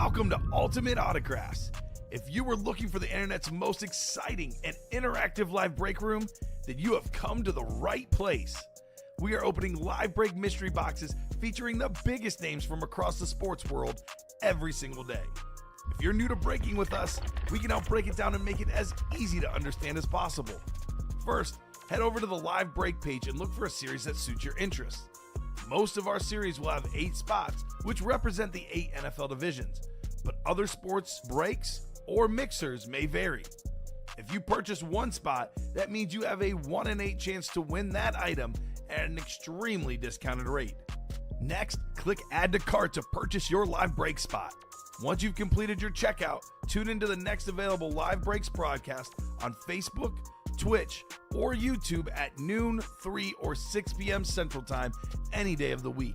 Welcome to Ultimate Autographs. If you were looking for the internet's most exciting and interactive live break room, then you have come to the right place. We are opening live break mystery boxes featuring the biggest names from across the sports world every single day. If you're new to breaking with us, we can help break it down and make it as easy to understand as possible. First, head over to the live break page and look for a series that suits your interests. Most of our series will have 8 spots, which represent the 8 NFL divisions, but other sports breaks or mixers may vary. If you purchase one spot, that means you have a 1 in 8 chance to win that item at an extremely discounted rate. Next, click Add to Cart to purchase your live break spot. Once you've completed your checkout, tune into the next available live breaks broadcast on Facebook, Twitch, or YouTube at noon, 3, or 6 p.m. Central Time any day of the week.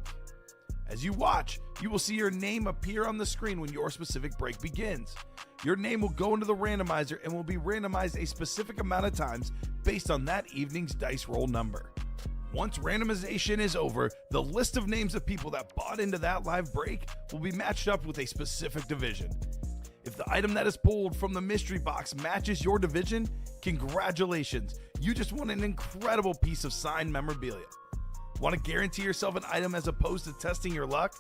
As you watch, you will see your name appear on the screen when your specific break begins. Your name will go into the randomizer and will be randomized a specific amount of times based on that evening's dice roll number. Once randomization is over, the list of names of people that bought into that live break will be matched up with a specific division. If the item that is pulled from the mystery box matches your division, congratulations, you just won an incredible piece of signed memorabilia. Want to guarantee yourself an item as opposed to testing your luck?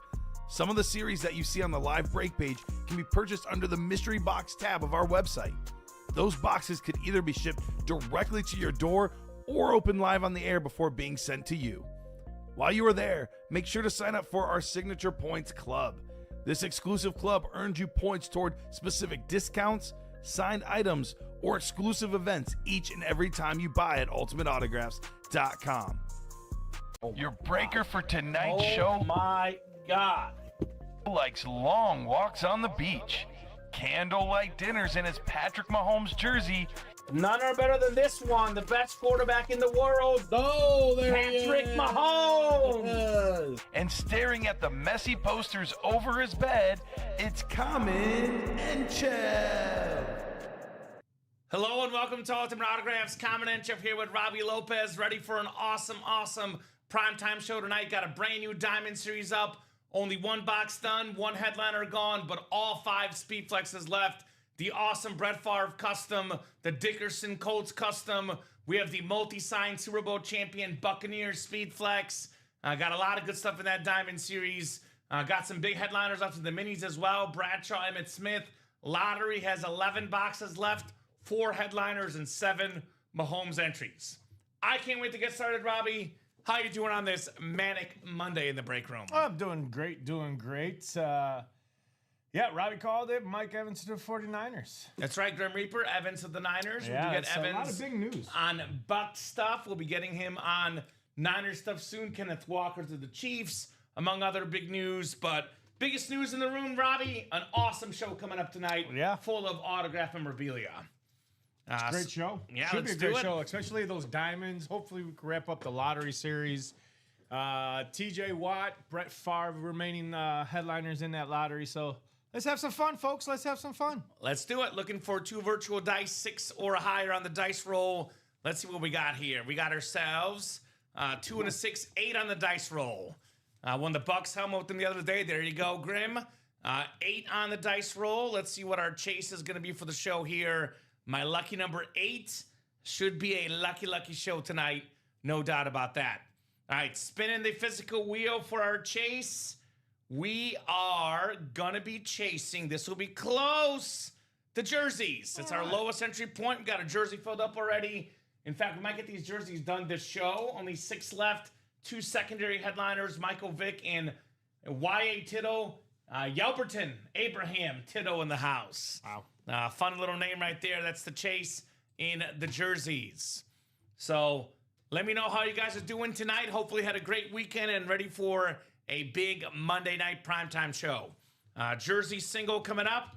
Some of the series that you see on the live break page can be purchased under the mystery box tab of our website. Those boxes could either be shipped directly to your door or open live on the air before being sent to you. While you are there, make sure to sign up for our Signature Points Club. This exclusive club earns you points toward specific discounts, signed items, or exclusive events each and every time you buy at ultimateautographs.com. Your breaker for tonight's show, my God, likes long walks on the beach, candlelight dinners in his Patrick Mahomes jersey, none are better than this one, the best quarterback in the world. Oh, there Patrick Mahomes. and staring at the messy posters over his bed, it's Common and Chev. Hello and welcome to Ultimate Autographs. Common and Chef here with Robbie Lopez, ready for an awesome primetime show tonight. Got a brand new Diamond Series up. Only one box done, one headliner gone, but all 5 speed flexes left. The awesome Brett Favre custom, the Dickerson Colts custom. We have the multi-signed Super Bowl champion Buccaneers speed flex. Got a lot of good stuff in that Diamond Series. Got some big headliners up to the minis as well. Bradshaw, Emmitt Smith. Lottery has 11 boxes left, 4 headliners, and 7 Mahomes entries. I can't wait to get started, Robbie. How you doing on this manic Monday in the break room? I'm doing great. Yeah, Robbie called it. Mike Evans to the 49ers. That's right, Grim Reaper, Evans of the Niners. Yeah, We'll get it's Evans a lot of big news. on Buck stuff. We'll be getting him on Niners stuff soon. Kenneth Walker to the Chiefs, among other big news. But biggest news in the room, Robbie, an awesome show coming up tonight. Yeah. Full of autograph memorabilia. Great show. Yeah, Should be a let's do great it. show, especially those diamonds. Hopefully we can wrap up the lottery series. TJ Watt, Brett Favre remaining headliners in that lottery. So let's have some fun, folks. Let's have some fun. Let's do it. Looking for 2 virtual dice, 6 or higher on the dice roll. Let's see what we got here. We got ourselves 2 and a 6, 8 on the dice roll. Won the Bucks helmet with them the other day. There you go, Grim. 8 on the dice roll. Let's see what our chase is going to be for the show here. My lucky number 8 should be a lucky show tonight. No doubt about that. All right, spinning the physical wheel for our chase. We are going to be chasing. This will be close. The jerseys. It's our lowest entry point. We got a jersey filled up already. In fact, we might get these jerseys done this show. Only 6 left. 2 secondary headliners, Michael Vick and Y.A. Tittle. Yelperton, Abraham Tittle in the house. Wow. Fun little name right there. That's the chase in the jerseys. So let me know how you guys are doing tonight. Hopefully had a great weekend and ready for a big Monday night primetime show. Jersey single coming up.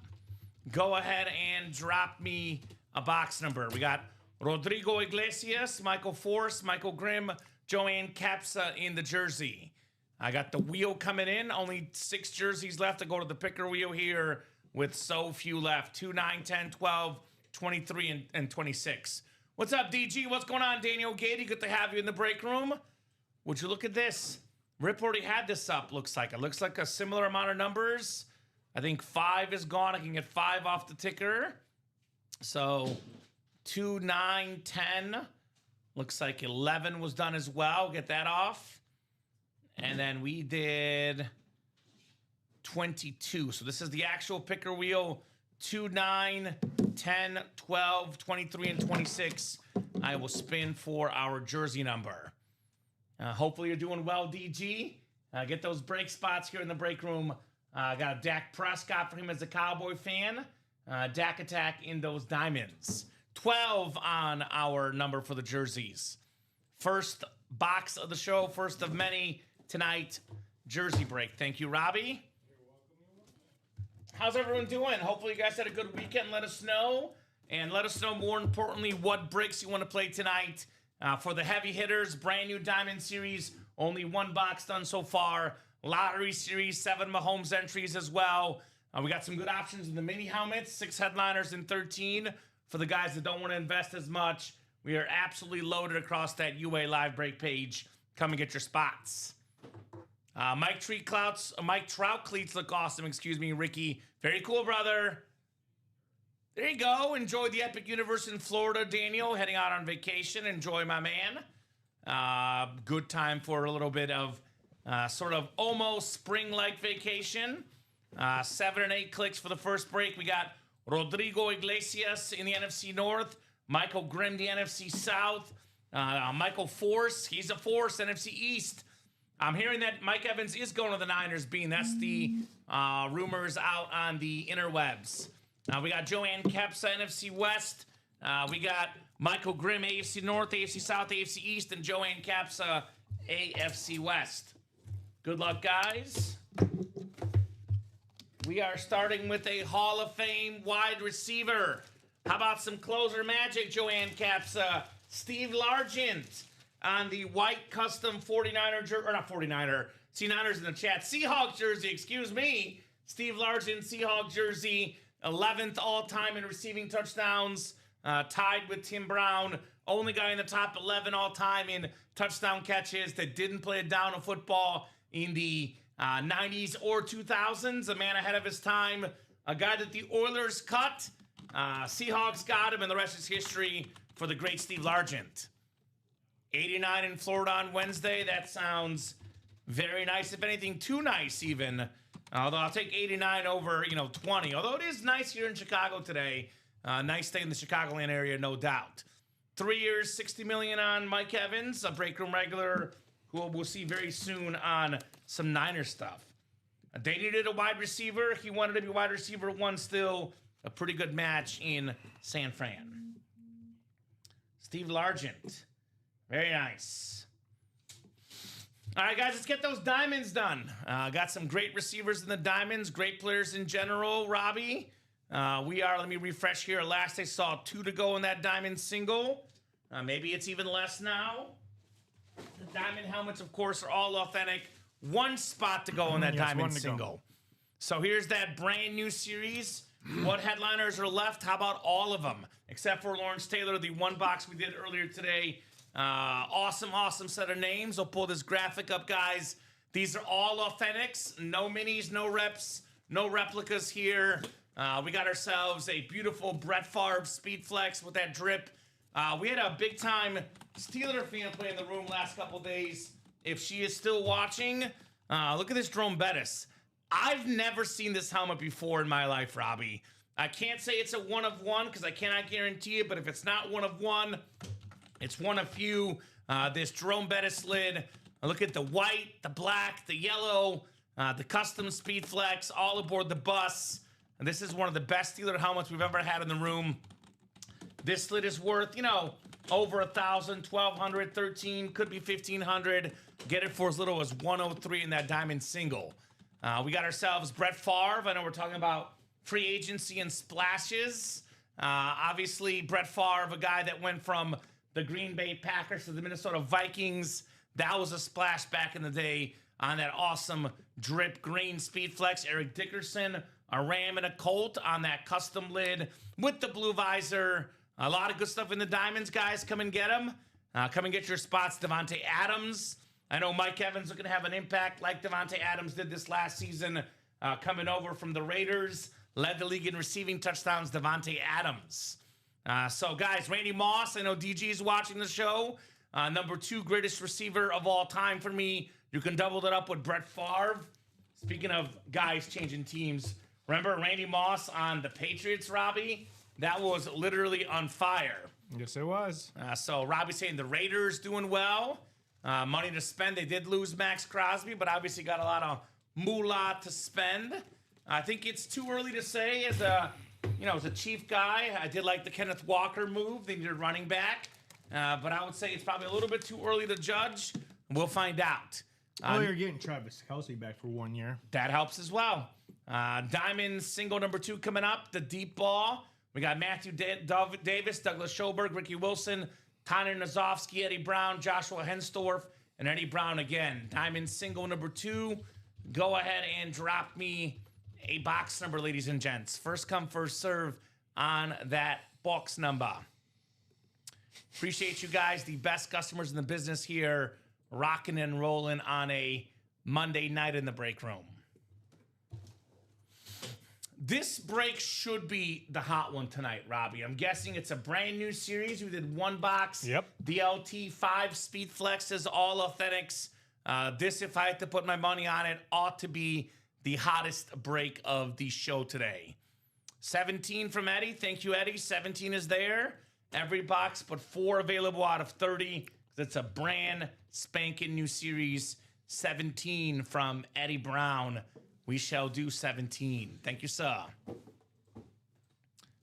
Go ahead and drop me a box number. We got Rodrigo Iglesias, Michael Force, Michael Grimm, Joanne Capsa in the jersey. I got the wheel coming in. Only 6 jerseys left to go to the picker wheel here with so few left. 2, 9, 10, 12, 23, and 26. What's up, DG? What's going on, Daniel Gady? Good to have you in the break room. Would you look at this? Rip already had this up, looks like. It looks like a similar amount of numbers. I think 5 is gone. I can get 5 off the ticker. So 2, 9, 10. Looks like 11 was done as well. Get that off. And then we did 22. So this is the actual picker wheel. 2, 9, 10, 12, 23, and 26. I will spin for our jersey number. Hopefully you're doing well, DG. Get those break spots here in the break room. Got a Dak Prescott for him as a Cowboy fan. Dak attack in those diamonds. 12 on our number for the jerseys. First box of the show, first of many tonight. Jersey break. Thank you, Robbie. How's everyone doing? Hopefully you guys had a good weekend. Let us know. And let us know, more importantly, what breaks you want to play tonight. For the heavy hitters, brand new Diamond Series. Only 1 box done so far. Lottery Series, 7 Mahomes entries as well. We got some good options in the mini helmets. 6 headliners and 13. For the guys that don't want to invest as much, we are absolutely loaded across that UA live break page. Come and get your spots. Mike Trout cleats look awesome. Excuse me, Ricky. Very cool, brother. There you go. Enjoy the Epic Universe in Florida, Daniel. Heading out on vacation. Enjoy, my man. Good time for a little bit of sort of almost spring-like vacation. 7 and 8 clicks for the first break. We got Rodrigo Iglesias in the NFC North. Michael Grimm, the NFC South. Michael Force, he's a Force, NFC East. I'm hearing that Mike Evans is going to the Niners, Bean. That's the rumors out on the interwebs. We got Joanne Kepsa, NFC West. We got Michael Grimm, AFC North, AFC South, AFC East, and Joanne Kepsa, AFC West. Good luck, guys. We are starting with a Hall of Fame wide receiver. How about some closer magic, Joanne Kepsa? Steve Largent on the white custom 49er jersey, or not 49er, C9ers in the chat. Seahawks jersey, excuse me. Steve Largent, Seahawks jersey. 11th all-time in receiving touchdowns, tied with Tim Brown. Only guy in the top 11 all-time in touchdown catches that didn't play down a football in the 90s or 2000s. A man ahead of his time. A guy that the Oilers cut. Seahawks got him, and the rest is history for the great Steve Largent. 89 in Florida on Wednesday. That sounds very nice. If anything, too nice even. Although I'll take 89 over, 20. Although it is nice here in Chicago today. Nice day in the Chicagoland area, no doubt. 3 years, $60 million on Mike Evans, a break room regular who we'll see very soon on some Niner stuff. They needed a wide receiver. He wanted to be wide receiver 1 still. A pretty good match in San Fran. Steve Largent. Very nice. All right, guys, let's get those diamonds done. Got some great receivers in the diamonds, great players in general, Robbie. Let me refresh here. Last I saw 2 to go in that diamond single. Maybe it's even less now. The diamond helmets, of course, are all authentic. 1 spot to go in that diamond single. So here's that brand new series. What headliners are left? How about all of them? Except for Lawrence Taylor, the 1 box we did earlier today. Awesome set of names. I'll pull this graphic up, guys. These are all authentics. No minis, no reps, no replicas here. We got ourselves a beautiful Brett Favre Speed Flex with that drip. We had a big-time Steeler fan play in the room last couple days. If she is still watching, look at this Jerome Bettis. I've never seen this helmet before in my life, Robbie. I can't say it's a 1 of 1 because I cannot guarantee it, but if it's not 1 of 1, it's 1 of few. This Jerome Bettis lid. Look at the white, the black, the yellow, the custom Speed Flex, all aboard the bus. And this is one of the best Steeler helmets we've ever had in the room. This lid is worth, over 1,000, 1,200, 13, could be 1,500. Get it for as little as 103 in that diamond single. We got ourselves Brett Favre. I know we're talking about free agency and splashes. Obviously, Brett Favre, a guy that went from the Green Bay Packers to the Minnesota Vikings. That was a splash back in the day on that awesome drip green Speed Flex. Eric Dickerson, a Ram and a Colt on that custom lid with the blue visor. A lot of good stuff in the diamonds, guys. Come and get them. Come and get your spots. Devontae Adams. I know Mike Evans looking to have an impact like Devontae Adams did this last season. coming over from the Raiders. Led the league in receiving touchdowns, Devontae Adams. So, guys, Randy Moss, I know DG is watching the show. Number 2 greatest receiver of all time for me. You can double that up with Brett Favre. Speaking of guys changing teams, remember Randy Moss on the Patriots, Robbie? That was literally on fire. Yes, it was. So Robbie's saying the Raiders doing well. Money to spend. They did lose Max Crosby, but obviously got a lot of moolah to spend. I think it's too early to say as a Chief guy. I did like the Kenneth Walker move. They needed running back. But I would say it's probably a little bit too early to judge. We'll find out. You're getting Travis Kelce back for 1 year. That helps as well. Diamond single number 2 coming up. The deep ball. We got Matthew Davis, Douglas Schoberg, Ricky Wilson, Connor Nazofsky, Eddie Brown, Joshua Henstorf, and Eddie Brown again. Diamond single number 2. Go ahead and drop me a box number, ladies and gents. First come, first serve on that box number. Appreciate you guys, the best customers in the business here, rocking and rolling on a Monday night in the break room. This break should be the hot one tonight, Robbie. I'm guessing it's a brand new series. We did 1 box. Yep. DLT, 5 speed flexes, all authentics. This, if I had to put my money on it, ought to be the hottest break of the show today. 17 from Eddie. Thank you, Eddie. 17 is there. Every box, but 4 available out of 30. It's a brand spanking new series. 17 from Eddie Brown. We shall do 17. Thank you, sir. All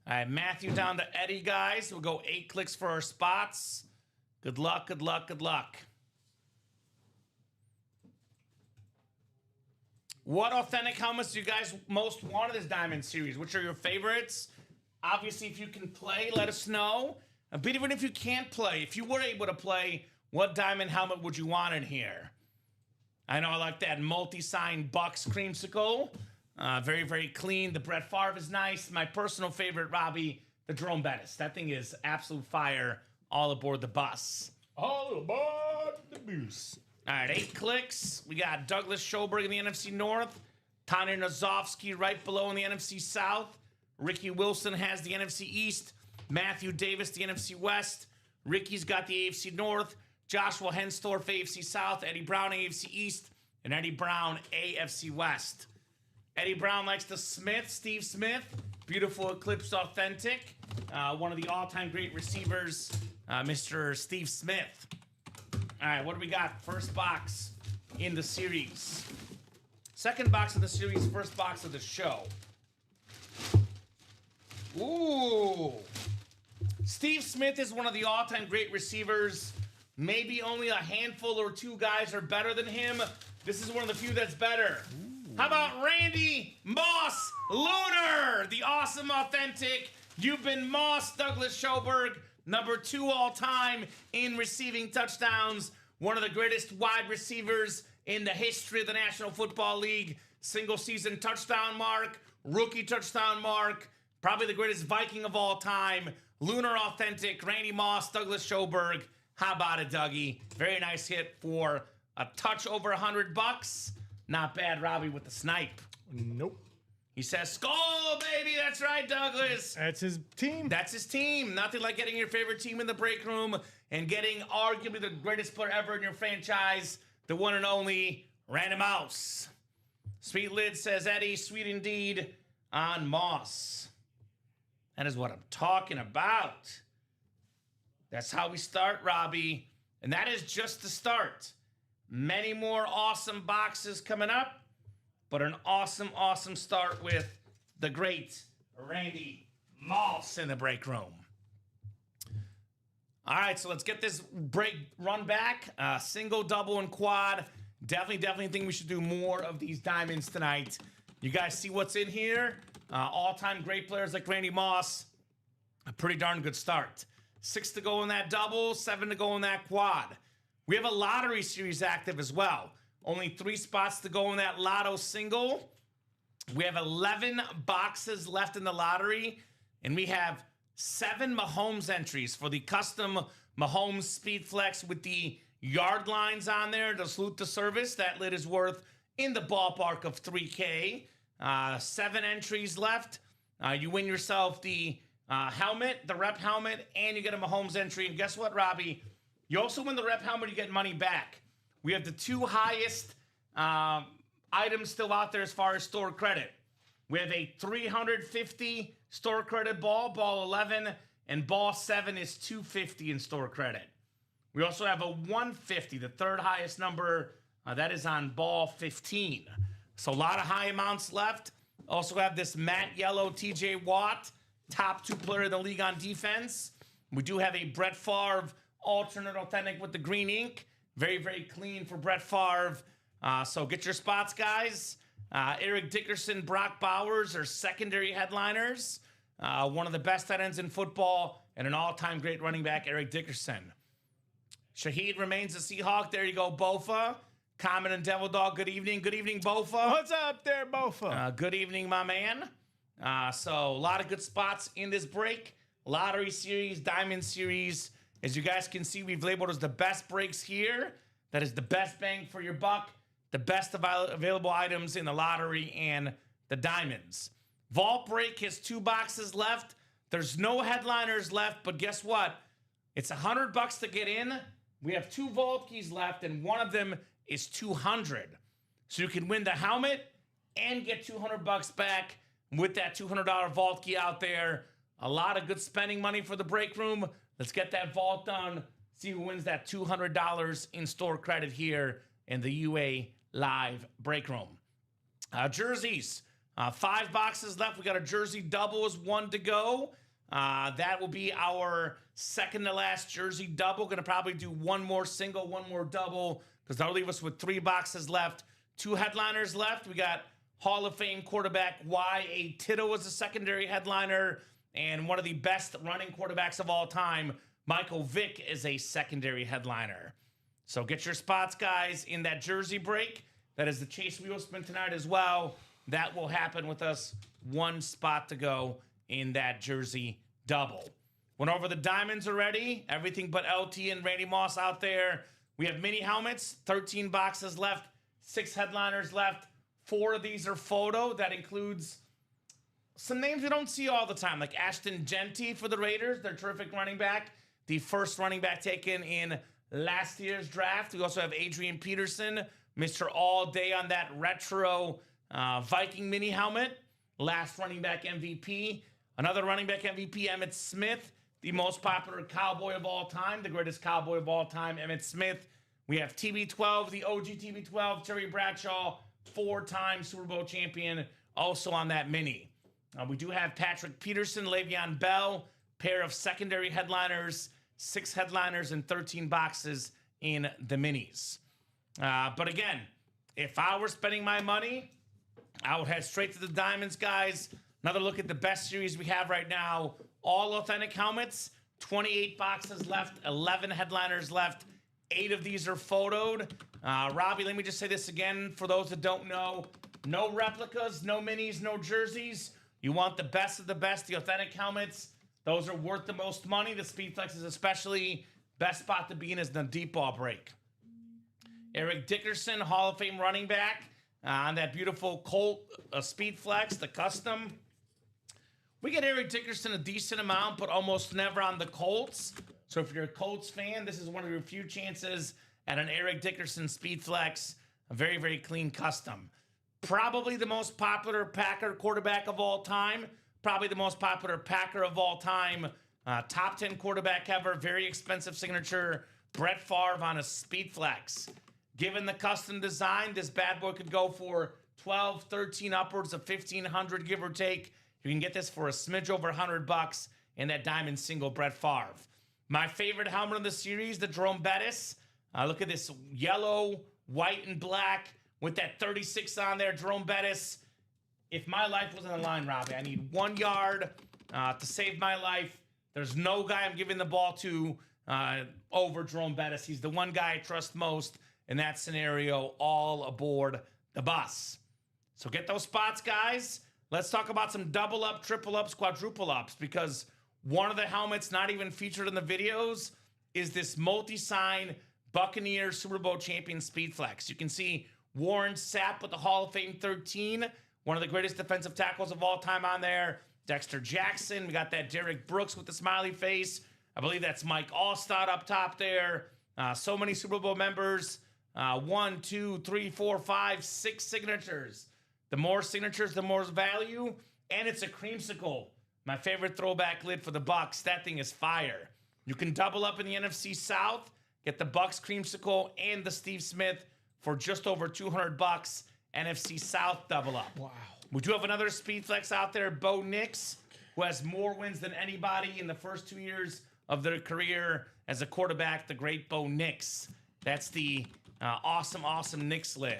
right, Matthew down to Eddie, guys. We'll go 8 clicks for our spots. Good luck, good luck, good luck. What authentic helmets do you guys most want in this Diamond Series? Which are your favorites? Obviously, if you can play, let us know. But even if you can't play, if you were able to play, what Diamond helmet would you want in here? I know I like that multi-sign Bucks creamsicle. Very, very clean. The Brett Favre is nice. My personal favorite, Robbie, the Jerome Bettis. That thing is absolute fire. All aboard the bus. All aboard the bus. All right, 8 clicks. We got Douglas Schoberg in the NFC North. Tanner Nazofsky right below in the NFC South. Ricky Wilson has the NFC East. Matthew Davis, the NFC West. Ricky's got the AFC North. Joshua Henstorf, AFC South. Eddie Brown, AFC East. And Eddie Brown, AFC West. Eddie Brown likes the Smith, Steve Smith. Beautiful Eclipse Authentic. One of the all-time great receivers, Mr. Steve Smith. All right, what do we got? First box in the series. Second box of the series, first box of the show. Ooh. Steve Smith is one of the all-time great receivers. Maybe only a handful or 2 guys are better than him. This is one of the few that's better. Ooh. How about Randy Moss Lunar? The awesome authentic. You've been Moss, Douglas Schoberg. Number 2 all-time in receiving touchdowns. One of the greatest wide receivers in the history of the National Football League. Single-season touchdown mark. Rookie touchdown mark. Probably the greatest Viking of all time. Lunar Authentic. Randy Moss, Douglas Schoberg. How about it, Dougie? Very nice hit for a touch over $100. Not bad, Robbie, with the snipe. Nope. He says, "Skull, baby." That's right, Douglas. That's his team. That's his team. Nothing like getting your favorite team in the break room and getting arguably the greatest player ever in your franchise, the one and only Randy Mouse. Sweet Lid says, "Eddie, sweet indeed on Moss." That is what I'm talking about. That's how we start, Robbie. And that is just the start. Many more awesome boxes coming up. But an awesome, awesome start with the great Randy Moss in the break room. All right, so let's get this break run back. Single, double, and quad. Definitely think we should do more of these diamonds tonight. You guys see what's in here? All-time great players like Randy Moss. A pretty darn good start. 6 to go in that double, 7 to go in that quad. We have a lottery series active as well. Only 3 spots to go in that lotto single. We have 11 boxes left in the lottery, and we have 7 Mahomes entries for the custom Mahomes Speed Flex with the yard lines on there to salute the service. That lid is worth in the ballpark of $3K. 7 entries left. You win yourself the helmet, the rep helmet, and you get a Mahomes entry. And guess what, Robbie? You also win the rep helmet, you get money back. We have the 2 highest items still out there as far as store credit. We have a 350 store credit ball 11, and ball 7 is 250 in store credit. We also have a 150, the 3rd highest number, that is on ball 15. So a lot of high amounts left. Also have this matte yellow TJ Watt, top 2 player in the league on defense. We do have a Brett Favre alternate authentic with the green ink. Very, very clean for Brett Favre. So get your spots, guys. Eric Dickerson, Brock Bowers are secondary headliners. One of the best tight ends in football and an all-time great running back, Eric Dickerson. Shohei remains a Seahawk. There you go, Bofa. Common and Devil Dog, good evening. Good evening, Bofa. What's up there, Bofa? Good evening, my man. So a lot of good spots in this break. Lottery series, Diamond series. As you guys can see, we've labeled as the best breaks here. That is the best bang for your buck. The best available items in the lottery and the diamonds. Vault break has 2 boxes left. There's no headliners left, but guess what? It's $100 to get in. We have 2 vault keys left, and one of them is $200. So you can win the helmet and get $200 back with that $200 vault key out there. A lot of good spending money for the break room. Let's get that vault done. See who wins that $200 in store credit here in the UA Live break room. Jerseys, 5 boxes left. We got a jersey doubles, 1 to go. That will be our second to last jersey double. Going to probably do 1 more single, 1 more double, because that'll leave us with 3 boxes left. 2 headliners left. We got Hall of Fame quarterback Y.A. Tittle as a secondary headliner, and one of the best running quarterbacks of all time, Michael Vick, is a secondary headliner. So get your spots, guys, in that jersey break. That is the Chase Wheel Spin tonight as well. That will happen with us 1 spot to go in that jersey double. Went over the diamonds already. Everything but LT and Randy Moss out there. We have mini helmets, 13 boxes left, 6 headliners left. 4 of these are photo. That includes some names we don't see all the time, like Ashton Genty for the Raiders. They're terrific running back. The first running back taken in last year's draft. We also have Adrian Peterson, Mr. All Day on that retro Viking mini helmet. Last running back MVP. Another running back MVP, Emmitt Smith, the most popular cowboy of all time, the greatest cowboy of all time, Emmitt Smith. We have TB12, the OG TB12, Terry Bradshaw, 4-time Super Bowl champion, also on that mini. We do have Patrick Peterson, Le'Veon Bell, pair of secondary headliners, 6 headliners and 13 boxes in the minis. But again, if I were spending my money, I would head straight to the diamonds, guys. Another look at the best series we have right now. All authentic helmets, 28 boxes left, 11 headliners left. 8 of these are photoed. Robbie, let me just say this again for those that don't know. No replicas, no minis, no jerseys. You want the best of the best, the authentic helmets. Those are worth the most money. The Speedflex is especially best spot to be in is the deep ball break. Eric Dickerson, Hall of Fame running back, on that beautiful Colt Speedflex, the custom. We get Eric Dickerson a decent amount, but almost never on the Colts. So if you're a Colts fan, this is one of your few chances at an Eric Dickerson Speedflex, a very, very clean custom. Probably the most popular Packer quarterback of all time. Probably the most popular Packer of all time. Top 10 quarterback ever. Very expensive signature. Brett Favre on a Speedflex. Given the custom design, this bad boy could go for 12, 13, upwards of 1,500, give or take. You can get this for a smidge over $100 in that diamond single Brett Favre. My favorite helmet in the series, the Jerome Bettis. Look at this yellow, white, and black with that 36 on there, Jerome Bettis. If my life was on the line, Robbie, I need 1 yard to save my life. There's no guy I'm giving the ball to over Jerome Bettis. He's the one guy I trust most in that scenario, all aboard the bus. So get those spots, guys. Let's talk about some double up, triple ups, quadruple ups, because one of the helmets not even featured in the videos is this multi-sign Buccaneer Super Bowl champion Speedflex. You can see Warren Sapp with the Hall of Fame 13 one of the greatest defensive tackles of all time on there. Dexter Jackson. We got that Derek Brooks with the smiley face. I believe that's Mike Allstott up top there. So many Super Bowl members. 1, 2, 3, 4, 5, 6 signatures. The more signatures, the more value. And it's a creamsicle. My favorite throwback lid for the Bucks. That thing is fire. You can double up in the NFC South. Get the Bucks creamsicle and the Steve Smith for just over $200. NFC South double up. Wow. We do have another speed flex out there, Bo Nix, who has more wins than anybody in the first 2 years of their career as a quarterback, the great Bo Nix. That's the awesome Knicks lid.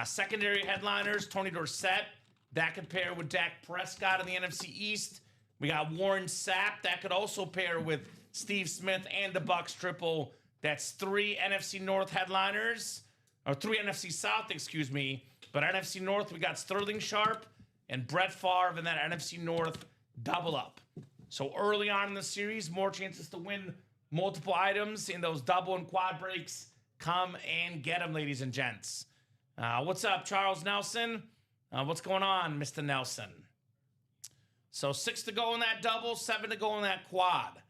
Secondary headliners, Tony Dorsett. That could pair with Dak Prescott in the NFC East. We got Warren Sapp. That could also pair with Steve Smith and the Bucks triple. That's 3 NFC North headliners, or 3 NFC South, excuse me. But NFC North, we got Sterling Sharp and Brett Favre in that NFC North double up. So early on in the series, more chances to win multiple items in those double and quad breaks. Come and get them, ladies and gents. What's up, Charles Nelson? What's going on, Mr. Nelson? So 6 to go in that double, 7 to go in that quad.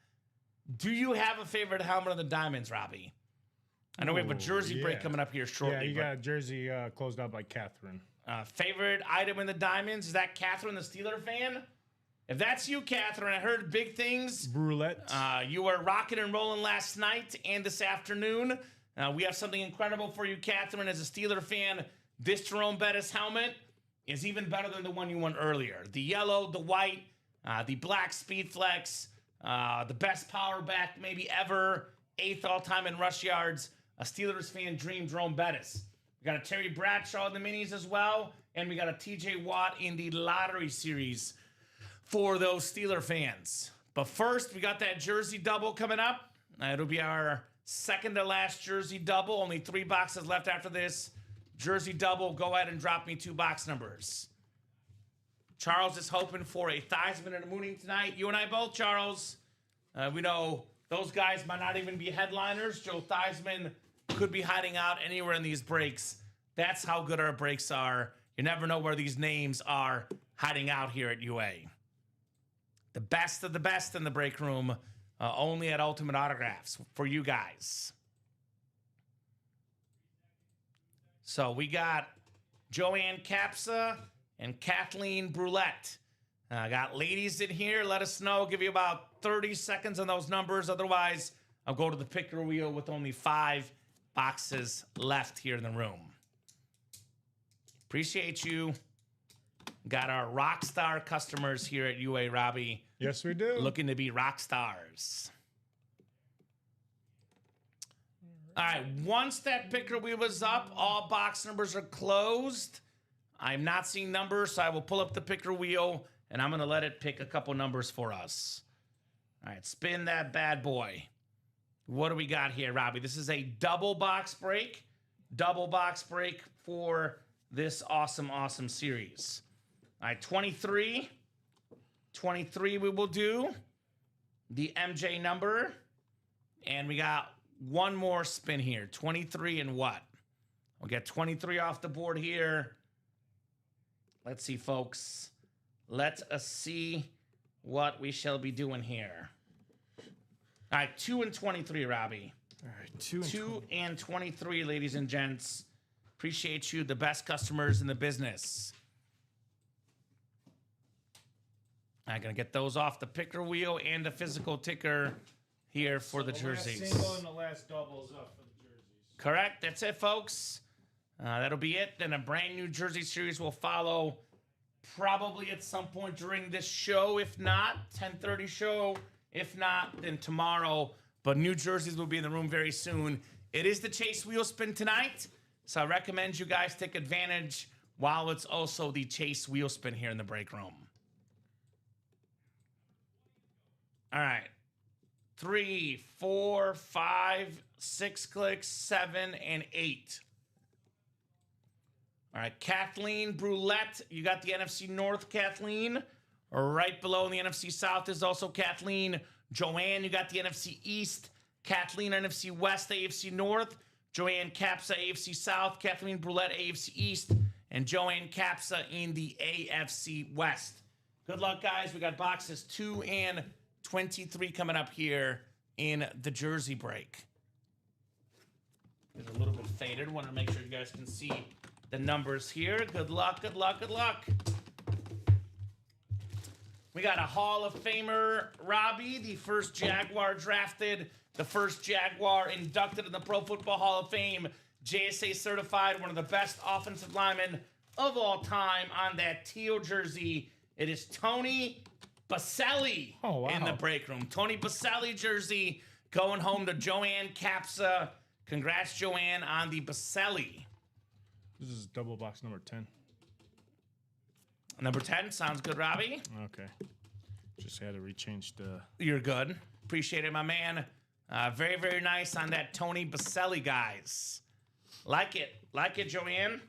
Do you have a favorite helmet of the Diamonds, Robbie? I know we have a jersey break coming up here shortly. Yeah, you got a jersey closed out by Catherine. Favorite item in the Diamonds? Is that Catherine, the Steeler fan? If that's you, Catherine, I heard big things. Brulette. You were rocking and rolling last night and this afternoon. We have something incredible for you, Catherine. As a Steeler fan, this Jerome Bettis helmet is even better than the one you won earlier. The yellow, the white, the black Speed Flex, the best power back maybe ever, 8th all-time in rush yards. A Steelers fan dream, Jerome Bettis. We got a Terry Bradshaw in the minis as well, and we got a TJ Watt in the lottery series for those Steeler fans. But first, we got that jersey double coming up. It'll be our second to last jersey double. Only 3 boxes left after this. Jersey double, go ahead and drop me 2 box numbers. Charles is hoping for a Theismann and a Mooning tonight. You and I both, Charles. We know those guys might not even be headliners. Joe Theismann could be hiding out anywhere in these breaks. That's how good our breaks are. You never know where these names are hiding out here at UA. The best of the best in the break room, only at Ultimate Autographs for you guys. So we got Joanne Capsa and Kathleen Brulette. Got ladies in here. Let us know. Give you about 30 seconds on those numbers. Otherwise, I'll go to the picker wheel with only 5 boxes left here in the room. Appreciate you. Got our rock star customers here at UA, Robbie. Yes, we do. Looking to be rock stars. All right, once that picker wheel is up, all box numbers are closed. I'm not seeing numbers, so I will pull up the picker wheel, and I'm going to let it pick a couple numbers for us. All right, spin that bad boy. What do we got here, Robbie? This is a double box break. Double box break for this awesome series. All right, 23. 23 we will do. The MJ number. And we got one more spin here. 23 and what? We'll get 23 off the board here. Let's see, folks. Let us see what we shall be doing here. All right, 2 and 23, Robbie. All right, 2 and 23, ladies and gents. Appreciate you, the best customers in the business. I'm going to get those off the picker wheel and the physical ticker here for the jerseys. Last single and the last doubles up for the jerseys. Correct. That's it, folks. That'll be it. Then a brand new jersey series will follow probably at some point during this show. If not, 10:30 show. If not, then tomorrow. But new jerseys will be in the room very soon. It is the Chase Wheel Spin tonight. So I recommend you guys take advantage while it's also the Chase Wheel Spin here in the break room. All right. 3, 4, 5, 6 clicks, 7, and 8. All right, Kathleen Brulette. You got the NFC North, Kathleen. Right below in the NFC South is also Kathleen. Joanne, you got the NFC East. Kathleen, NFC West, AFC North. Joanne Capsa, AFC South. Kathleen Brulette, AFC East. and Joanne Capsa in the AFC West. Good luck, guys. We got boxes 2 and 23 coming up here in the jersey break. It's a little bit faded. Want to make sure you guys can see the numbers here. Good luck, good luck, good luck. We got a Hall of Famer, Robbie, the first Jaguar drafted, the first Jaguar inducted in the Pro Football Hall of Fame, JSA certified, one of the best offensive linemen of all time on that teal jersey. It is Tony Baselli in the break room. Tony Baselli jersey going home to Joanne Capsa. Congrats, Joanne, on the Baselli. This is double box number 10. Number 10, sounds good, Robbie. Okay. Just had to rechange the... You're good. Appreciate it, my man. Very, very nice on that Tony Baselli, guys. Like it. Like it, Joanne.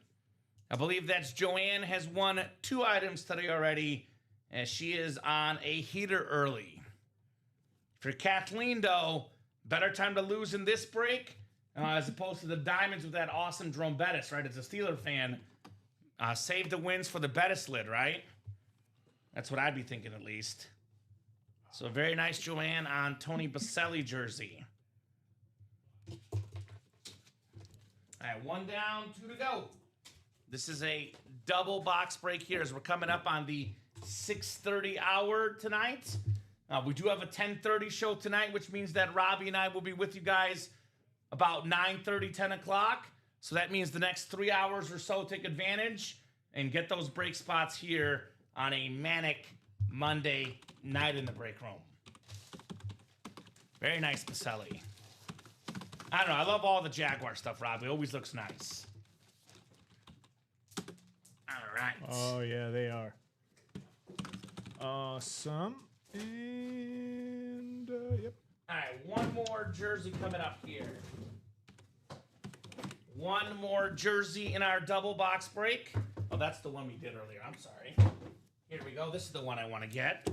I believe that's Joanne has won 2 items today already, as she is on a heater early. For Kathleen, though, better time to lose in this break as opposed to the diamonds with that awesome Jerome Bettis, right? As a Steeler fan, save the wins for the Bettis lid, right? That's what I'd be thinking at least. So very nice, Joanne, on Tony Baselli jersey. All right, 1 down, 2 to go. This is a double box break here as we're coming up on the 6:30 hour tonight. We do have a 10:30 show tonight, which means that Robbie and I will be with you guys about 9:30, 10 o'clock. So that means the next 3 hours or so, take advantage and get those break spots here on a manic Monday night in the break room. Very nice, Baselli. I don't know. I love all the Jaguar stuff, Rob. It always looks nice. All right. Oh, yeah, they are. Awesome. And, yep. All right, one more jersey coming up here. One more jersey in our double box break. Oh, that's the one we did earlier. I'm sorry. Here we go. This is the one I want to get.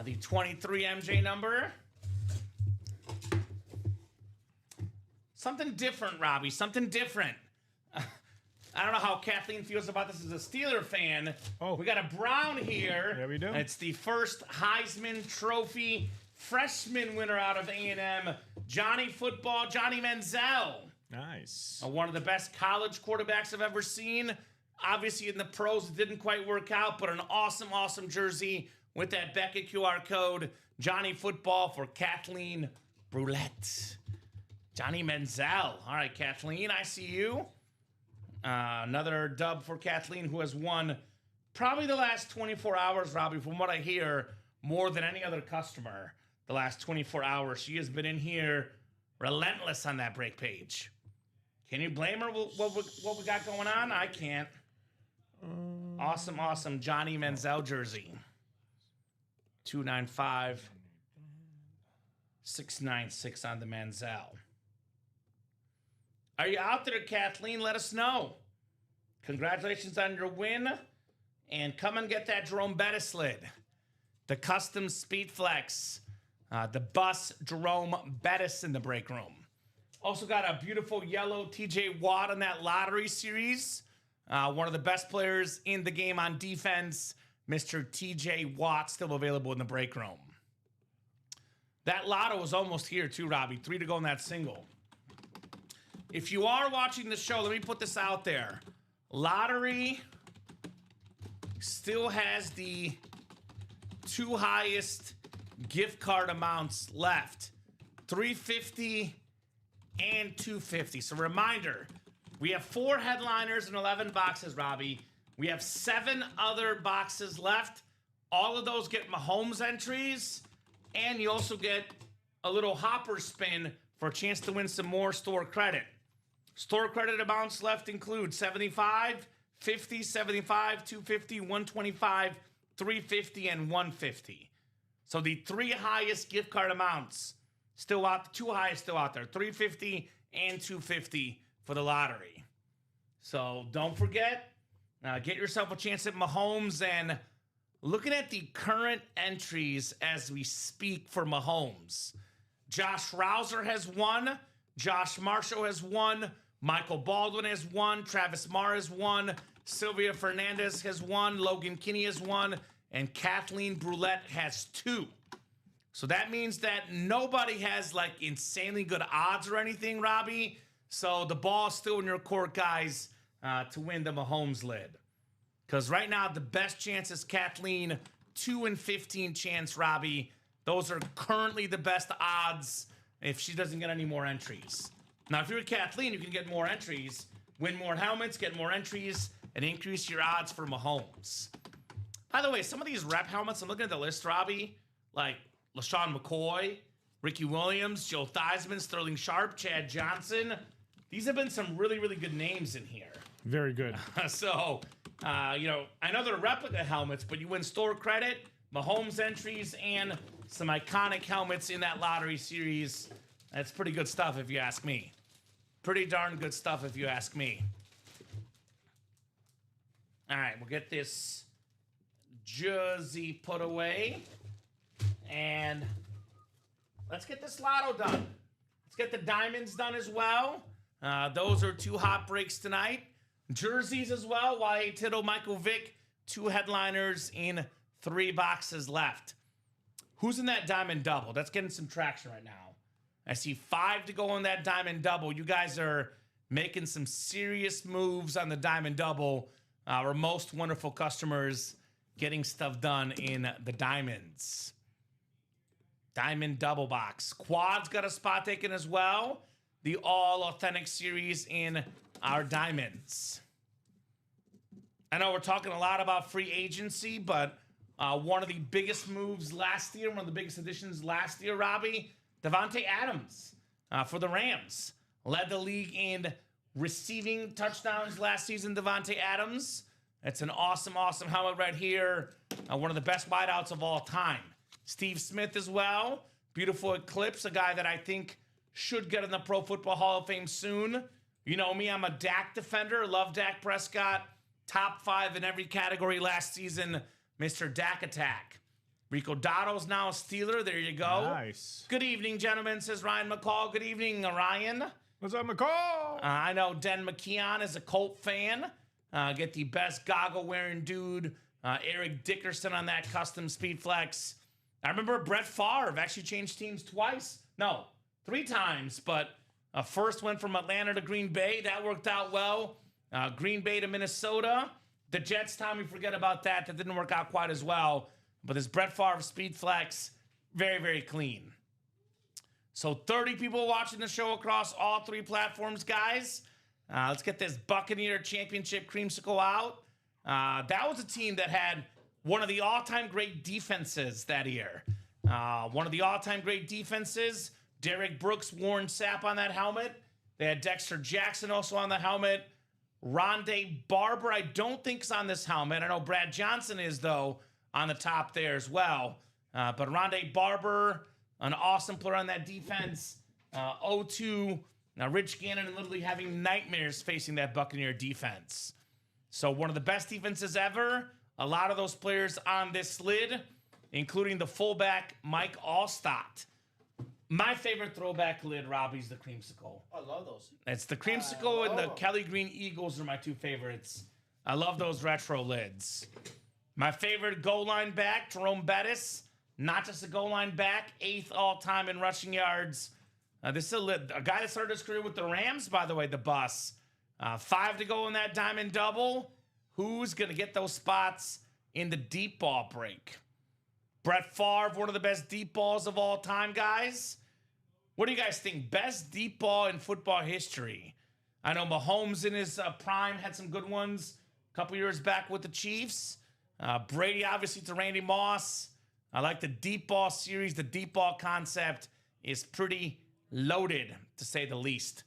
The 23 MJ number. Something different, Robbie. Something different. I don't know how Kathleen feels about this as a Steeler fan. Oh. We got a Brown here. Yeah, we do. It's the first Heisman Trophy freshman winner out of A&M, Johnny Football, Johnny Manziel. Nice. One of the best college quarterbacks I've ever seen. Obviously, in the pros, it didn't quite work out, but an awesome, awesome jersey with that Beckett QR code. Johnny Football for Kathleen Brulette. Johnny Manziel. All right, Kathleen, I see you. Another dub for Kathleen, who has won probably the last 24 hours, Robbie, from what I hear, more than any other customer the last 24 hours. She has been in here relentless on that break page. Can you blame her what we got going on? I can't. Awesome, awesome Johnny Manziel jersey. 295 696 on the Manziel. Are you out there, Kathleen? Let us know. Congratulations on your win. And come and get that Jerome Bettis lid. The custom Speed Flex. The bus Jerome Bettis in the break room. Also got a beautiful yellow TJ Watt on that lottery series. One of the best players in the game on defense, Mr. TJ Watt, still available in the break room. That lotto was almost here too, Robbie. 3 to go in that single. If you are watching the show, let me put this out there. Lottery still has the 2 highest gift card amounts left. $350 and $250. So reminder, we have 4 headliners and 11 boxes, Robbie. We have 7 other boxes left. All of those get Mahomes entries, and you also get a little hopper spin for a chance to win some more store credit. Store credit amounts left include 75, 50, 75, 250, 125, 350, and 150. So the 3 highest gift card amounts still out, the 2 highest still out there, 350 and 250 for the lottery. So don't forget, get yourself a chance at Mahomes. And looking at the current entries as we speak for Mahomes, Josh Rouser has won, Josh Marshall has won, Michael Baldwin has won, Travis Marr has won, Sylvia Fernandez has 1. Logan Kinney has 1. And Kathleen Brulette has 2. So that means that nobody has like insanely good odds or anything, Robbie. So the ball's still in your court, guys, to win the Mahomes lid. Because right now, the best chance is Kathleen, 2 in 15 chance, Robbie. Those are currently the best odds if she doesn't get any more entries. Now, if you're Kathleen, you can get more entries, win more helmets, get more entries, and increase your odds for Mahomes. By the way, some of these rep helmets, I'm looking at the list, Robbie, like LaShawn McCoy, Ricky Williams, Joe Theismann, Sterling Sharp, Chad Johnson. These have been some really, really good names in here. Very good. So, you know, I know they're replica helmets, but you win store credit, Mahomes entries, and some iconic helmets in that lottery series. That's pretty good stuff if you ask me. Pretty darn good stuff if you ask me. All right, we'll get this jersey put away. And let's get this lotto done. Let's get the diamonds done as well. Those are 2 hot breaks tonight. Jerseys as well. Y.A. Tittle, Michael Vick, 2 headliners in 3 boxes left. Who's in that diamond double? That's getting some traction right now. I see 5 to go in that diamond double. You guys are making some serious moves on the diamond double. Our most wonderful customers getting stuff done in the diamonds. Diamond double box. Quad's got a spot taken as well. The all authentic series in our diamonds. I know we're talking a lot about free agency, but one of the biggest moves last year, one of the biggest additions last year, Robbie, Davante Adams for the Rams. Led the league in receiving touchdowns last season, Davante Adams. That's an awesome, awesome helmet right here. One of the best wideouts of all time. Steve Smith as well. Beautiful Eclipse, a guy that I think should get in the Pro Football Hall of Fame soon. You know me, I'm a Dak defender. Love Dak Prescott. Top 5 in every category last season. Mr. Dak Attack. Rico Dotto's now a Steeler. There you go. Nice. Good evening, gentlemen, says Ryan McCall. Good evening, Ryan. What's up, McCall? I know Den McKeon is a Colt fan. Get the best goggle-wearing dude, Eric Dickerson, on that custom Speedflex. I remember Brett Favre actually changed teams twice. No, 3 times, but first went from Atlanta to Green Bay. That worked out well. Green Bay to Minnesota. The Jets, time we forget about that. That didn't work out quite as well. But this Brett Favre Speedflex, very, very clean. So 30 people watching the show across all 3 platforms, guys. Let's get this Buccaneer Championship creamsicle out. That was a team that had one of the all-time great defenses that year. One of the all-time great defenses. Derek Brooks, Warren Sapp on that helmet. They had Dexter Jackson also on the helmet. Rondé Barber, I don't think is on this helmet. I know Brad Johnson is, though, on the top there as well. But Rondé Barber, an awesome player on that defense. 0-2. Now, Rich Gannon literally having nightmares facing that Buccaneer defense. So one of the best defenses ever. A lot of those players on this lid, including the fullback Mike Allstott. My favorite throwback lid, Robbie's the creamsicle. I love those. It's the creamsicle and the Kelly Green Eagles are my 2 favorites. I love those retro lids. My favorite goal line back, Jerome Bettis. Not just a goal line back, 8th all-time in rushing yards. This is a guy that started his career with the Rams, by the way, the bus. 5 to go in that diamond double. Who's going to get those spots in the deep ball break? Brett Favre, one of the best deep balls of all time, guys. What do you guys think? Best deep ball in football history? I know Mahomes in his prime had some good ones a couple years back with the Chiefs. Brady, obviously, to Randy Moss. I like the deep ball series. The deep ball concept is pretty loaded, to say the least,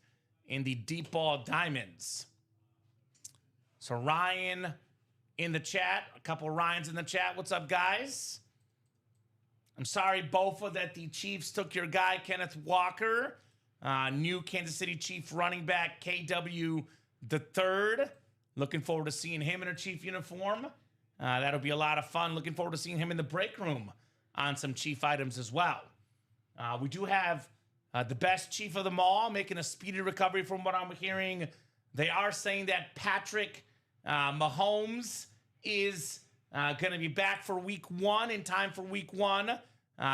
in the deep ball diamonds. So Ryan in the chat. A couple Ryans in the chat. What's up, guys? I'm sorry, Bofa, that the Chiefs took your guy, Kenneth Walker. New Kansas City Chief running back, KW the third. Looking forward to seeing him in a Chief uniform. That'll be a lot of fun. Looking forward to seeing him in the break room on some Chief items as well. We do have the best Chief of them all making a speedy recovery from what I'm hearing. They are saying that Patrick Mahomes is going to be back for week 1 in time for week 1.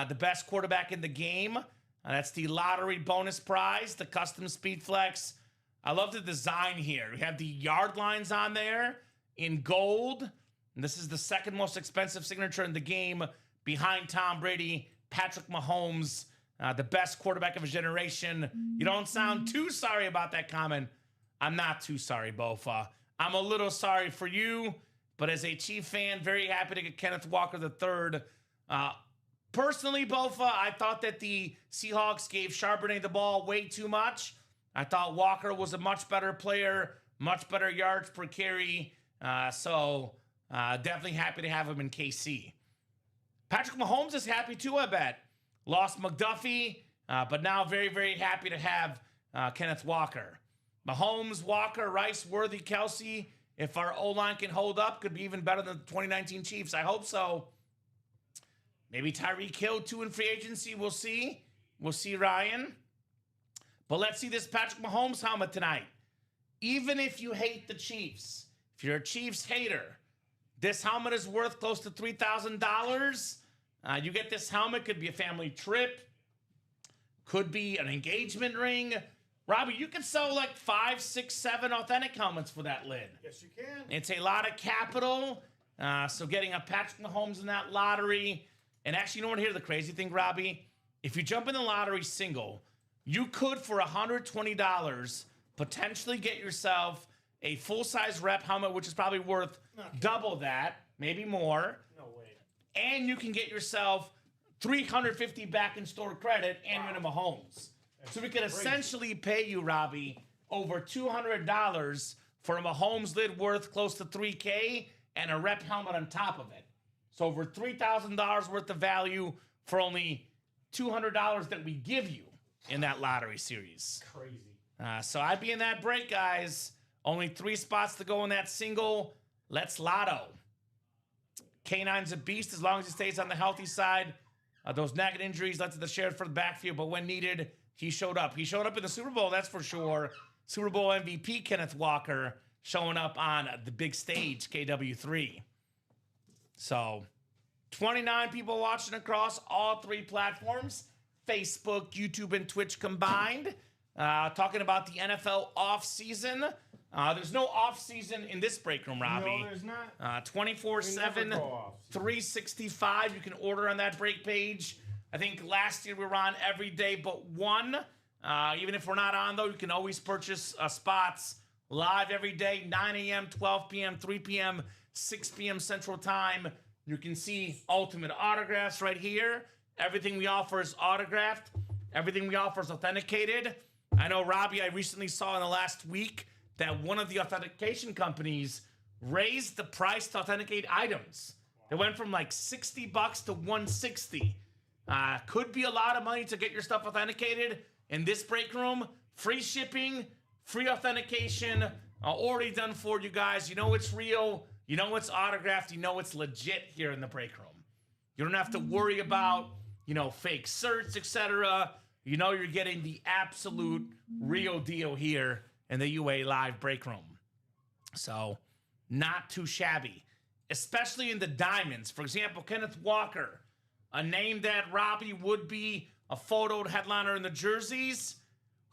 The best quarterback in the game. That's the lottery bonus prize, the custom speed flex. I love the design here. We have the yard lines on there in gold. And this is the second most expensive signature in the game behind Tom Brady, Patrick Mahomes, the best quarterback of his generation. You don't sound too sorry about that comment. I'm not too sorry, Bofa. I'm a little sorry for you, but as a Chief fan, very happy to get Kenneth Walker III. Personally, Bofa, I thought that the Seahawks gave Charbonnet the ball way too much. I thought Walker was a much better player, much better yards per carry. So definitely happy to have him in KC. Patrick Mahomes is happy too, I bet. Lost McDuffie, but now very, very happy to have Kenneth Walker. Mahomes, Walker, Rice, Worthy, Kelsey. If our O-line can hold up, could be even better than the 2019 Chiefs. I hope so. Maybe Tyreek Hill, 2 in free agency. We'll see. We'll see, Ryan. But let's see this Patrick Mahomes helmet tonight. Even if you hate the Chiefs, if you're a Chiefs hater, this helmet is worth close to $3,000. You get this helmet, could be a family trip, could be an engagement ring. Robbie, you can sell like 5, 6, 7 authentic helmets for that lid. Yes, you can. It's a lot of capital. So getting a Patrick Mahomes in that lottery. And actually, you know what? Here's the crazy thing, Robbie. If you jump in the lottery single, you could, for $120, potentially get yourself a full-size rep helmet, which is probably worth double that, maybe more. No way. And you can get yourself $350 back in store credit and win a Mahomes. So we could essentially pay you, Robbie, over $200 for a Mahomes lid worth close to $3K and a rep helmet on top of it. So over $3,000 worth of value for only $200 that we give you in that lottery series. Crazy. So I'd be in that break, guys. Only 3 spots to go in that single. Let's lotto. K9's a beast as long as he stays on the healthy side. Those nagging injuries led to the shared for the backfield, but when needed, he showed up. He showed up in the Super Bowl, that's for sure. Super Bowl MVP Kenneth Walker showing up on the big stage, KW3. So, 29 people watching across all 3 platforms, Facebook, YouTube, and Twitch combined. Talking about the NFL offseason. There's no offseason in this break room, Robbie. No, there's not. 24/7, 365. You can order on that break page. I think last year we were on every day but one. Even if we're not on, though, you can always purchase spots live every day, 9 a.m., 12 p.m., 3 p.m., 6 p.m. Central Time. You can see ultimate autographs right here. Everything we offer is autographed. Everything we offer is authenticated. I know, Robbie, I recently saw in the last week that one of the authentication companies raised the price to authenticate items. It went from like $60 to $160. Could be a lot of money to get your stuff authenticated. In this break room, free shipping, free authentication, already done for you guys. You know it's real. You know it's autographed. You know it's legit here in the break room. You don't have to worry about, fake certs, etc. You know you're getting the absolute real deal here in the UA Live break room. So, not too shabby. Especially in the diamonds. For example, Kenneth Walker, a name that Robbie would be a photoed headliner in the jerseys.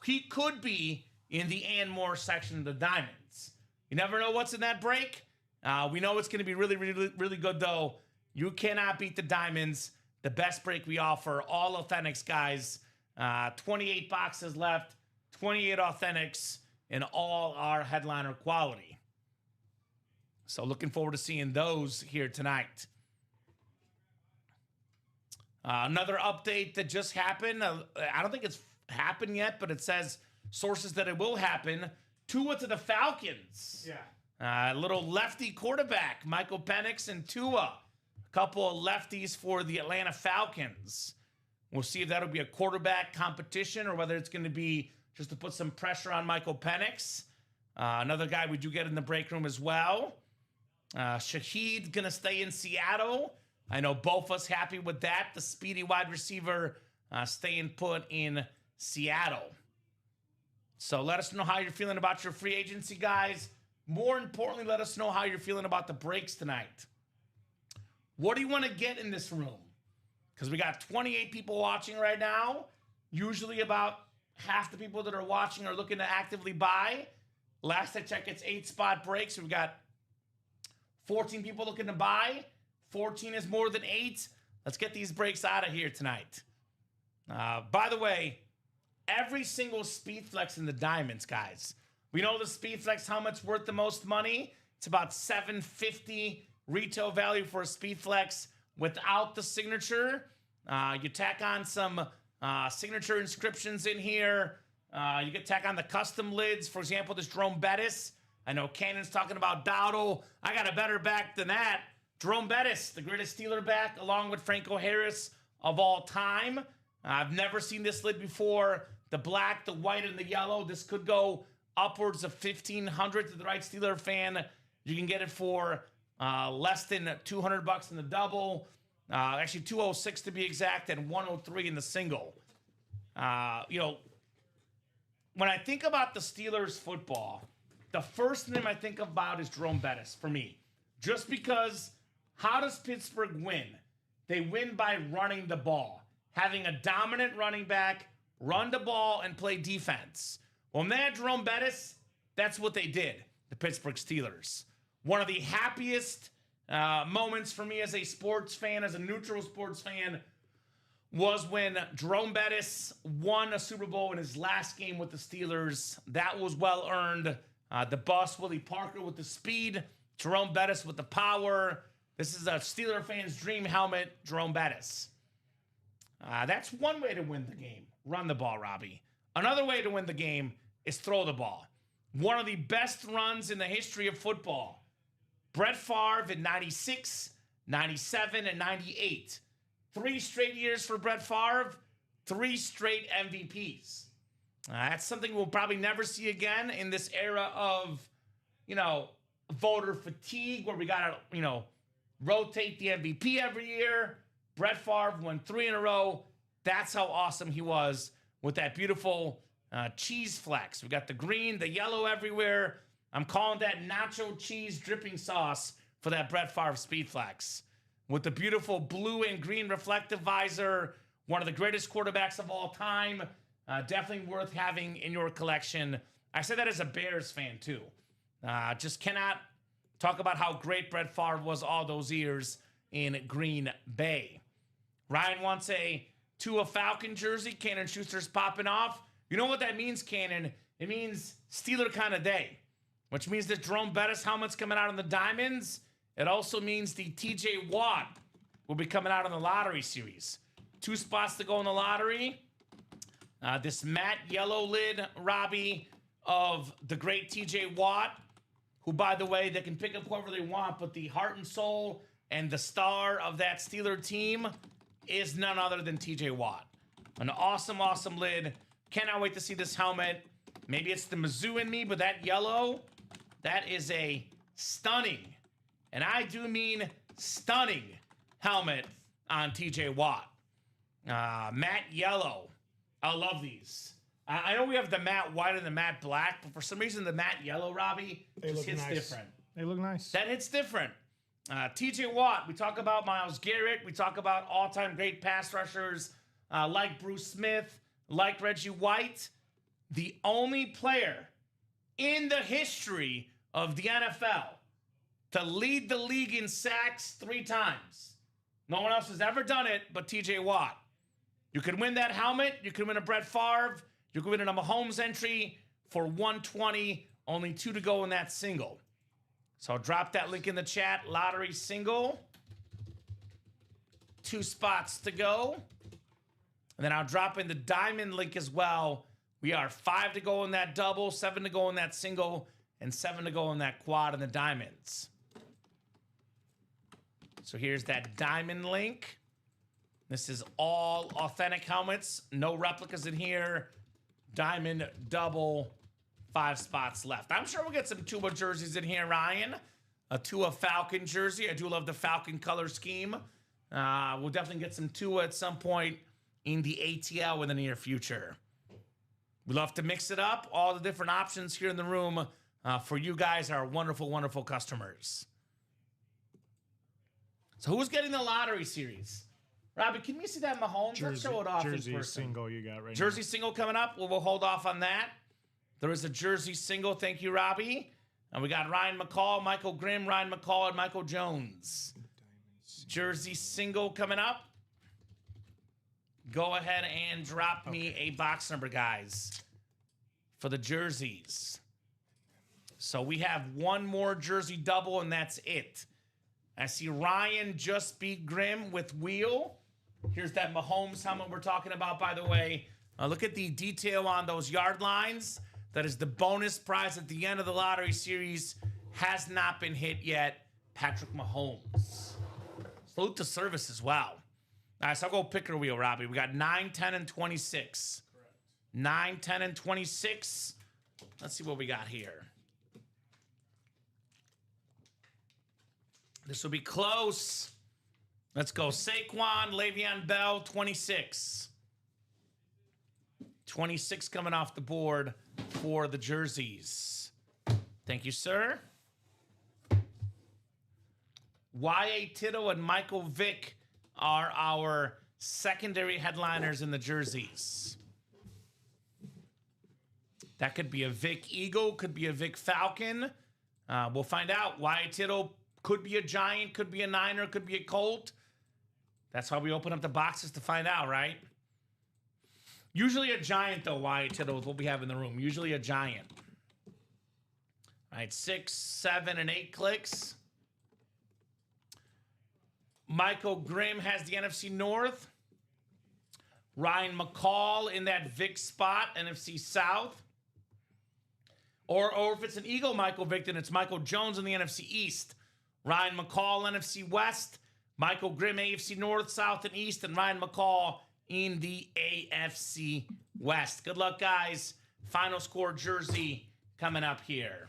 He could be in the and more section of the diamonds. You never know what's in that break. We know it's going to be really, really, really good, though. You cannot beat the diamonds. The best break we offer. All authentics, guys. 28 boxes left. 28 authentics. And all our headliner quality. So looking forward to seeing those here tonight. Another update that just happened. I don't think it's happened yet, but it says sources that it will happen. Tua to the Falcons. Yeah. Little lefty quarterback, Michael Penix and Tua. A couple of lefties for the Atlanta Falcons. We'll see if that'll be a quarterback competition or whether it's going to be just to put some pressure on Michael Penix. Another guy we do get in the break room as well. Shohei going to stay in Seattle. I know both of us happy with that. The speedy wide receiver staying put in Seattle. So let us know how you're feeling about your free agency, guys. More importantly, let us know how you're feeling about the breaks tonight. What do you want to get in this room? Because we got 28 people watching right now. Usually about half the people that are watching are looking to actively buy. Last I checked, it's 8-spot breaks. So we've got 14 people looking to buy. 14 is more than 8. Let's get these breaks out of here tonight. By the way, every single Speed Flex in the Diamonds, guys. We know the Speed Flex helmet's worth the most money. It's about $750 retail value for a Speed Flex without the signature. You tack on some signature inscriptions in here. You can tack on the custom lids. For example, this Jerome Bettis. I know Cannon's talking about Dowdle. I got a better back than that. Jerome Bettis, the greatest Steeler back, along with Franco Harris of all time. I've never seen this lid before. The black, the white, and the yellow. This could go upwards of $1,500 to the right Steeler fan. You can get it for less than $200 in the double. Actually, $206 to be exact, and $103 in the single. You know, when I think about the Steelers football, the first name I think about is Jerome Bettis for me. Just because, how does Pittsburgh win? They win by running the ball. Having a dominant running back, run the ball, and play defense. Well, when they had Jerome Bettis, that's what they did, the Pittsburgh Steelers. One of the happiest moments for me as a sports fan, as a neutral sports fan, was when Jerome Bettis won a Super Bowl in his last game with the Steelers. That was well earned. The boss, Willie Parker, with the speed. Jerome Bettis with the power. This is a Steeler fan's dream helmet, Jerome Bettis. That's one way to win the game. Run the ball, Robbie. Another way to win the game is throw the ball. One of the best runs in the history of football. Brett Favre in 96, 97, and 98. 3 straight years for Brett Favre, 3 straight MVPs. That's something we'll probably never see again in this era of, voter fatigue where we got to, rotate the MVP every year. Brett Favre won 3 in a row. That's how awesome he was with that beautiful cheese flex. We got the green, the yellow everywhere. I'm calling that nacho cheese dripping sauce for that Brett Favre Speed Flex. With the beautiful blue and green reflective visor, one of the greatest quarterbacks of all time. Definitely worth having in your collection. I say that as a Bears fan too. Just cannot talk about how great Brett Favre was all those years in Green Bay. Ryan wants a Tua Falcon jersey. Cannon Schuster's popping off. You know what that means, Cannon? It means Steeler kind of day, which means that Jerome Bettis helmet's coming out on the Diamonds. It also means the TJ Watt will be coming out in the lottery series. 2 spots to go in the lottery. This matte yellow lid, Robbie, of the great TJ Watt, who, by the way, they can pick up whoever they want, but the heart and soul and the star of that Steeler team is none other than TJ Watt. An awesome, awesome lid. Cannot wait to see this helmet. Maybe it's the Mizzou in me, but that yellow, that is a stunning, and I do mean stunning, helmet on TJ Watt. Matte yellow. I love these. I know we have the matte white and the matte black, but for some reason the matte yellow, Robbie, just hits different. They look nice. That hits different. TJ Watt, we talk about Myles Garrett. We talk about all-time great pass rushers like Bruce Smith, like Reggie White. The only player in the history of the NFL to lead the league in sacks 3 times. No one else has ever done it but TJ Watt. You can win that helmet. You can win a Brett Favre. You can win a Mahomes entry for $120. Only 2 to go in that single. So I'll drop that link in the chat. Lottery single. 2 spots to go. And then I'll drop in the diamond link as well. We are 5 to go in that double, 7 to go in that single, and 7 to go in that quad in the diamonds. So here's that diamond link. This is all authentic helmets. No replicas in here. Diamond double. 5 spots left. I'm sure we'll get some Tua jerseys in here, Ryan. A Tua Falcon jersey. I do love the Falcon color scheme. We'll definitely get some Tua at some point in the ATL in the near future. We love to mix it up. All the different options here in the room for you guys, our wonderful, wonderful customers. So who's getting the lottery series? Robbie, can we see that Mahomes? Let's show it off in person. Jersey single you got right Jersey single coming up. We'll hold off on that. There is a jersey single. Thank you, Robbie. And we got Ryan McCall, Michael Grimm, Ryan McCall, and Michael Jones. Jersey single coming up. Go ahead and drop me a box number, guys, for the jerseys. So we have one more jersey double, and that's it. I see Ryan just beat Grimm with wheel. Here's that Mahomes helmet we're talking about, by the way. Look at the detail on those yard lines. That is the bonus prize at the end of the lottery series. Has not been hit yet. Patrick Mahomes. Salute to service as well. All right, so I'll go picker wheel, Robbie. We got 9, 10, and 26. Correct. 9, 10, and 26. Let's see what we got here. This will be close. Let's go Saquon, Le'Veon Bell, 26. 26 coming off the board for the jerseys. Thank you, sir. Y.A. Tittle and Michael Vick are our secondary headliners in the jerseys. That could be a Vic Eagle, could be a Vic Falcon. We'll find out. Y.A. Tittle could be a Giant, could be a Niner, could be a Colt. That's why we open up the boxes to find out, right? Usually a Giant, though, Y.A. Tittle is what we have in the room. Usually a Giant. All right, 6, 7, and 8 clicks. Michael Grimm has the NFC North. Ryan McCall in that Vic spot, NFC South. Or if it's an Eagle Michael Vick, then it's Michael Jones in the NFC East. Ryan McCall, NFC West. Michael Grimm, AFC North, South, and East. And Ryan McCall in the AFC West. Good luck, guys. Final score jersey coming up here.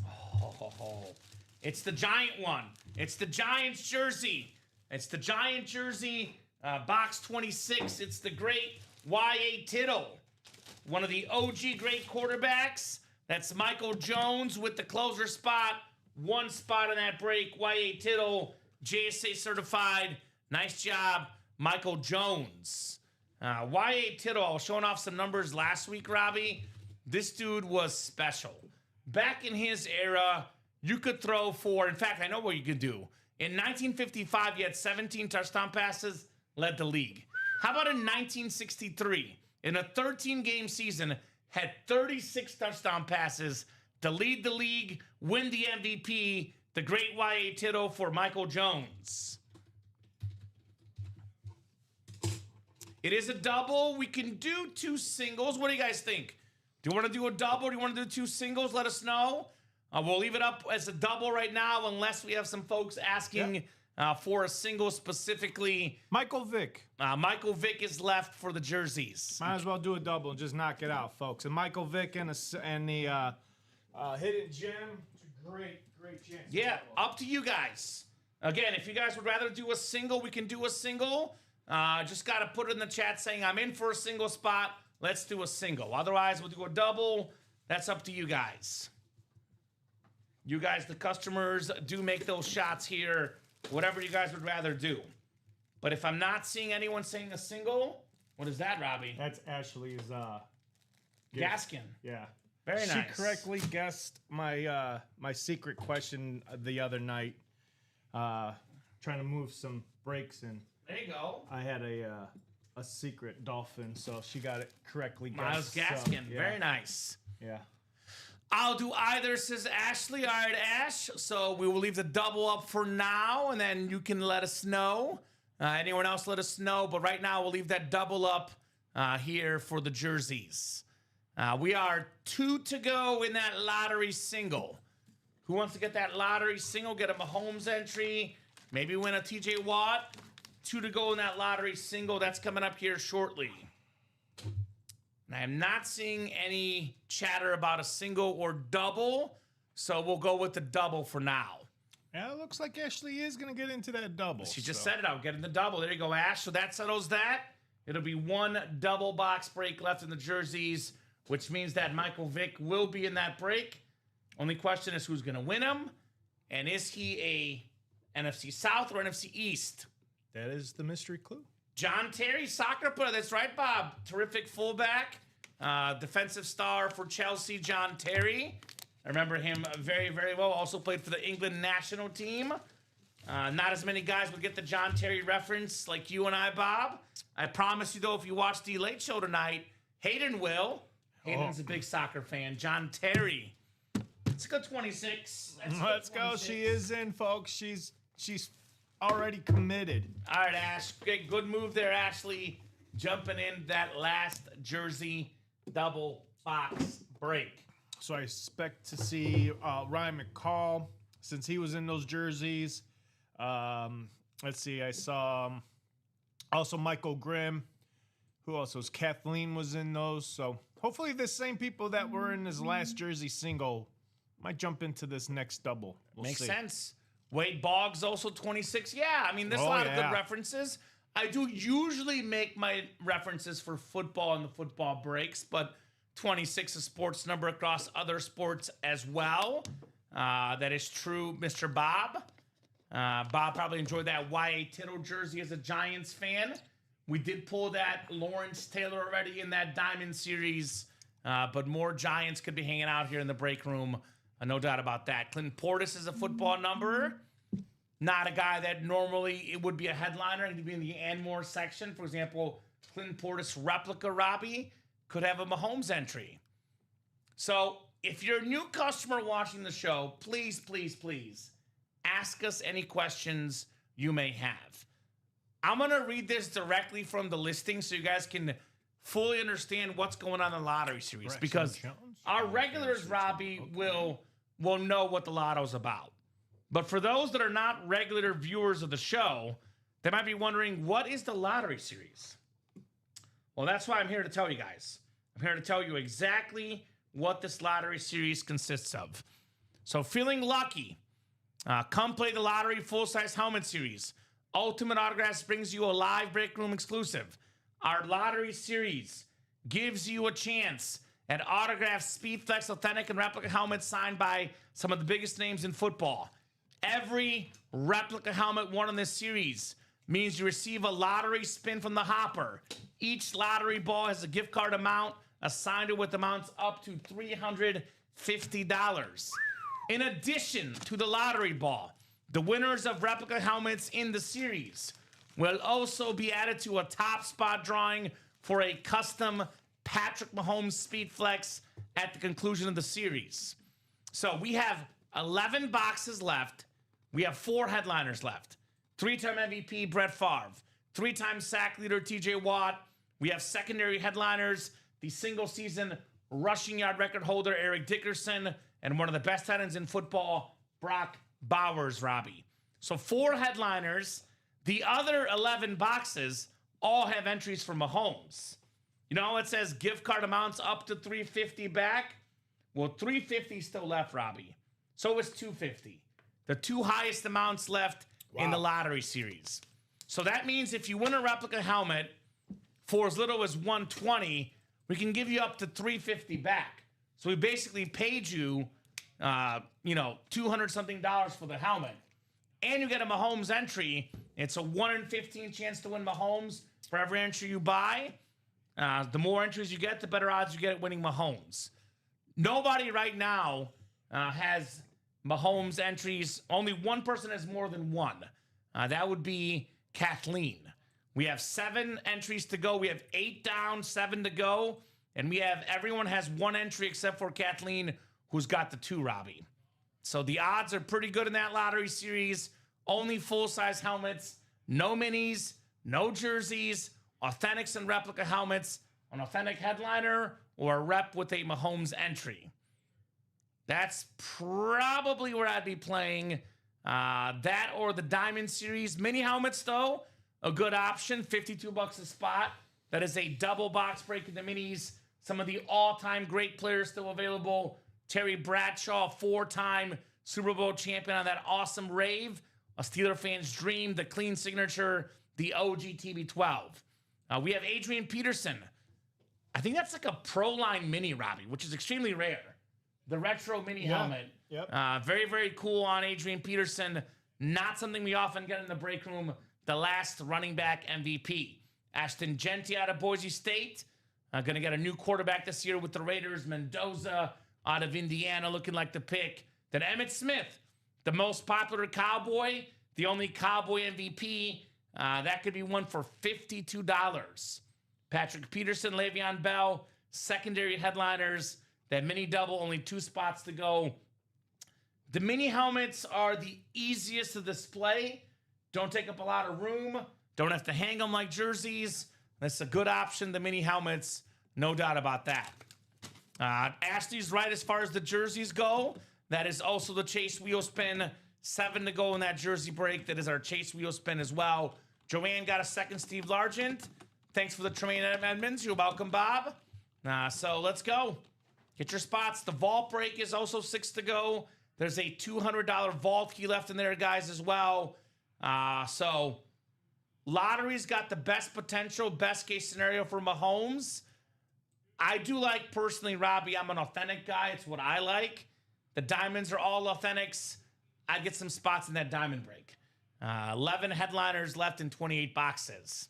Oh, it's the Giant one. It's the Giants jersey. It's the Giant jersey, box 26. It's the great Y.A. Tittle, one of the OG great quarterbacks. That's Michael Jones with the closer spot. One spot on that break. Y.A. Tittle, JSA certified. Nice job, Michael Jones. Y.A. Tittle, I was showing off some numbers last week, Robbie. This dude was special. Back in his era, you could throw for, in fact, I know what you could do. In 1955, you had 17 touchdown passes, led the league. How about in 1963? In a 13-game season, had 36 touchdown passes to lead the league, win the MVP, the great Y.A. Tittle for Michael Jones. It is a double. We can do 2 singles. What do you guys think? Do you want to do a double? Do you want to do 2 singles? Let us know. We'll leave it up as a double right now unless we have some folks asking for a single specifically. Michael Vick. Michael Vick is left for the jerseys. Might as well do a double and just knock it out, folks. And Michael Vick and the hidden gem. It's a great chance. Yeah, up to you guys. Again, if you guys would rather do a single, we can do a single. Just got to put it in the chat saying I'm in for a single spot. Let's do a single. Otherwise, we'll do a double. That's up to you guys. You guys, the customers, do make those shots here. Whatever you guys would rather do. But if I'm not seeing anyone saying a single, what is that, Robbie? That's Ashley's Gaskin. Yeah. Very nice. She correctly guessed my my secret question the other night. Trying to move some breaks in. There you go. I had a secret dolphin, so she got it correctly guessed. Miles Gaskin. So, yeah. Very nice. Yeah. I'll do either, says Ashley. All right, Ash. So we will leave the double up for now, and then you can let us know. Anyone else, let us know. But right now, we'll leave that double up here for the jerseys. We are 2 to go in that lottery single. Who wants to get that lottery single? Get a Mahomes entry. Maybe win a TJ Watt. 2 to go in that lottery single. That's coming up here shortly. And I am not seeing any chatter about a single or double, so we'll go with the double for now. Yeah, it looks like Ashley is going to get into that double. She just said it out, getting the double. There you go, Ash. So that settles that. It'll be 1 double box break left in the jerseys. which means that Michael Vick will be in that break. Only question is who's going to win him, and is he a NFC South or NFC East? That is the mystery clue. John Terry, soccer player. That's right, Bob. Terrific fullback, defensive star for Chelsea, John Terry. I remember him very, very well. Also played for the England national team. Not as many guys would get the John Terry reference like you and I, Bob. I promise you, though, if you watch the Late Show tonight, Hayden will. Hayden's a big soccer fan. John Terry. Let's go 26. Let's go. She is in, folks. She's already committed. All right, Ash. Good move there, Ashley. Jumping in that last jersey double box break. So I expect to see Ryan McCall, since he was in those jerseys. Let's see. I saw also Michael Grimm. Who else was? Kathleen was in those. So hopefully the same people that were in his last jersey single might jump into this next double. We'll Makes see. sense. Wade Boggs also 26. Yeah, I mean, there's a lot of good references. I do usually make my references for football and the football breaks, but 26 is a sports number across other sports as well. That is true, Mr. Bob. Bob probably enjoyed that Y.A. Tittle jersey as a Giants fan. We did pull that Lawrence Taylor already in that Diamond Series, but more Giants could be hanging out here in the break room. No doubt about that. Clinton Portis is a football number. Not a guy that normally it would be a headliner. He'd be in the and more section. For example, Clinton Portis replica Robbie could have a Mahomes entry. So if you're a new customer watching the show, please, please, please ask us any questions you may have. I'm going to read this directly from the listing so you guys can fully understand what's going on in the lottery series. Because our regulars, Robbie, will know what the lotto's about. But for those that are not regular viewers of the show, they might be wondering, what is the lottery series? Well, that's why I'm here to tell you guys. I'm here to tell you exactly what this lottery series consists of. So feeling lucky, come play the lottery full-size helmet series. Ultimate Autographs brings you a live break room exclusive. Our lottery series gives you a chance at autographed Speedflex authentic and replica helmets signed by some of the biggest names in football. Every replica helmet won in this series means you receive a lottery spin from the hopper. Each lottery ball has a gift card amount assigned to it with amounts up to $350. In addition to the lottery ball, the winners of replica helmets in the series will also be added to a top spot drawing for a custom Patrick Mahomes Speedflex at the conclusion of the series. So we have 11 boxes left. We have 4 headliners left. 3-time MVP Brett Favre, 3-time sack leader TJ Watt. We have secondary headliners, the single season rushing yard record holder Eric Dickerson, and one of the best tight ends in football, Brock Bowers, Robbie. So 4 headliners. The other 11 boxes all have entries for Mahomes. You know, it says gift card amounts up to $350 back. Well, $350 still left, Robbie. So it's $250. The 2 highest amounts left in the lottery series. So that means if you win a replica helmet for as little as $120, we can give you up to $350 back. So we basically paid you, $200-something for the helmet. And you get a Mahomes entry. It's a 1 in 15 chance to win Mahomes for every entry you buy. The more entries you get, the better odds you get at winning Mahomes. Nobody right now has Mahomes entries. Only one person has more than one. That would be Kathleen. We have 7 entries to go. We have 8 down, 7 to go. And everyone has 1 entry except for Kathleen, who's got the 2, Robbie. So the odds are pretty good in that lottery series. Only full-size helmets, no minis, no jerseys, authentics and replica helmets, an authentic headliner, or a rep with a Mahomes entry. That's probably where I'd be playing. That or the Diamond Series. Mini helmets, though, a good option. $52 a spot. That is a double box break in the minis. Some of the all-time great players still available. Terry Bradshaw, 4-time Super Bowl champion on that awesome rave. A Steeler fan's dream, the clean signature, the OG TB12. We have Adrian Peterson, I think that's like a Pro Line Mini, Robbie, which is extremely rare. The retro mini helmet. Yep. Very, very cool on Adrian Peterson. Not something we often get in the break room. The last running back MVP. Ashton Genty out of Boise State. Going to get a new quarterback this year with the Raiders. Mendoza out of Indiana looking like the pick. Then Emmitt Smith, the most popular Cowboy, the only Cowboy MVP. That could be one for $52. Patrick Peterson, Le'Veon Bell, secondary headliners. That mini double, only 2 spots to go. The mini helmets are the easiest to display. Don't take up a lot of room. Don't have to hang them like jerseys. That's a good option, the mini helmets. No doubt about that. Ashley's right as far as the jerseys go. That is also the Chase Wheel Spin. 7 to go in that jersey break. That is our Chase Wheel Spin as well. Joanne got a second Steve Largent. Thanks for the Tremaine Edmonds. You're welcome, Bob. So let's go. Get your spots. The vault break is also 6 to go. There's a $200 vault key left in there, guys, as well. So lottery's got the best potential, best case scenario for Mahomes. I do like, personally, Robbie, I'm an authentic guy. It's what I like. The diamonds are all authentics. I get some spots in that diamond break. 11 headliners left in 28 boxes.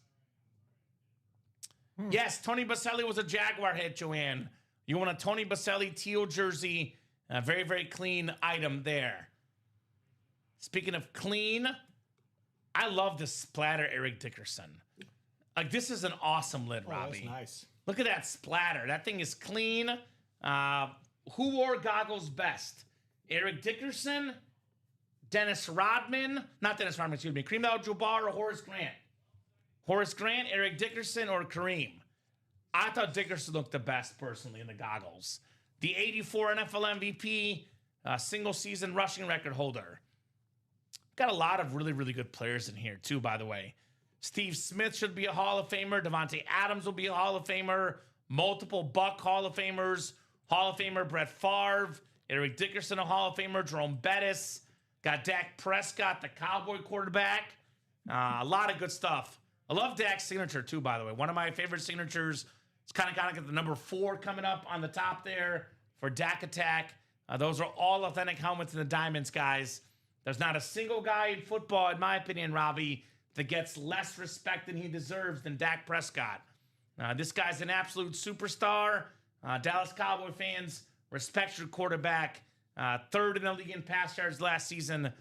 Yes, Tony Baselli was a Jaguar hit, Joanne. You want a Tony Baselli teal jersey. A very, very clean item there. Speaking of clean, I love this splatter Eric Dickerson. Like, this is an awesome lid, Robbie. That's nice. Look at that splatter. That thing is clean. Who wore goggles best? Eric Dickerson, Dennis Rodman, not Dennis Rodman, excuse me, Kareem Abdul-Jabbar or Horace Grant? Horace Grant, Eric Dickerson, or Kareem? I thought Dickerson looked the best, personally, in the goggles. The 84 NFL MVP, single season rushing record holder. Got a lot of really, really good players in here, too, by the way. Steve Smith should be a Hall of Famer. Devontae Adams will be a Hall of Famer. Multiple Buck Hall of Famers. Hall of Famer Brett Favre. Eric Dickerson, a Hall of Famer. Jerome Bettis. Got Dak Prescott, the Cowboy quarterback. A lot of good stuff. I love Dak's signature, too, by the way. One of my favorite signatures. It's kind of got the number 4 coming up on the top there for Dak Attack. Those are all authentic helmets in the diamonds, guys. There's not a single guy in football, in my opinion, Robbie, that gets less respect than he deserves than Dak Prescott. This guy's an absolute superstar. Dallas Cowboy fans, respect your quarterback. 3rd in the league in pass yards last season,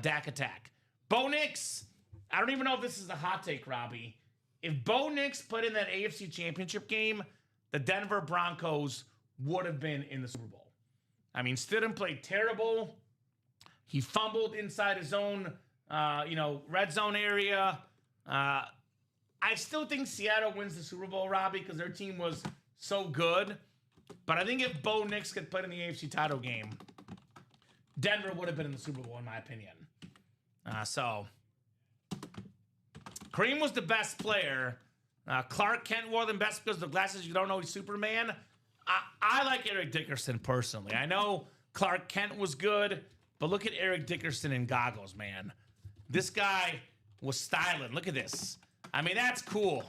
Dak Attack. Bo Nix, I don't even know if this is a hot take, Robbie. If Bo Nix put in that AFC Championship game, the Denver Broncos would have been in the Super Bowl. I mean, Stidham played terrible. He fumbled inside his own, red zone area. I still think Seattle wins the Super Bowl, Robbie, because their team was so good. But I think if Bo Nix could play in the AFC title game, Denver would have been in the Super Bowl, in my opinion. So Kareem was the best player. Clark Kent wore them best because of the glasses. You don't know he's Superman. I like Eric Dickerson personally. I know Clark Kent was good, but look at Eric Dickerson in goggles, man. This guy was styling. Look at this. I mean, that's cool.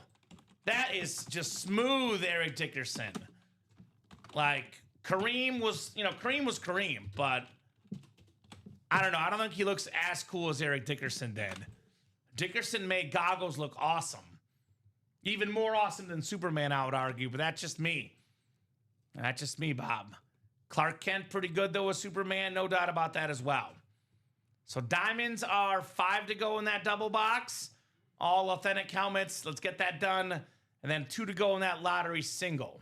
That is just smooth Eric Dickerson. Like, Kareem was Kareem, but I don't know. I don't think he looks as cool as Eric Dickerson did. Dickerson made goggles look awesome. Even more awesome than Superman, I would argue, but that's just me. That's just me, Bob. Clark Kent, pretty good, though, as Superman. No doubt about that as well. So diamonds are 5 to go in that double box. All authentic helmets. Let's get that done. And then 2 to go in that lottery single.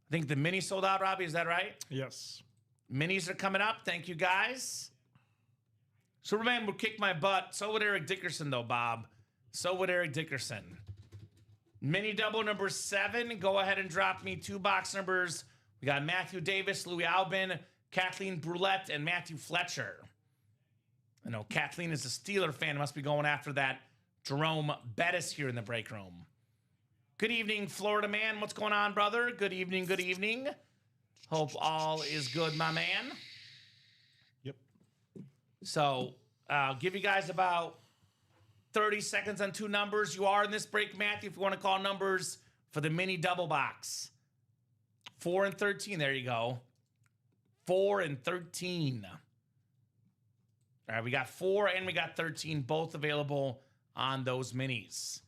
I think the mini sold out, Robbie. Is that right? Yes. Minis are coming up. Thank you, guys. Superman would kick my butt. So would Eric Dickerson, though, Bob. So would Eric Dickerson. Mini double number 7. Go ahead and drop me 2 box numbers. We got Matthew Davis, Louis Albin, Kathleen Brulette, and Matthew Fletcher. I know Kathleen is a Steeler fan. Must be going after that Jerome Bettis here in the break room. Good evening, Florida man. What's going on, brother? Good evening, good evening. Hope all is good, my man. Yep. So I'll give you guys about 30 seconds on 2 numbers. You are in this break, Matthew, if you want to call numbers for the mini double box. 4 and 13. There you go. 4 and 13. All right, we got 4 and we got 13, both available on those minis.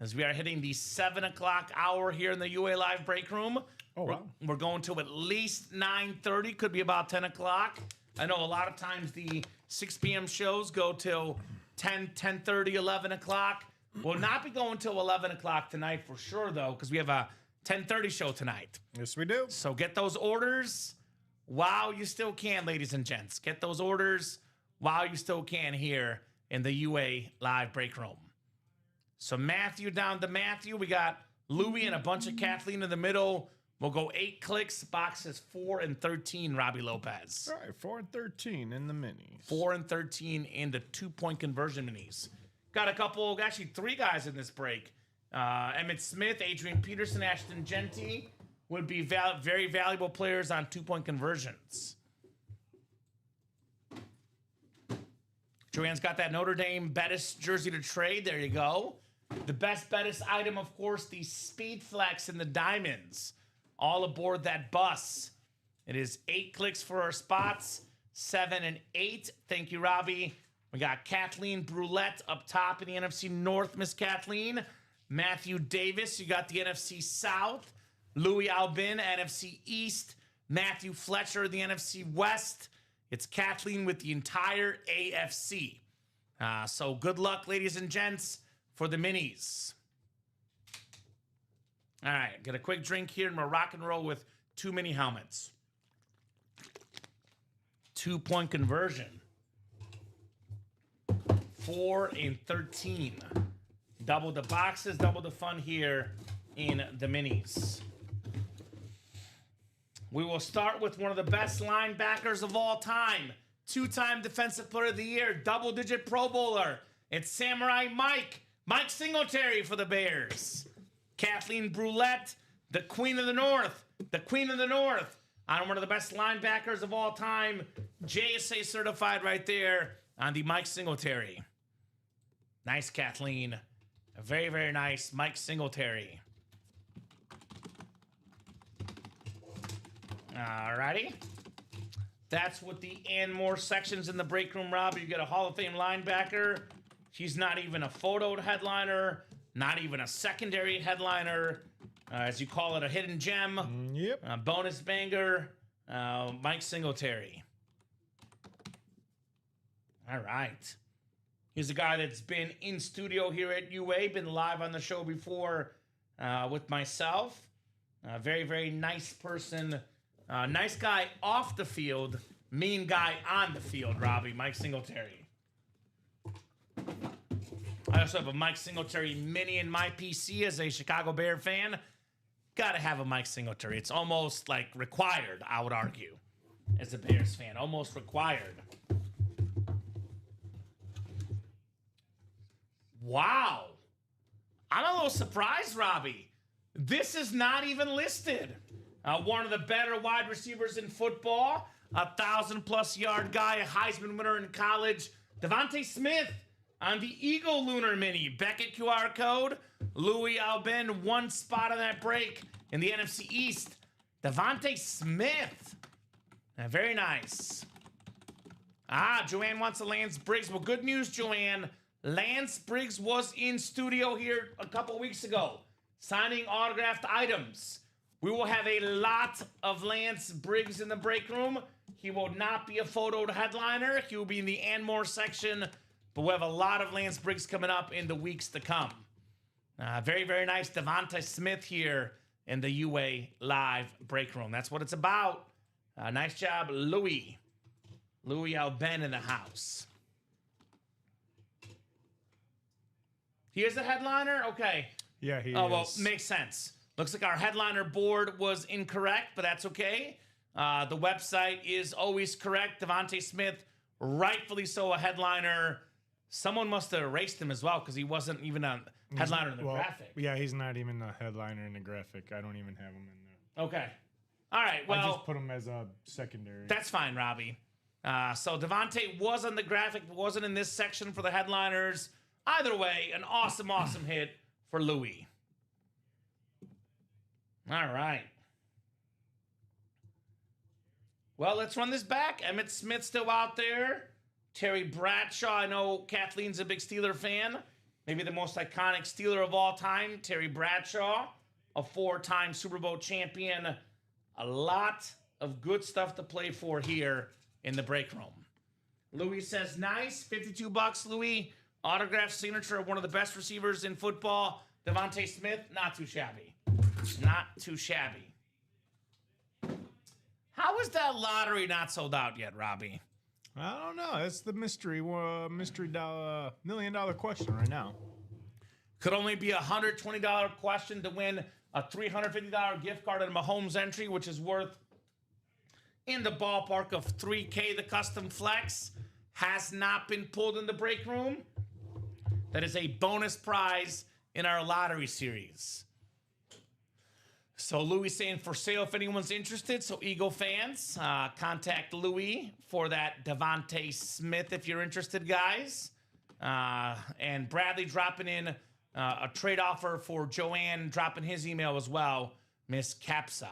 As we are hitting the 7 o'clock hour here in the UA Live break room. Oh, wow. We're going to at least 9:30, could be about 10 o'clock. I know a lot of times the 6 p.m. shows go till 10, 10:30, 11 o'clock. We'll not be going till 11 o'clock tonight for sure, though, because we have a 10:30 show tonight. Yes, we do. So get those orders while you still can, ladies and gents. Get those orders while you still can here in the UA Live break room. So Matthew down to Matthew. We got Louie and a bunch of Kathleen in the middle. We'll go 8 clicks. Boxes 4 and 13, Robbie Lopez. All right, 4 and 13 in the minis. 4 and 13 in the 2-point conversion minis. Got a couple, actually 3 guys in this break. Emmett Smith, Adrian Peterson, Ashton Genty would be very valuable players on 2-point conversions. Joanne's got that Notre Dame Bettis jersey to trade. There you go. The best Bettis item, of course, the Speed Flex and the Diamonds. All aboard that bus. It is 8 clicks for our spots. 7 and 8. Thank you, Robbie. We got Kathleen Brulette up top in the NFC North, Miss Kathleen. Matthew Davis, you got the NFC South. Louis Albin, NFC East. Matthew Fletcher, the NFC West. It's Kathleen with the entire AFC. So good luck, ladies and gents, for the minis. All right, get a quick drink here and we'll rock and roll with 2 mini helmets. 2-point conversion. 4 and 13. Double the boxes, double the fun here in the minis. We will start with one of the best linebackers of all time. 2-time Defensive Player of the Year, double-digit Pro Bowler. It's Samurai Mike Singletary for the Bears. Kathleen Brulette, the Queen of the North. The Queen of the North. On one of the best linebackers of all time. JSA certified right there on the Mike Singletary. Nice, Kathleen. Very, very nice. Mike Singletary. Alrighty. That's what the and more sections in the break room, Rob. You get a Hall of Fame linebacker. She's not even a photoed headliner. Not even a secondary headliner. As you call it, a hidden gem. Yep. Bonus banger. Mike Singletary. All right. He's a guy that's been in studio here at UA, been live on the show before with myself. Very, very nice person. Nice guy off the field, mean guy on the field, Robbie. Mike Singletary. I also have a Mike Singletary mini in my PC as a Chicago Bear fan. Gotta have a Mike Singletary. It's almost like required, I would argue, as a Bears fan. Almost required. Wow. I'm a little surprised, Robbie. This is not even listed. One of the better wide receivers in football, 1,000+ yard guy, a Heisman winner in college, Devontae Smith on the Eagle Lunar Mini. Beckett QR code. Louis Albin, 1 spot on that break in the NFC East. Devontae Smith. Very nice. Joanne wants a Lance Briggs. Well, good news, Joanne. Lance Briggs was in studio here a couple weeks ago, signing autographed items. We will have a lot of Lance Briggs in the break room. He will not be a photoed headliner. He will be in the and more section, but we'll have a lot of Lance Briggs coming up in the weeks to come. Very, very nice Devontae Smith here in the UA Live break room. That's what it's about. Nice job, Louis. Louis Albin in the house. Here's the headliner? Okay. Yeah, he is. Oh, well, makes sense. Looks like our headliner board was incorrect, but that's okay. The website is always correct. Devontae Smith, rightfully so, a headliner. Someone must have erased him as well because he wasn't even a headliner in the graphic. Yeah, he's not even a headliner in the graphic. I don't even have him in there. Okay. All right, well. I just put him as a secondary. That's fine, Robbie. So Devontae was on the graphic, but wasn't in this section for the headliners. Either way, an awesome, awesome hit for Louis. All right. Well, let's run this back. Emmitt Smith still out there. Terry Bradshaw. I know Kathleen's a big Steeler fan. Maybe the most iconic Steeler of all time, Terry Bradshaw, a 4-time Super Bowl champion. A lot of good stuff to play for here in the break room. Louis says, nice. $52, Louis. Autographed signature of one of the best receivers in football. Devontae Smith, not too shabby. Not too shabby. How is that lottery not sold out yet, Robbie? I don't know. That's the mystery million-dollar question right now. Could only be a $120 question to win a $350 gift card at a Mahomes entry, which is worth in the ballpark of $3K. The custom flex has not been pulled in the break room. That is a bonus prize in our lottery series. So Louis saying for sale if anyone's interested. So Eagle fans, contact Louis for that Devontae Smith if you're interested, guys. And Bradley dropping in a trade offer for Joanne, dropping his email as well, Miss Capsa.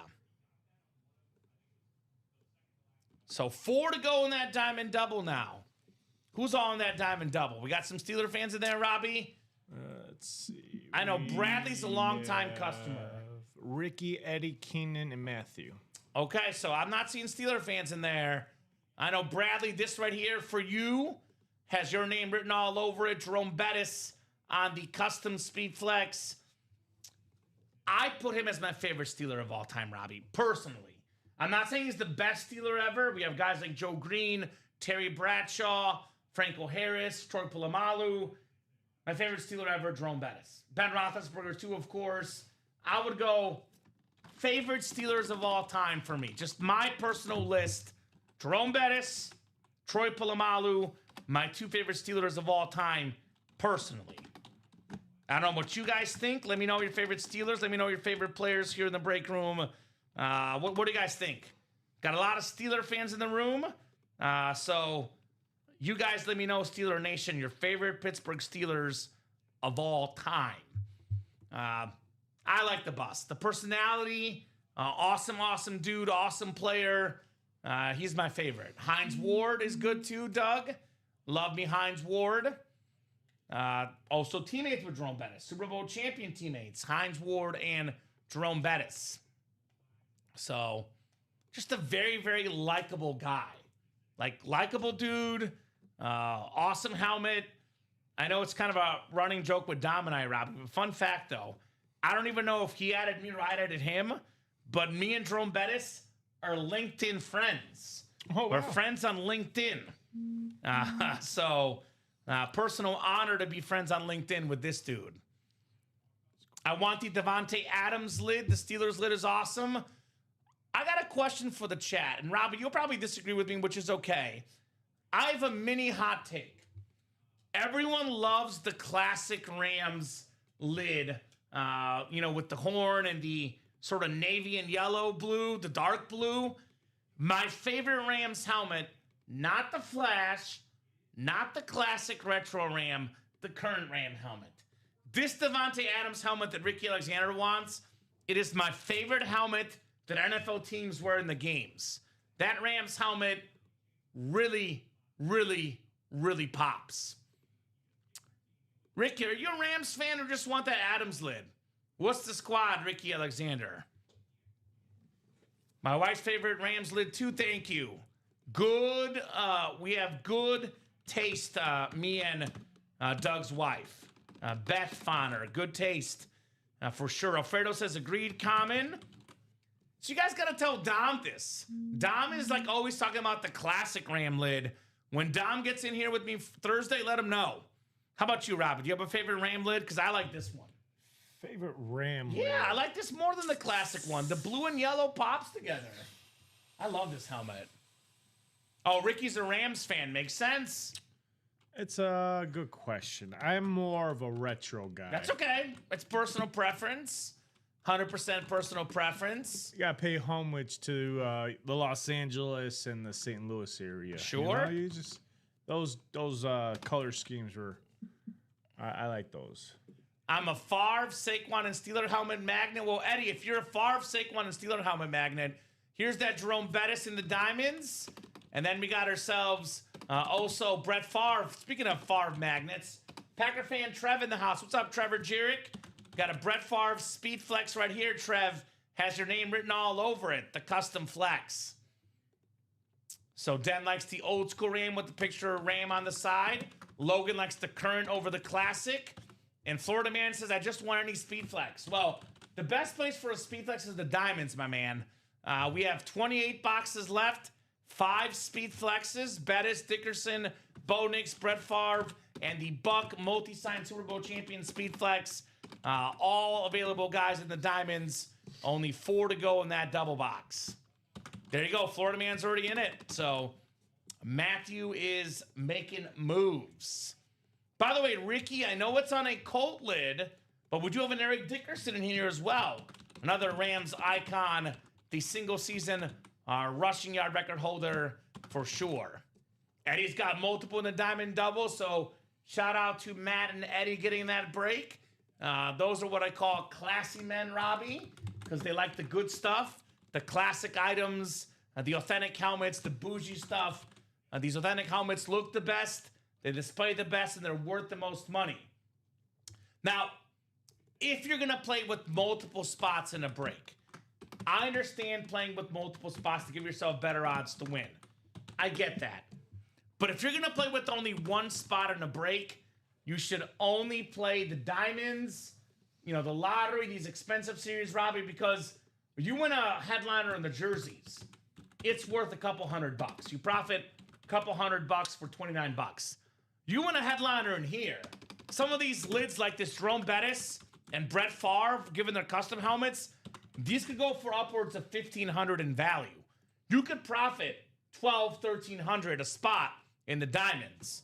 So 4 to go in that diamond double now. Who's all in that diamond double? We got some Steeler fans in there, Robbie? Let's see. I know Bradley's a longtime customer. Ricky, Eddie, Keenan, and Matthew. Okay, so I'm not seeing Steeler fans in there. I know Bradley, this right here for you has your name written all over it. Jerome Bettis on the custom Speed Flex. I put him as my favorite Steeler of all time, Robbie, personally. I'm not saying he's the best Steeler ever. We have guys like Joe Green, Terry Bradshaw, Franco Harris, Troy Polamalu. My favorite Steeler ever, Jerome Bettis. Ben Roethlisberger, too, of course. I would go favorite Steelers of all time for me. Just my personal list. Jerome Bettis, Troy Polamalu, my 2 favorite Steelers of all time, personally. I don't know what you guys think. Let me know your favorite Steelers. Let me know your favorite players here in the break room. What do you guys think? Got a lot of Steeler fans in the room. So you guys let me know, Steeler Nation, your favorite Pittsburgh Steelers of all time. I like the bust. The personality, awesome dude, awesome player. He's my favorite. Hines Ward is good too, Doug. Love me Hines Ward. Also teammates with Jerome Bettis. Super Bowl champion teammates. Hines Ward and Jerome Bettis. So, just a very, very likable guy. Like, likable dude. Awesome helmet. I know it's kind of a running joke with Dom and I, Rob. But fun fact, though. I don't even know if he added me or I added him, but me and Jerome Bettis are LinkedIn friends. Oh, wow. We're friends on LinkedIn. So, personal honor to be friends on LinkedIn with this dude. I want the Davante Adams lid. The Steelers lid is awesome. I got a question for the chat. And, Robbie, you'll probably disagree with me, which is okay. I have a mini hot take. Everyone loves the classic Rams lid. With the horn and the sort of navy and yellow blue, the dark blue. My favorite Rams helmet, not the Flash, not the classic retro Ram, the current Ram helmet. This Davante Adams helmet that Ricky Alexander wants, it is my favorite helmet that NFL teams wear in the games. That Rams helmet really, really, really pops. Ricky, are you a Rams fan or just want that Adams lid? What's the squad, Ricky Alexander? My wife's favorite Rams lid too, thank you. Good, we have good taste, me and Doug's wife. Beth Fonner, good taste for sure. Alfredo says agreed, common. So you guys got to tell Dom this. Dom is like always talking about the classic Ram lid. When Dom gets in here with me Thursday, let him know. How about you, Robert? Do you have a favorite Ram lid? Because I like this one. Favorite Ram lid? Yeah, I like this more than the classic one. The blue and yellow pops together. I love this helmet. Oh, Ricky's a Rams fan. Makes sense. It's a good question. I'm more of a retro guy. That's okay. It's personal preference. 100% personal preference. You gotta pay homage to the Los Angeles and the St. Louis area. Sure. You just those color schemes were. I like those. I'm a Favre, Saquon, and Steeler helmet magnet. Well, Eddie, if you're a Favre, Saquon, and Steeler helmet magnet, here's that Jerome Bettis in the diamonds. And then we got ourselves also Brett Favre. Speaking of Favre magnets, Packer fan Trev in the house. What's up, Trevor Jerick? Got a Brett Favre Speed Flex right here. Trev has your name written all over it. The custom flex. So Den likes the old school Ram with the picture of Ram on the side. Logan likes the current over the classic. And Florida Man says, I just want any Speed Flex. Well, the best place for a Speed Flex is the diamonds, my man. We have 28 boxes left. 5 Speed Flexes. Bettis, Dickerson, Bo Nix, Brett Favre, and the Buck multi-sign Super Bowl champion Speed Flex. All available, guys, in the diamonds. Only 4 to go in that double box. There you go. Florida Man's already in it. So Matthew is making moves. By the way, Ricky, I know it's on a Colt lid, but we do have an Eric Dickerson in here as well. Another Rams icon, the single season rushing yard record holder for sure. Eddie's got multiple in the diamond double, so shout out to Matt and Eddie getting that break. Those are what I call classy men, Robbie, because they like the good stuff, the classic items, the authentic helmets, the bougie stuff. These authentic helmets look the best. They display the best, and they're worth the most money. Now, if you're going to play with multiple spots in a break, I understand playing with multiple spots to give yourself better odds to win. I get that. But if you're going to play with only one spot in a break, you should only play the diamonds, the lottery, these expensive series, Robbie, because you win a headliner in the jerseys, it's worth a couple $100. You profit a couple $100 for $29. You win a headliner in here. Some of these lids like this Jerome Bettis and Brett Favre, given their custom helmets, these could go for upwards of $1,500 in value. You could profit $1,200, $1,300 a spot in the diamonds.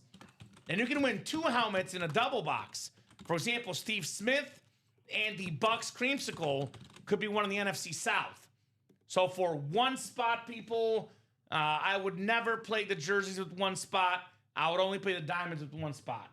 And you can win 2 helmets in a double box. For example, Steve Smith and the Bucks Creamsicle could be one in the NFC South. So for one spot, people, I would never play the jerseys with one spot. I would only play the diamonds with one spot.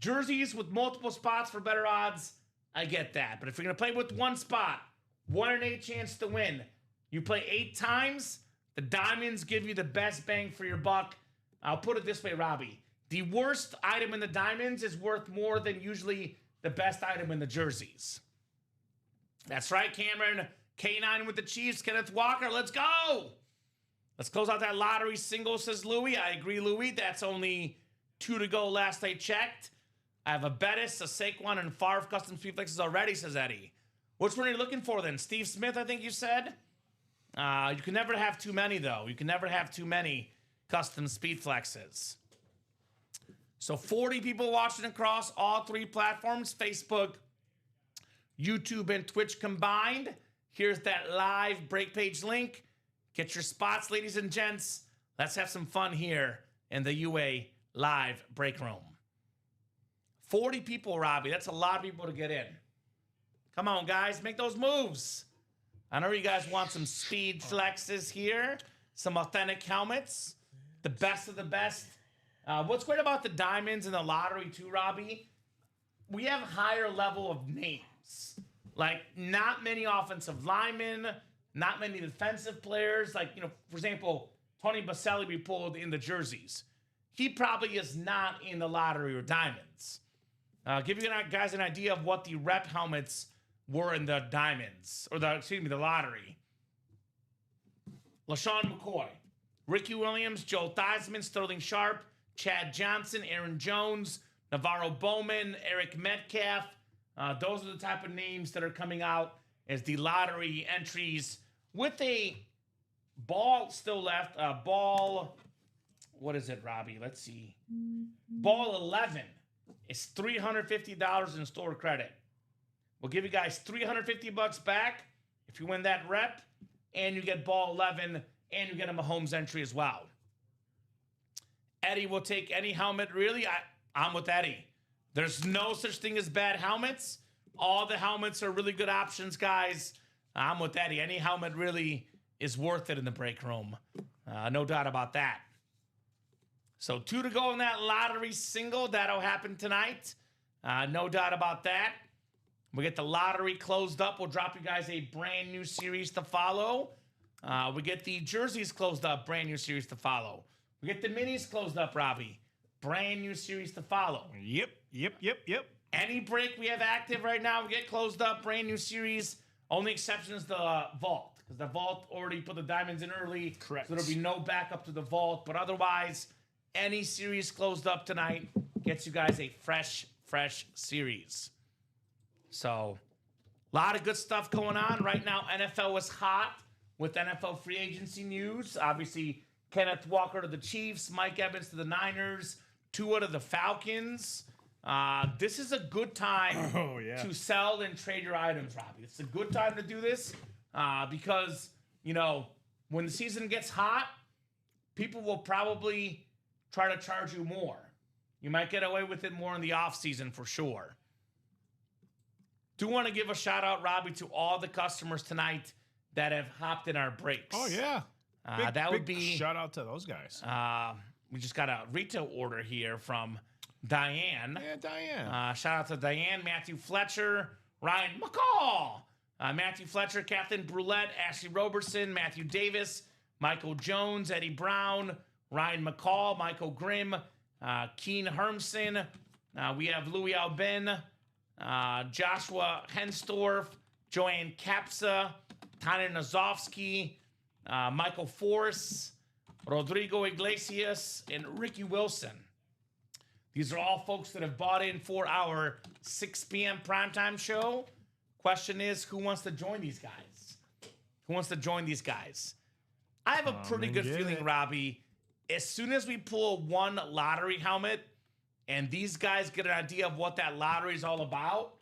Jerseys with multiple spots for better odds, I get that. But if you're going to play with one spot, 1 in 8 chance to win, you play 8 times, the diamonds give you the best bang for your buck. I'll put it this way, Robbie. The worst item in the diamonds is worth more than usually the best item in the jerseys. That's right, Cameron. K9 with the Chiefs. Kenneth Walker, let's go. Let's close out that lottery single, says Louie. I agree, Louie. That's only 2 to go last I checked. I have a Bettis, a Saquon, and Favre custom Speed Flexes already, says Eddie. Which one are you looking for then? Steve Smith, I think you said? You can never have too many, though. You can never have too many custom Speed Flexes. So 40 people watching across all 3 platforms, Facebook, YouTube, and Twitch combined. Here's that live break page link. Get your spots, ladies and gents. Let's have some fun here in the UA live break room. 40 people, Robbie. That's a lot of people to get in. Come on, guys. Make those moves. I know you guys want some Speed Flexes here. Some authentic helmets. The best of the best. What's great about the diamonds and the lottery too, Robbie? We have higher level of names. Like, not many offensive linemen, not many defensive players. Like, for example, Tony Baselli we pulled in the jerseys. He probably is not in the lottery or diamonds. Give you guys an idea of what the rep helmets were in the diamonds, or the lottery. LaShawn McCoy, Ricky Williams, Joe Theismann, Sterling Sharp, Chad Johnson, Aaron Jones, Navarro Bowman, Eric Metcalf. Those are the type of names that are coming out as the lottery entries with a ball still left. What is it, Robbie? Let's see. Ball 11 is $350 in store credit. We'll give you guys $350 back if you win that rep, and you get ball 11, and you get a Mahomes entry as well. Eddie will take any helmet, really. I'm with Eddie. There's no such thing as bad helmets. All the helmets are really good options, guys. I'm with Eddie. Any helmet really is worth it in the break room. No doubt about that. So 2 to go in that lottery single. That'll happen tonight. No doubt about that. We get the lottery closed up. We'll drop you guys a brand new series to follow. We get the jerseys closed up, brand new series to follow. We get the minis closed up, Robbie. Brand new series to follow. Yep. Any break we have active right now, we get closed up, brand new series. Only exception is the vault, because the vault already put the diamonds in early. Correct. So there'll be no backup to the vault. But otherwise, any series closed up tonight gets you guys a fresh series. So, a lot of good stuff going on. Right now, NFL is hot with NFL free agency news. Obviously, Kenneth Walker to the Chiefs, Mike Evans to the Niners, Tua to the Falcons. This is a good time to sell and trade your items, Robbie. It's a good time to do this because, when the season gets hot, people will probably try to charge you more. You might get away with it more in the offseason for sure. Do want to give a shout out, Robbie, to all the customers tonight that have hopped in our breaks. Oh, yeah. That would be shout out to those guys. We just got a retail order here from Diane. Yeah, Diane. Shout out to Diane, Matthew Fletcher, Ryan McCall, Matthew Fletcher, Kathleen Brulette, Ashley Roberson, Matthew Davis, Michael Jones, Eddie Brown, Ryan McCall, Michael Grimm, Keen Hermson. We have Louis Alben, Joshua Henstorf, Joanne Kapsa, Tanya Nazovsky, Michael Force, Rodrigo Iglesias, and Ricky Wilson. These are all folks that have bought in for our 6 p.m. primetime show. Question is, who wants to join these guys? Who wants to join these guys? I have a pretty good feeling, Robbie. As soon as we pull one lottery helmet and these guys get an idea of what that lottery is all about,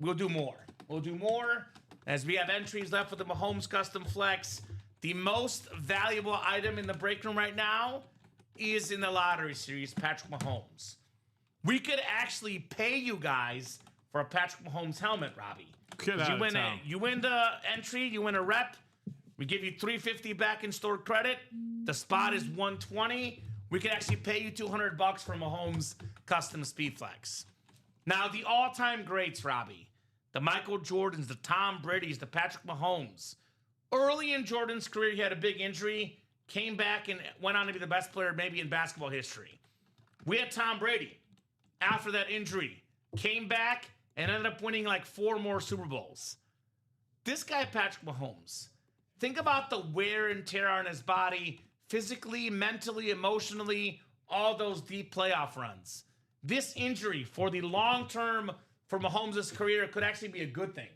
we'll do more. We'll do more as we have entries left for the Mahomes Custom Flex. The most valuable item in the break room right now is in the lottery series, Patrick Mahomes. We could actually pay you guys for a Patrick Mahomes helmet, Robbie. You win the entry, you win a rep. We give you $350 back in store credit. The spot is $120. We could actually pay you $200 for Mahomes Custom Speed Flex. Now, the all-time greats, Robbie. The Michael Jordans, the Tom Brady's, the Patrick Mahomes. Early in Jordan's career, he had a big injury, came back and went on to be the best player maybe in basketball history. We had Tom Brady after that injury, came back and ended up winning like 4 more Super Bowls. This guy, Patrick Mahomes, think about the wear and tear on his body, physically, mentally, emotionally, all those deep playoff runs. This injury for the long term for Mahomes' career could actually be a good thing.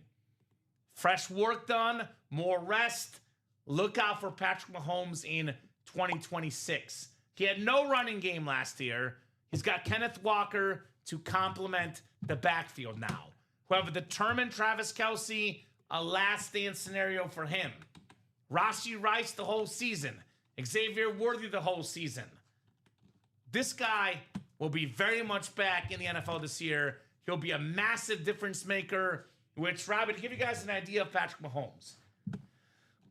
Fresh work done, more rest. Look out for Patrick Mahomes in 2026. He had no running game last year. He's got Kenneth Walker to complement the backfield now, who have determined Travis Kelce, a last dance scenario for him. Rashee Rice the whole season. Xavier Worthy the whole season. This guy will be very much back in the NFL this year. He'll be a massive difference maker, which, Robbie, to give you guys an idea of Patrick Mahomes.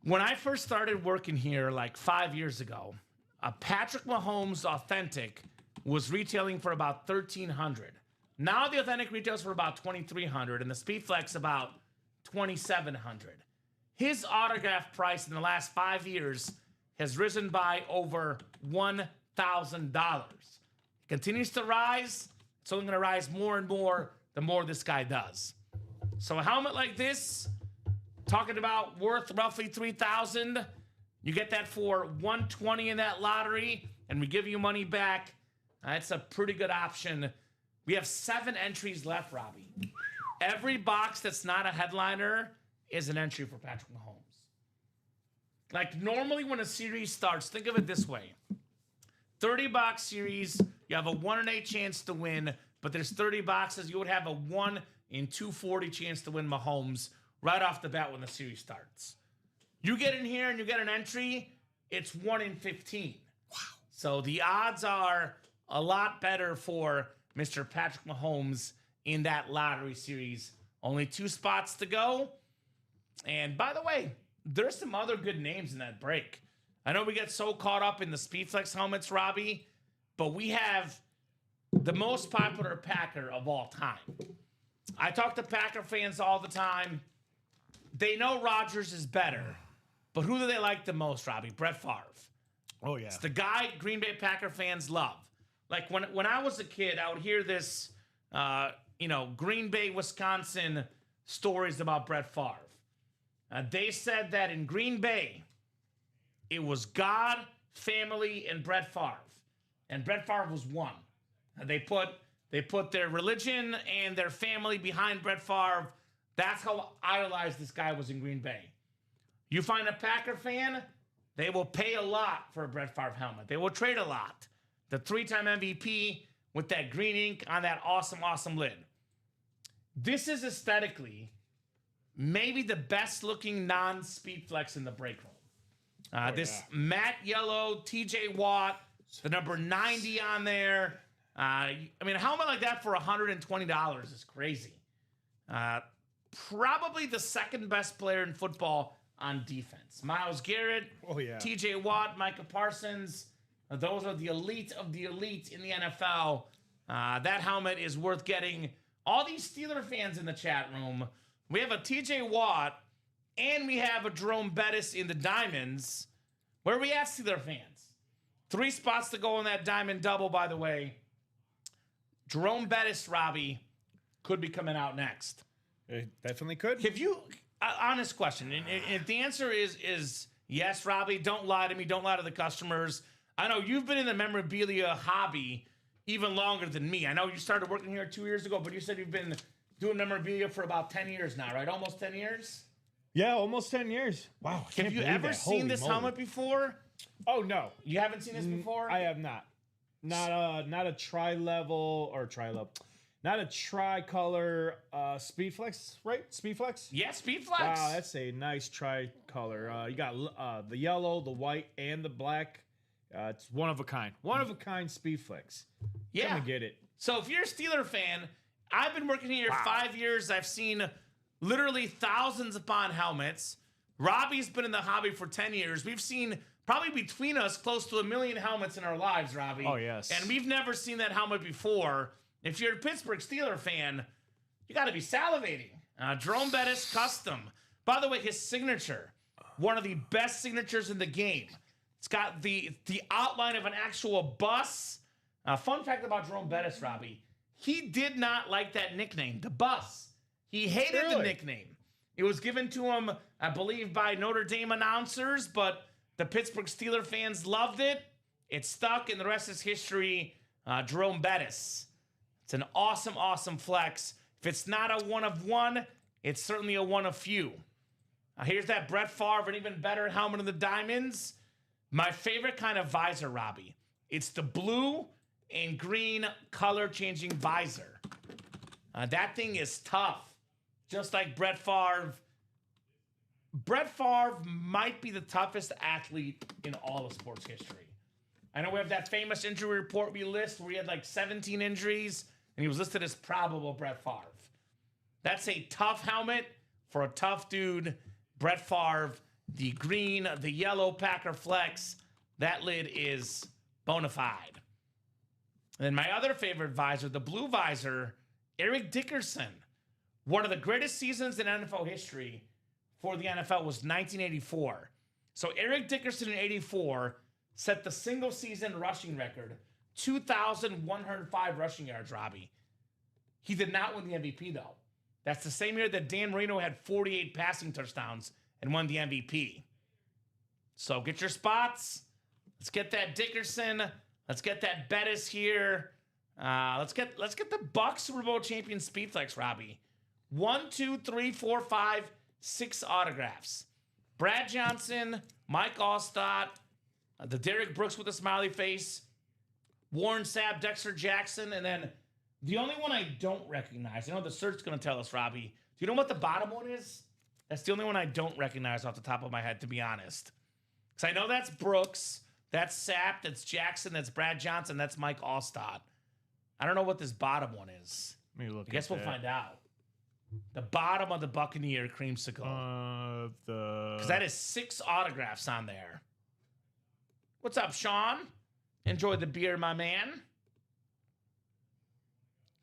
When I first started working here like 5 years ago, a Patrick Mahomes Authentic was retailing for about $1,300. Now the Authentic retails for about $2,300 and the Speed Flex about $2,700. His autograph price in the last 5 years has risen by over $1,000. It continues to rise. It's only going to rise more and more the more this guy does. So a helmet like this, talking about worth roughly $3,000, you get that for $120 in that lottery, and we give you money back. It's a pretty good option. We have 7 entries left, Robbie. Every box that's not a headliner is an entry for Patrick Mahomes. Like normally when a series starts, think of it this way. 30-box series, you have a 1 in 8 chance to win, but there's 30 boxes. You would have a 1 in 240 chance to win Mahomes right off the bat when the series starts. You get in here and you get an entry, it's 1 in 15. Wow. So the odds are a lot better for Mr. Patrick Mahomes in that lottery series. Only 2 spots to go. And by the way, there's some other good names in that break. I know we get so caught up in the SpeedFlex helmets, Robbie, but we have the most popular Packer of all time. I talk to Packer fans all the time. They know Rodgers is better, but who do they like the most, Robbie? Brett Favre. Oh, yeah. It's the guy Green Bay Packer fans love. Like when I was a kid, I would hear this, Green Bay, Wisconsin stories about Brett Favre. They said that in Green Bay, it was God, family, and Brett Favre. And Brett Favre was one. They put their religion and their family behind Brett Favre. That's how idolized this guy was in Green Bay. You find a Packer fan, they will pay a lot for a Brett Favre helmet. They will trade a lot. The 3-time MVP with that green ink on that awesome, awesome lid. This is aesthetically maybe the best looking non-speed flex in the break room. This matte yellow TJ Watt, the number 90 on there. A helmet like that for $120 is crazy. Probably the second best player in football on defense. Myles Garrett, TJ Watt, Micah Parsons. Those are the elite of the elite in the NFL. That helmet is worth getting. All these Steeler fans in the chat room, we have a TJ Watt and we have a Jerome Bettis in the diamonds. Where are we at, Steeler fans? 3 spots to go in that diamond double, by the way. Jerome Bettis, Robbie, could be coming out next. It definitely could. Have you, honest question, and if the answer is yes, Robbie, don't lie to me, don't lie to the customers. I know you've been in the memorabilia hobby even longer than me. I know you started working here 2 years ago, but you said you've been doing memorabilia for about 10 years now, right? Almost 10 years? Yeah, almost 10 years. Wow. Have you ever seen this helmet before? Oh, no. You haven't seen this before? I have not. Not a tri-level or tri-level. Not a tricolor Speed Flex, right? Speed Flex? Yeah, Speed Flex. Wow, that's a nice tricolor. You got the yellow, the white, and the black. It's one of a kind. One of a kind Speed Flex. Yeah. Come and get it. So if you're a Steeler fan, I've been working here 5 years. I've seen literally thousands upon helmets. Robbie's been in the hobby for 10 years. We've seen probably between us close to 1 million helmets in our lives, Robbie. Oh, yes. And we've never seen that helmet before. If you're a Pittsburgh Steeler fan, you got to be salivating. Jerome Bettis custom. By the way, his signature, one of the best signatures in the game. It's got the outline of an actual bus. Fun fact about Jerome Bettis, Robbie. He did not like that nickname, the bus. He hated the nickname. It was given to him, I believe, by Notre Dame announcers, but the Pittsburgh Steeler fans loved it. It stuck, and the rest is history. Jerome Bettis. It's an awesome, awesome flex. If it's not a one of one, it's certainly a one of few. Here's that Brett Favre, an even better helmet in the diamonds. My favorite kind of visor, Robbie. It's the blue and green color-changing visor. That thing is tough. Just like Brett Favre. Brett Favre might be the toughest athlete in all of sports history. I know we have that famous injury report we list where he had like 17 injuries, and he was listed as probable Brett Favre. That's a tough helmet for a tough dude. Brett Favre, the green, the yellow Packer flex. That lid is bona fide. And then my other favorite visor, the blue visor, Eric Dickerson. One of the greatest seasons in NFL history for the NFL was 1984. So Eric Dickerson in 84 set the single season rushing record, 2,105 rushing yards, Robbie. He did not win the MVP, though. That's the same year that Dan Marino had 48 passing touchdowns and won the MVP. So get your spots. Let's get that Dickerson. Let's get that Bettis here. Let's get the Bucs Super Bowl champion Speedflex, Robbie. 1, 2, 3, 4, 5, 6 autographs. Brad Johnson, Mike Allstott, the Derek Brooks with a smiley face, Warren Sapp, Dexter Jackson, and then the only one I don't recognize. I know the search's going to tell us, Robbie. Do you know what the bottom one is? That's the only one I don't recognize off the top of my head, to be honest. Because I know that's Brooks, that's Sapp, that's Jackson, that's Brad Johnson, that's Mike Allstott. I don't know what this bottom one is. Let me look. I guess we'll find out. The bottom of the Buccaneer creamsicle. Because that is 6 autographs on there. What's up, Sean? Enjoy the beer, my man.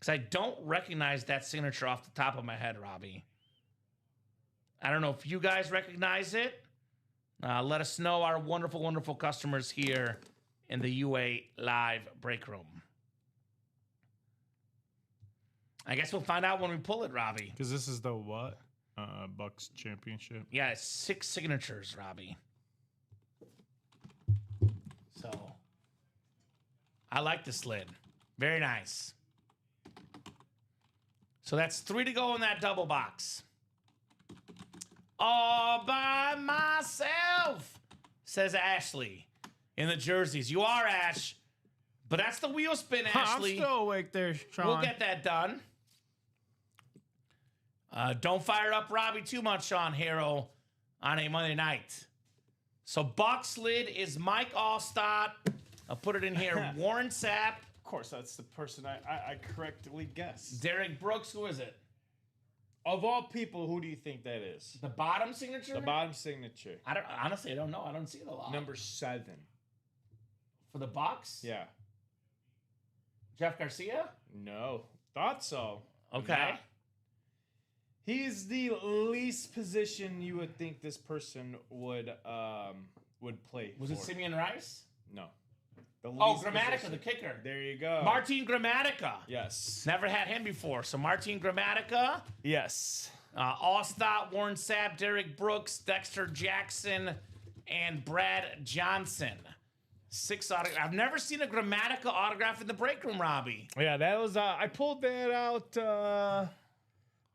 because I don't recognize that signature off the top of my head, Robbie. I don't know if you guys recognize it. Let us know, our wonderful, wonderful customers here in the UA Live break room. I guess we'll find out when we pull it, Robbie. Because this is the what? Bucks championship. Yeah, it's 6 signatures, Robbie. So, I like this lid. Very nice. So that's 3 to go in that double box. All by myself, says Ashley in the jerseys. You are, Ash. But that's the wheel spin, Ashley. I'm still awake there, Sean. We'll get that done. Don't fire up Robbie too much, Sean Harrow, on a Monday night. So box lid is Mike Allstott. I'll put it in here. Warren Sapp. Of course, that's the person I correctly guessed. Derek Brooks. Who is it? Of all people, who do you think that is? The bottom signature? The bottom signature. Honestly, I don't know. I don't see it a lot. Number 7. For the Bucks? Yeah. Jeff Garcia? No. Thought so. Okay. Nah. He's the least position you would think this person would play. Was it Simeon Rice? No. Grammatica, the kicker. There you go. Martin Grammatica. Yes. Never had him before. So Martin Grammatica. Yes. Allstott, Warren Sapp, Derek Brooks, Dexter Jackson, and Brad Johnson. 6 autographs. I've never seen a Grammatica autograph in the break room, Robbie. Yeah, that was. I pulled that out.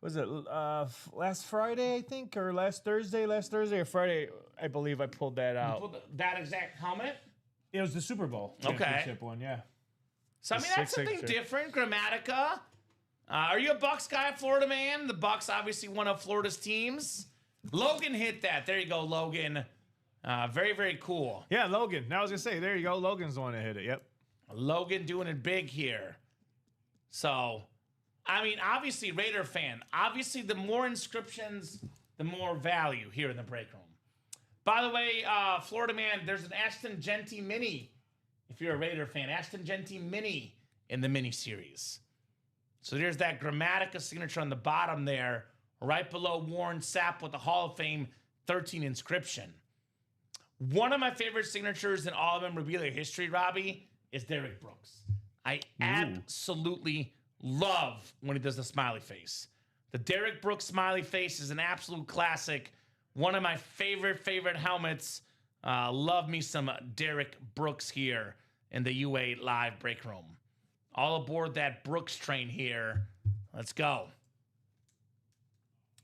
Was it last Friday, I think, or last Thursday or Friday? I believe I pulled that out. You pulled that exact helmet? It was the Super Bowl championship one, yeah. So, I mean, that's something different. Grammatica. Are you a Bucks guy, Florida man? The Bucks obviously one of Florida's teams. Logan hit that. There you go, Logan. Very, very cool. Yeah, Logan. Now I was going to say, there you go. Logan's the one that hit it. Yep. Logan doing it big here. So, I mean, obviously, Raider fan. Obviously, the more inscriptions, the more value here in the break room. By the way, Florida man, there's an Ashton Genty mini. If you're a Raider fan, Ashton Genty mini in the mini series. So there's that Grammatica signature on the bottom there, right below Warren Sapp with the Hall of Fame 13 inscription. One of my favorite signatures in all of Memorabilia history, Robbie, is Derek Brooks. I absolutely love when he does the smiley face. The Derek Brooks smiley face is an absolute classic. One of my favorite helmets. Love me some Derek Brooks here in the UA Live break room. All aboard that Brooks train here. Let's go.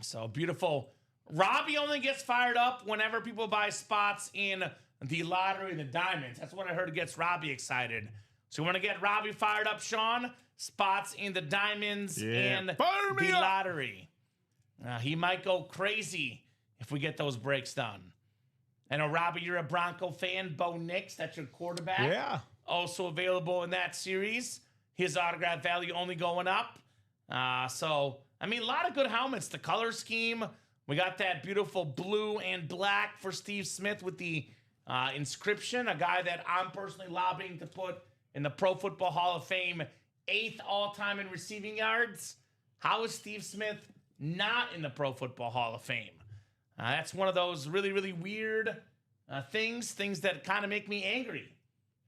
So beautiful. Robbie only gets fired up whenever people buy spots in the lottery and the diamonds. That's what I heard gets Robbie excited. So you want to get Robbie fired up, Sean? Spots in the diamonds and the lottery. He might go crazy if we get those breaks done. I know, Robbie, you're a Bronco fan. Bo Nix, that's your quarterback. Yeah. Also available in that series. His autograph value only going up. So, I mean, a lot of good helmets. The color scheme. We got that beautiful blue and black for Steve Smith with the inscription. A guy that I'm personally lobbying to put in the Pro Football Hall of Fame, 8th all-time in receiving yards. How is Steve Smith not in the Pro Football Hall of Fame? That's one of those really, really weird things that kind of make me angry,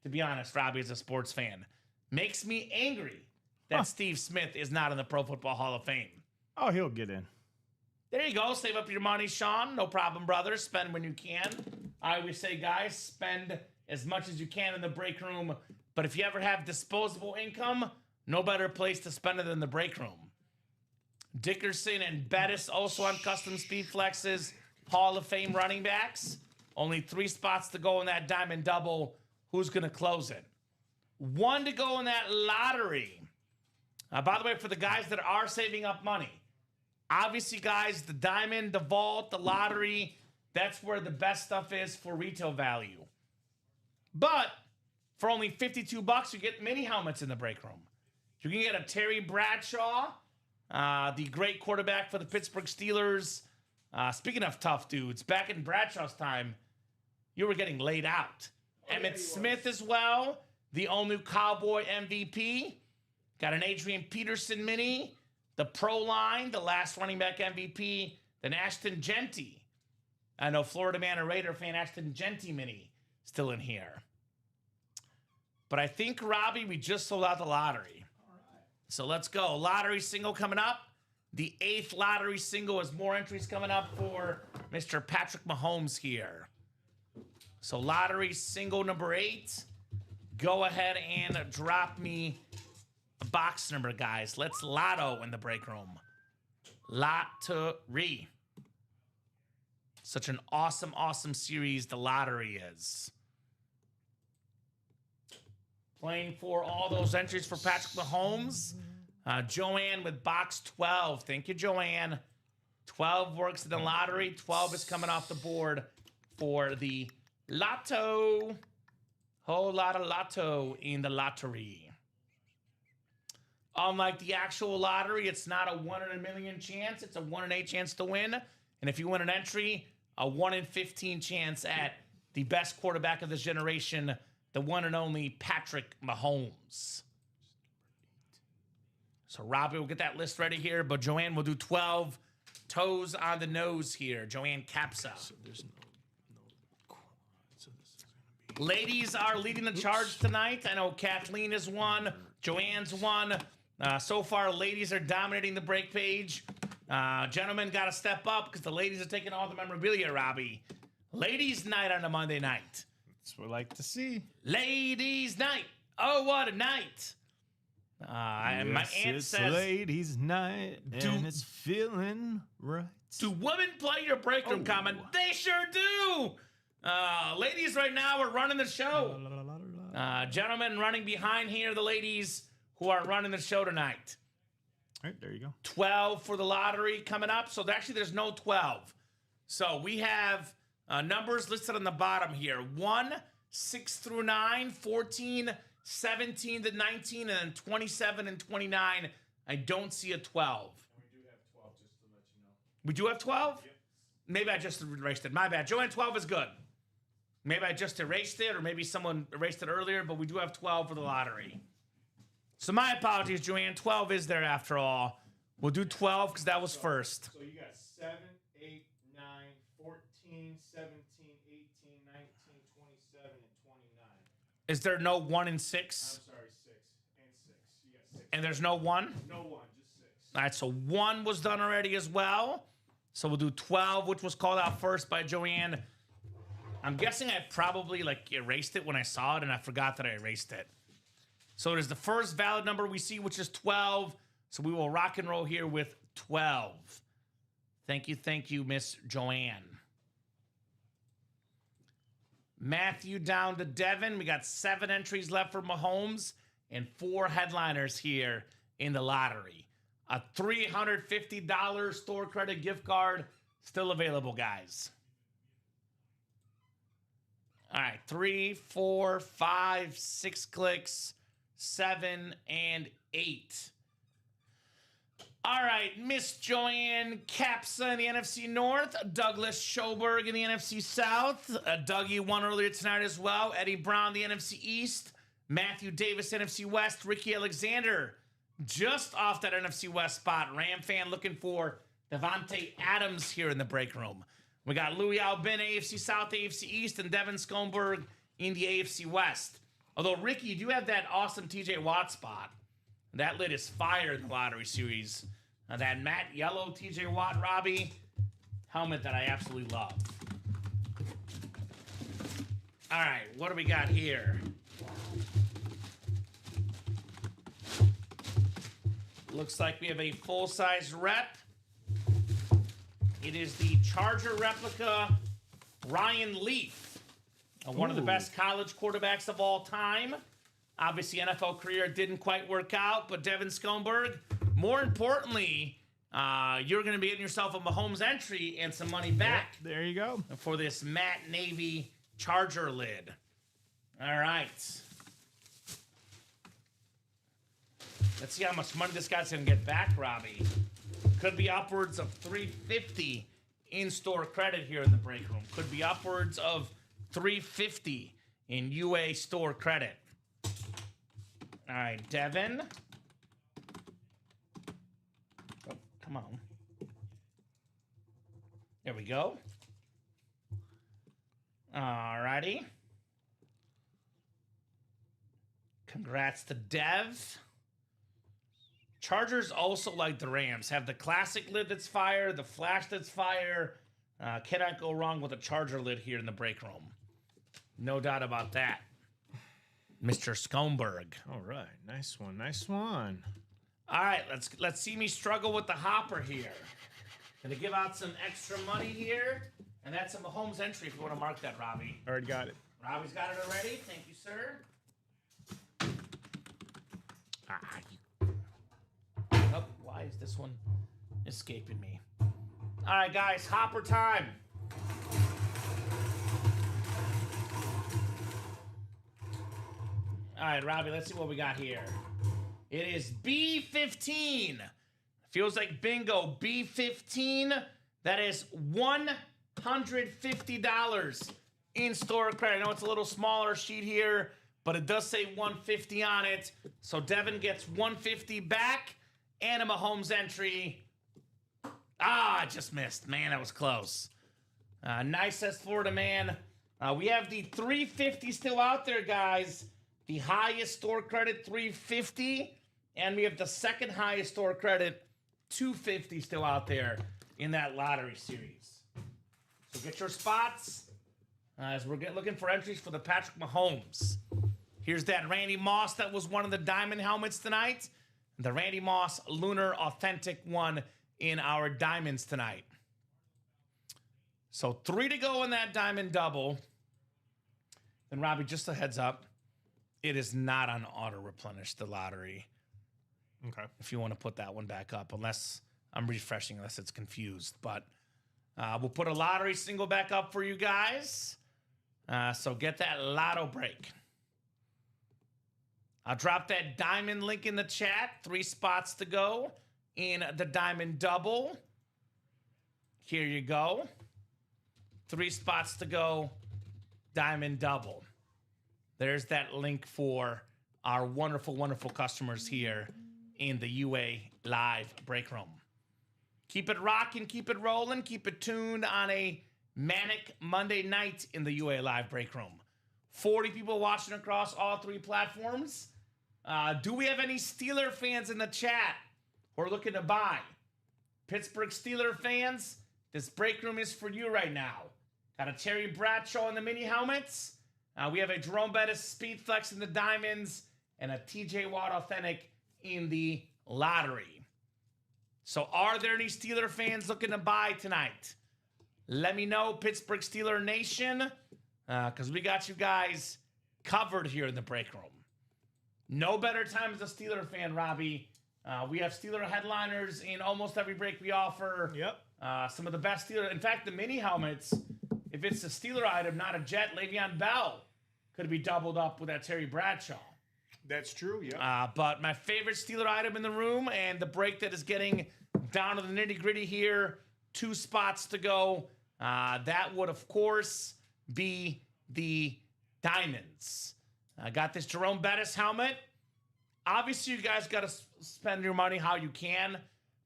to be honest, Robbie, as a sports fan. Makes me angry that Steve Smith is not in the Pro Football Hall of Fame. Oh, he'll get in. There you go. Save up your money, Sean. No problem, brother. Spend when you can. I always say, guys, spend as much as you can in the break room. But if you ever have disposable income, no better place to spend it than the break room. Dickerson and Bettis also on custom speed flexes. Hall of Fame running backs. Only 3 spots to go in that diamond double. Who's going to close it? 1 to go in that lottery. By the way, for the guys that are saving up money, obviously, guys, the diamond, the vault, the lottery, that's where the best stuff is for retail value. But for only $52, you get mini helmets in the break room. You can get a Terry Bradshaw, the great quarterback for the Pittsburgh Steelers. Speaking of tough dudes, back in Bradshaw's time, you were getting laid out. Emmitt Smith as well, the all-new Cowboy MVP. Got an Adrian Peterson mini, the Pro Line, the last running back MVP, then Ashton Genty. I know Florida man and Raider fan Ashton Genty mini still in here. But I think, Robbie, we just sold out the lottery. All right. So let's go. Lottery single coming up. The 8th lottery single has more entries coming up for Mr. Patrick Mahomes here. So lottery single number 8. Go ahead and drop me a box number, guys. Let's lotto in the break room. Lottery. Such an awesome, awesome series the lottery is. Playing for all those entries for Patrick Mahomes. Joanne with box 12. Thank you, Joanne. 12 works in the lottery. 12 is coming off the board for the lotto. Whole lot of lotto in the lottery. Unlike the actual lottery, it's not a 1 in a million chance. It's a 1 in 8 chance to win. And if you win an entry, a 1 in 15 chance at the best quarterback of this generation, the one and only Patrick Mahomes. So Robbie will get that list ready here, but Joanne will do 12 toes on the nose here. Joanne Capsa. So there's no so this is gonna be Ladies are leading the charge tonight. I know Kathleen is one. Joanne's one. So far, ladies are dominating the break page. Gentlemen got to step up because the ladies are taking all the memorabilia, Robbie. Ladies' night on a Monday night. That's what I like to see. Ladies' night. Oh, what a night. And my aunt it's says, ladies' night and it's feeling right. do women play your break room comment? They sure do. Ladies right now are running the show. Gentlemen running behind here, the ladies who are running the show tonight. All right, there you go. 12 for the lottery coming up. So actually there's no 12. So we have numbers listed on the bottom here. 1, 6 through 9, 14, 17 to 19, and then 27 and 29. I don't see a 12. We do have 12, just to let you know. We do have 12? Yep. Maybe I just erased it. My bad. Joanne, 12 is good. Maybe I just erased it, or maybe someone erased it earlier, but we do have 12 for the lottery. So my apologies, Joanne. 12 is there after all. We'll do 12 because that was first. So you got 7, 8, 9, 14, 17, 18, 19, 27, and 29. Is there no 1 and 6? I'm sorry, 6 and 6. You got 6. And there's no 1? No 1, just 6. All right, so 1 was done already as well. So we'll do 12, which was called out first by Joanne. I'm guessing I probably erased it when I saw it, and I forgot that I erased it. So it is the first valid number we see, which is 12. So we will rock and roll here with 12. Thank you, Miss Joanne. Matthew down to Devin. We got 7 entries left for Mahomes and 4 headliners here in the lottery. A $350 store credit gift card still available, guys. All right, 3, 4, 5, 6 clicks, 7, and 8. All right, Miss Joanne Capsa in the NFC North, Douglas Schoberg in the NFC South, Dougie won earlier tonight as well, Eddie Brown, the NFC East, Matthew Davis, NFC West, Ricky Alexander, just off that NFC West spot. Ram fan looking for Devontae Adams here in the break room. We got Louis Albin, AFC South, AFC East, and Devin Schoenberg in the AFC West. Although, Ricky, you do have that awesome TJ Watt spot. That lid is fire in the lottery series. That matte yellow TJ Watt Robbie helmet that I absolutely love. All right, what do we got here? Looks like we have a full-size rep. It is the Charger replica Ryan Leaf, one of the best college quarterbacks of all time. Obviously, NFL career didn't quite work out, but Devin Schoenberg, more importantly, you're going to be getting yourself a Mahomes entry and some money back. Yep, there you go. For this matte navy Charger lid. All right. Let's see how much money this guy's going to get back, Robbie. Could be upwards of $350 in-store credit here in the break room. Could be upwards of $350 in UA store credit. All right, Devin. Come on. There we go. Alrighty. Congrats to Dev. Chargers also, like the Rams, have the classic lid that's fire, the flash that's fire. Cannot go wrong with a Charger lid here in the break room. No doubt about that. Mr. Skomberg. All right, nice one, nice one. All right, let's see me struggle with the hopper here. Gonna give out some extra money here, and that's a Mahomes entry if you want to mark that, Robbie. Already got it. Robbie's got it already. Thank you, sir. Oh, why is this one escaping me? All right, guys, hopper time. All right, Robbie, let's see what we got here. It is B15. Feels like bingo. B15. That is $150 in store credit. I know it's a little smaller sheet here, but it does say 150 on it. So Devin gets 150 back and a Mahomes entry. Ah, I just missed. Man, that was close. Nice as Florida man. We have the 350 still out there, guys. The highest store credit, 350. And we have the second highest store credit, 250 still out there in that lottery series. So get your spots as we're looking for entries for the Patrick Mahomes. Here's that Randy Moss that was one of the diamond helmets tonight. The Randy Moss Lunar Authentic one in our diamonds tonight. So 3 to go in that diamond double. And Robbie, just a heads up, it is not on auto replenish, the lottery. Okay. If you want to put that one back up, unless I'm refreshing, unless it's confused. But we'll put a lottery single back up for you guys. So get that lotto break. I'll drop that diamond link in the chat. 3 spots to go in the diamond double. Here you go. 3 spots to go, diamond double. There's that link for our wonderful, wonderful customers here in the UA Live break room. Keep it rocking, keep it rolling, keep it tuned on a manic Monday night in the UA Live break room. 40 people watching across all 3 platforms. Do we have any Steeler fans in the chat who are looking to buy? Pittsburgh Steeler fans, this break room is for you right now. Got a Terry Bradshaw in the mini helmets. We have a Jerome Bettis Speed Flex in the diamonds and a TJ Watt Authentic in the lottery. So are there any Steeler fans looking to buy tonight? Let me know, Pittsburgh Steeler Nation, because we got you guys covered here in the break room. No better time as a Steeler fan, Robbie. We have Steeler headliners in almost every break we offer. Yep. Some of the best Steeler. In fact, the mini helmets, if it's a Steeler item, not a Jet, Le'Veon Bell could be doubled up with that Terry Bradshaw. That's true, yeah. But my favorite Steeler item in the room and the break that is getting down to the nitty-gritty here, 2 spots to go. That would, of course, be the diamonds. I got this Jerome Bettis helmet. Obviously, you guys got to spend your money how you can.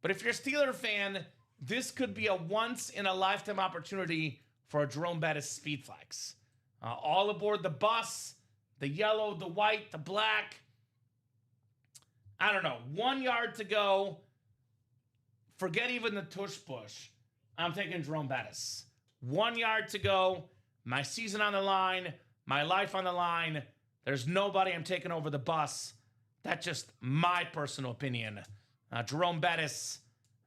But if you're a Steeler fan, this could be a once-in-a-lifetime opportunity for a Jerome Bettis Speed Flex. All aboard the bus, the yellow, the white, the black. I don't know, 1 yard to go. Forget even the tush push. I'm taking Jerome Bettis. 1 yard to go. My season on the line. My life on the line. There's nobody I'm taking over the bus. That's just my personal opinion. Jerome Bettis,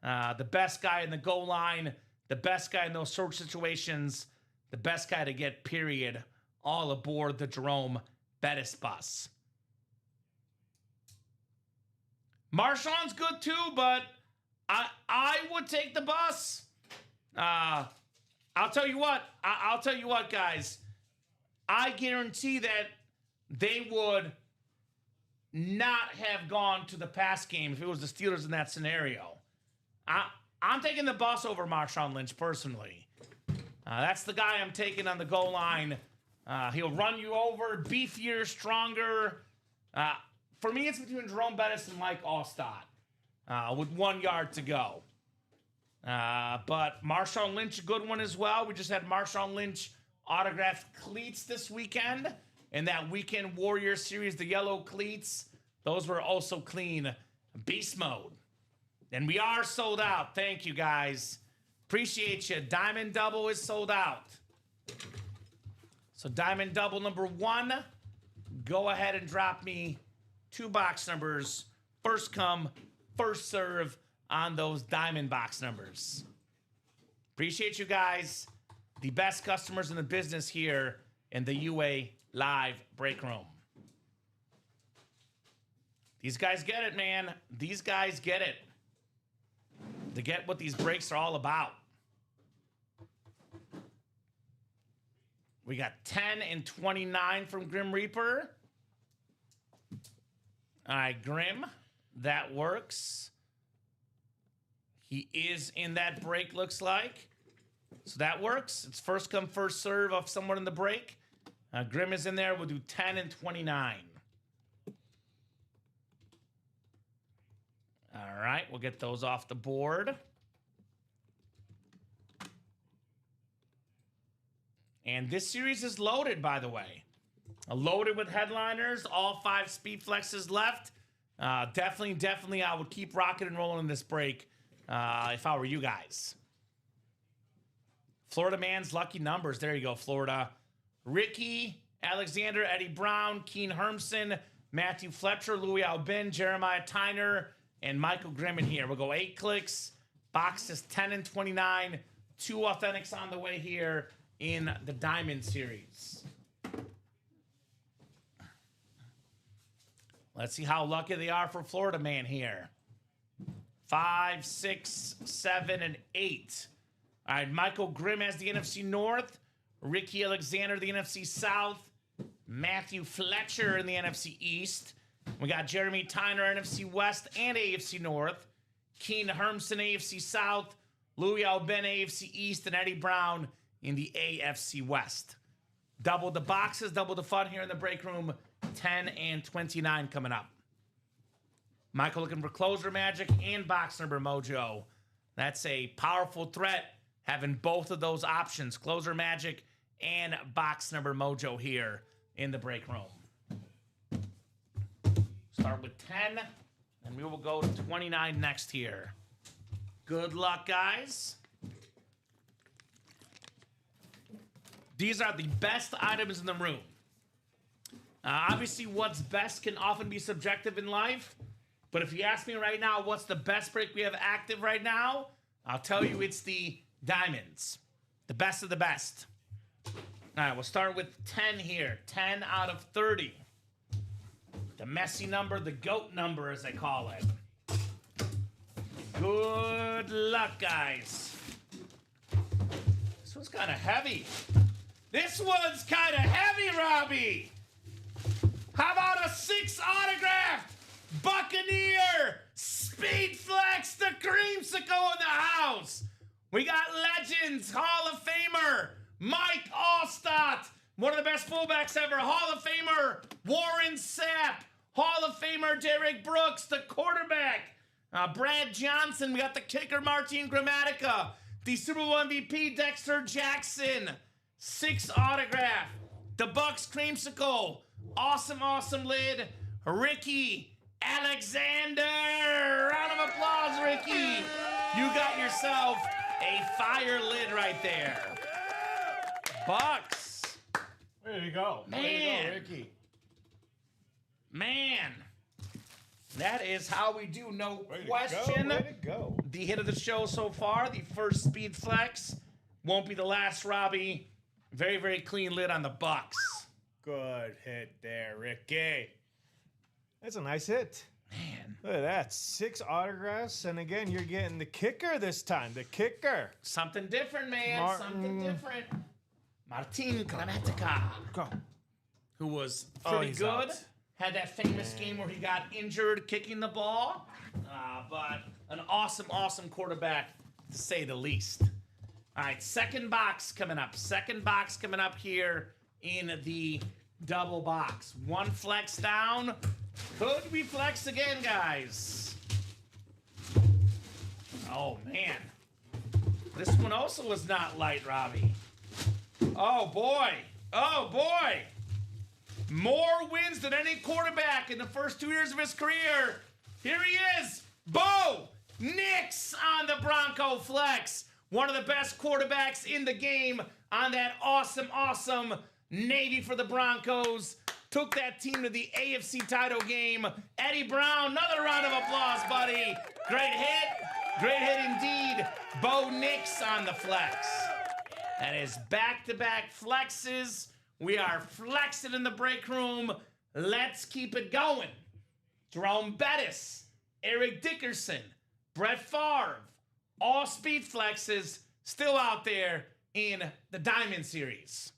the best guy in the goal line, the best guy in those sort of situations, the best guy to get, period, all aboard the Jerome Bettis bus. Marshawn's good too, but I would take the bus. I'll tell you what. I'll tell you what, guys. I guarantee that they would not have gone to the pass game if it was the Steelers in that scenario. I'm taking the bus over Marshawn Lynch personally. That's the guy I'm taking on the goal line. He'll run you over, beefier, stronger. For me, it's between Jerome Bettis and Mike Allstott with 1 yard to go. But Marshawn Lynch, a good one as well. We just had Marshawn Lynch autographed cleats this weekend. And that Weekend Warrior series, the yellow cleats, those were also clean. Beast mode. And we are sold out. Thank you, guys. Appreciate you. Diamond Double is sold out. So Diamond Double number 1, go ahead and drop me 2 box numbers. First come, first serve on those Diamond box numbers. Appreciate you guys. The best customers in the business here in the UA Live Break Room. These guys get it, man. These guys get it. They get what these breaks are all about. We got 10 and 29 from Grim Reaper. All right, Grim. That works. He is in that break, looks like. So that works. It's first come, first serve of someone in the break. Grim is in there. We'll do 10 and 29. All right, we'll get those off the board. And this series is loaded, by the way. Loaded with headliners. All 5 speed flexes left. Definitely, I would keep rocking and rolling in this break if I were you guys. Florida man's lucky numbers. There you go, Florida. Ricky, Alexander, Eddie Brown, Keen Hermson, Matthew Fletcher, Louis Albin, Jeremiah Tyner, and Michael Grimm in here. We'll go 8 clicks. Boxes 10 and 29. 2 authentics on the way here in the Diamond Series. Let's see how lucky they are for Florida man here. 5, 6, 7, and 8. All right, Michael Grimm has the NFC North. Ricky Alexander, the NFC South. Matthew Fletcher in the NFC East. We got Jeremy Tyner, NFC West and AFC North. Keen Hermson, AFC South. Louis Albin, AFC East. And Eddie Brown in the AFC West. Double the boxes, double the fun here in the break room. 10 and 29 coming up. Michael looking for closer magic and box number mojo. That's a powerful threat, having both of those options, closer magic and box number mojo here in the break room. Start with 10, and we will go to 29 next here. Good luck, guys. These are the best items in the room. Obviously, what's best can often be subjective in life. But if you ask me right now, what's the best break we have active right now? I'll tell you it's the Diamonds. The best of the best. All right, we'll start with 10 here. 10 out of 30. The messy number, the GOAT number, as they call it. Good luck, guys. This one's kind of heavy. This one's kind of heavy, Robbie. How about a 6 autograph Buccaneer Speed Flex, the creamsicle in the house? We got legends, Hall of Famer Mike Allstott, one of the best fullbacks ever. Hall of Famer Warren Sapp, Hall of Famer Derek Brooks, the quarterback Brad Johnson. We got the kicker Martin Gramatica, the Super Bowl MVP Dexter Jackson. 6 autograph, the Bucks creamsicle. Awesome lid, Ricky Alexander. Round of applause, Ricky. You got yourself a fire lid right there. Bucks. There you go. Man. There you go, Ricky. Man. That is how we do, no Way to question. go, way to go. The hit of the show so far, the first Speed Flex. Won't be the last, Robbie. Very clean lid on the Bucks. Good hit there, Ricky. That's a nice hit. Man. Look at that. 6 autographs. And again, you're getting the kicker this time. The kicker. Something different, man. Something different. Martin Gramatica. Go. Who was pretty he's good. out. Had that famous game where he got injured kicking the ball. But an awesome quarterback, to say the least. All right, second box coming up. Second box coming up here in the double box. 1 flex down. Could we flex again, guys? Oh, man. This one also was not light, Robbie. Oh, boy. Oh, boy. More wins than any quarterback in the first 2 years of his career. Here he is. Bo Nix on the Bronco flex. One of the best quarterbacks in the game on that awesome, awesome Navy for the Broncos. Took that team to the AFC title game. Eddie Brown, another round of applause, buddy. Great hit. Great hit indeed. Bo Nix on the flex. That is back-to-back flexes. We are flexing in the break room. Let's keep it going. Jerome Bettis, Eric Dickerson, Brett Favre, all speed flexes still out there in the Diamond Series.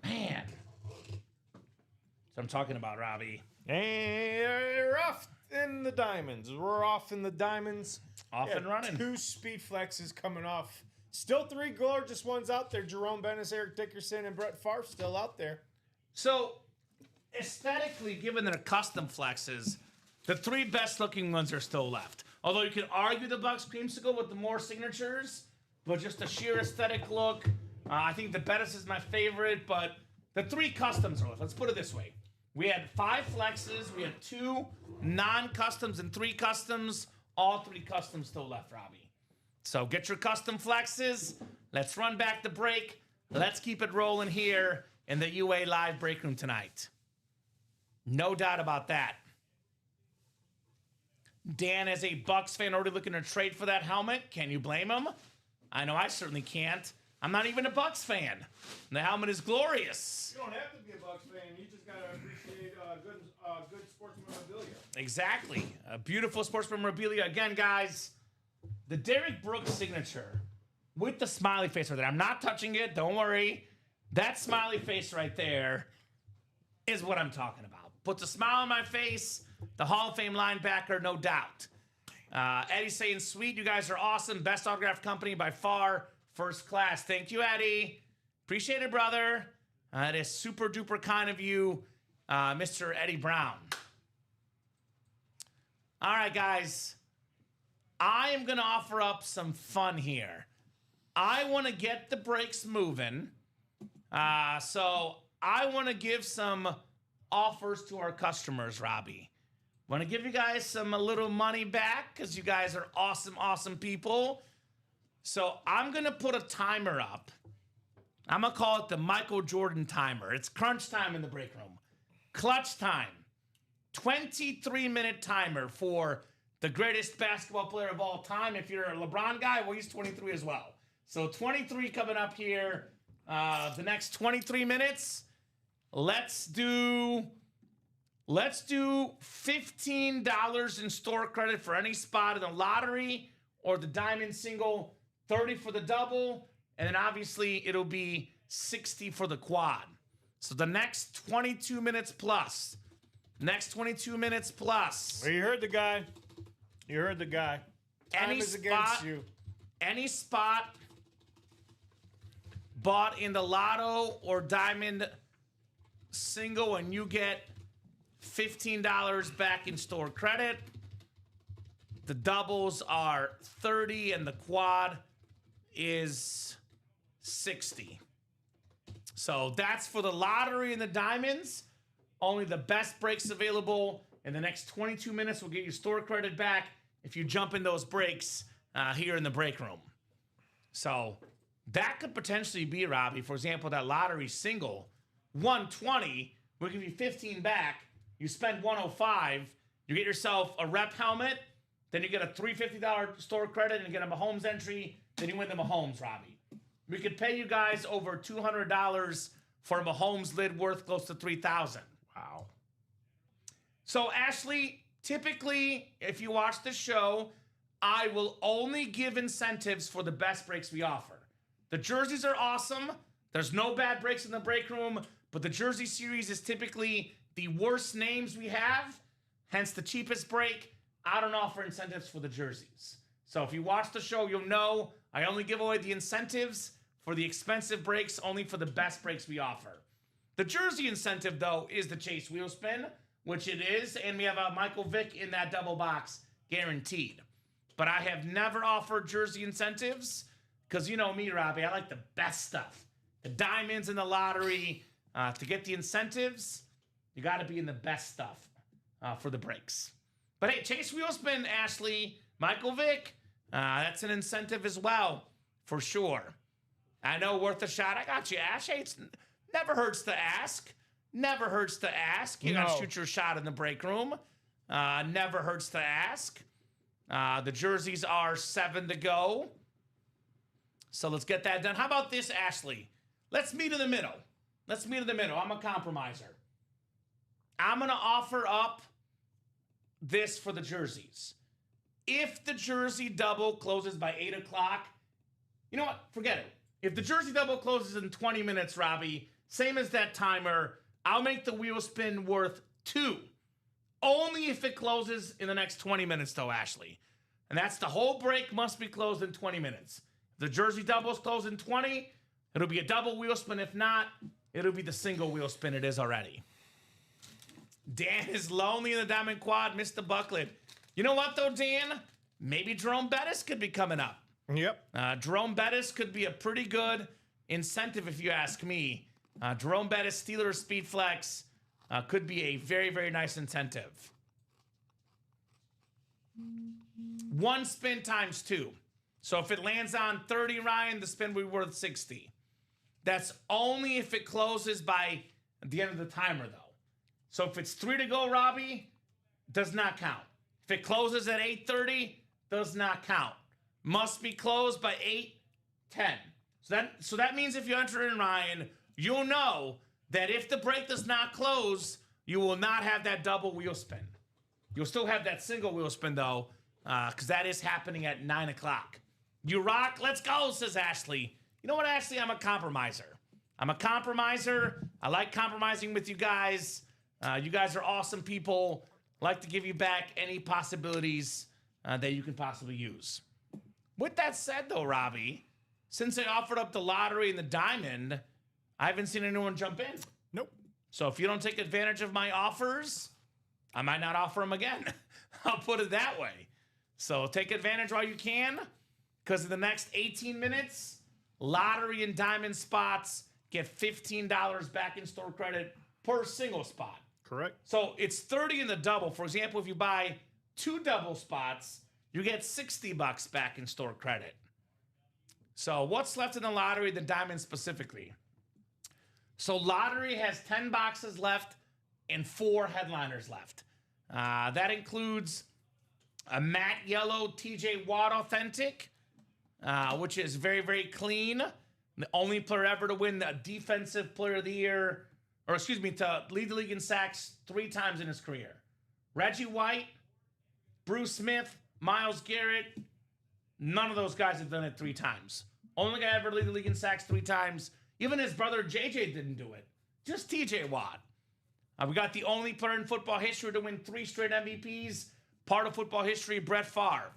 Man. That's what I'm talking about, Robbie. And we're off in the diamonds. We're off in the diamonds. Off and running. 2 speed flexes coming off. Still 3 gorgeous ones out there. Jerome Bettis, Eric Dickerson, and Brett Favre still out there. So, aesthetically, given their custom flexes, the 3 best looking ones are still left. Although you can argue the Bucks Creamsicle with the more signatures, but just a sheer aesthetic look. I think the Bettis is my favorite, but the 3 customs are left. Let's put it this way. We had 5 flexes. We had 2 non-customs and 3 customs. All 3 customs still left, Robbie. So get your custom flexes. Let's run back the break. Let's keep it rolling here in the UA Live break room tonight. No doubt about that. Dan, as a Bucks fan, already looking to trade for that helmet. Can you blame him? I know I certainly can't. I'm not even a Bucks fan. The helmet is glorious. You don't have to be a Bucks fan. You just got to appreciate good sports memorabilia. Exactly. A beautiful sports memorabilia. Again, guys, the Derek Brooks signature with the smiley face right there. I'm not touching it. Don't worry. That smiley face right there is what I'm talking about. Puts a smile on my face. The Hall of Fame linebacker, no doubt. Eddie's saying, sweet, you guys are awesome. Best autograph company by far. First class. Thank you, Eddie. Appreciate it, brother. It is super duper kind of you, Mr. Eddie Brown. All right, guys. I am going to offer up some fun here. I want to get the breaks moving. So I want to give some offers to our customers, Robbie. Want to give you guys a little money back because you guys are awesome, awesome people. So I'm going to put a timer up. I'm going to call it the Michael Jordan timer. It's crunch time in the break room. Clutch time. 23-minute timer for the greatest basketball player of all time. If you're a LeBron guy, well, he's 23 as well. So 23 coming up here. The next 23 minutes. Let's do $15 in store credit for any spot in the lottery or the diamond single, 30 for the double, and then obviously it'll be 60 for the quad. So the next 22 minutes plus. Next 22 minutes plus. Well, you heard the guy. You heard the guy. Time Any is spot, against you. Any spot bought in the lotto or diamond single and you get $15 back in store credit. The doubles are 30 and the quad is 60. So that's for the lottery and the diamonds. Only the best breaks available. In the next 22 minutes, we'll get your store credit back if you jump in those breaks here in the break room. So that could potentially be, Robbie, for example, that lottery single, 120, we'll give you 15 back. You spend 105, you get yourself a rep helmet, then you get a $350 store credit and get a Mahomes entry, then you win the Mahomes, Robbie. We could pay you guys over $200 for a Mahomes lid worth close to $3,000. Wow. So, Ashley, typically, if you watch the show, I will only give incentives for the best breaks we offer. The jerseys are awesome. There's no bad breaks in the break room, but the jersey series is typically the worst names we have, hence the cheapest break. I don't offer incentives for the jerseys. So if you watch the show, you'll know I only give away the incentives for the expensive breaks, only for the best breaks we offer. The jersey incentive, though, is the Chase Wheel Spin, which it is, and we have a Michael Vick in that double box guaranteed. But I have never offered jersey incentives. Because you know me, Robbie, I like the best stuff. The diamonds in the lottery. To get the incentives, you got to be in the best stuff for the breaks. But hey, Chase Wheelspin, Ashley, Michael Vick, that's an incentive as well, for sure. I know, worth a shot. I got you, Ash. Hey, never hurts to ask. Never hurts to ask. You got to shoot your shot in the break room. Never hurts to ask. The jerseys are 7 to go. So let's get that done. How about this, Ashley? Let's meet in the middle. I'm a compromiser. I'm going to offer up this for the jerseys. If the jersey double closes by 8 o'clock, you know what? Forget it. If the jersey double closes in 20 minutes, Robbie, same as that timer, I'll make the wheel spin worth 2. Only if it closes in the next 20 minutes, though, Ashley. And that's the whole break must be closed in 20 minutes. If the jersey doubles close in 20, it'll be a double wheel spin. If not, it'll be the single wheel spin it is already. Dan is lonely in the Diamond Quad. Missed the bucklet. You know what, though, Dan? Maybe Jerome Bettis could be coming up. Yep. Jerome Bettis could be a pretty good incentive, if you ask me. Jerome Bettis, Steelers Speed Flex, could be a very, very nice incentive. 1 spin times 2. So if it lands on 30, Ryan, the spin will be worth 60. That's only if it closes by the end of the timer, though. So if it's 3 to go, Robbie, does not count. If it closes at 8:30, does not count. Must be closed by 8:10. So that means if you enter in, Ryan, you'll know that if the break does not close, you will not have that double wheel spin. You'll still have that single wheel spin, though, because that is happening at 9 o'clock. You rock. Let's go, says Ashley. You know what, Ashley? I'm a compromiser. I like compromising with you guys. You guys are awesome people. I like to give you back any possibilities that you can possibly use. With that said, though, Robbie, since I offered up the lottery and the diamond, I haven't seen anyone jump in. Nope. So if you don't take advantage of my offers, I might not offer them again. I'll put it that way. So take advantage while you can, because in the next 18 minutes, lottery and diamond spots get $15 back in store credit per single spot. Correct. So it's 30 in the double. For example, if you buy 2 double spots, you get $60 back in store credit. So what's left in the lottery, the diamond specifically? So lottery has 10 boxes left and 4 headliners left. That includes a matte yellow TJ Watt Authentic, which is very, very clean. The only player ever to win the Defensive Player of the Year, to lead the league in sacks 3 times in his career. Reggie White, Bruce Smith, Myles Garrett, none of those guys have done it 3 times. Only guy ever to lead the league in sacks 3 times. Even his brother JJ didn't do it. Just TJ Watt. We got the only player in football history to win 3 straight MVPs. Part of football history, Brett Favre.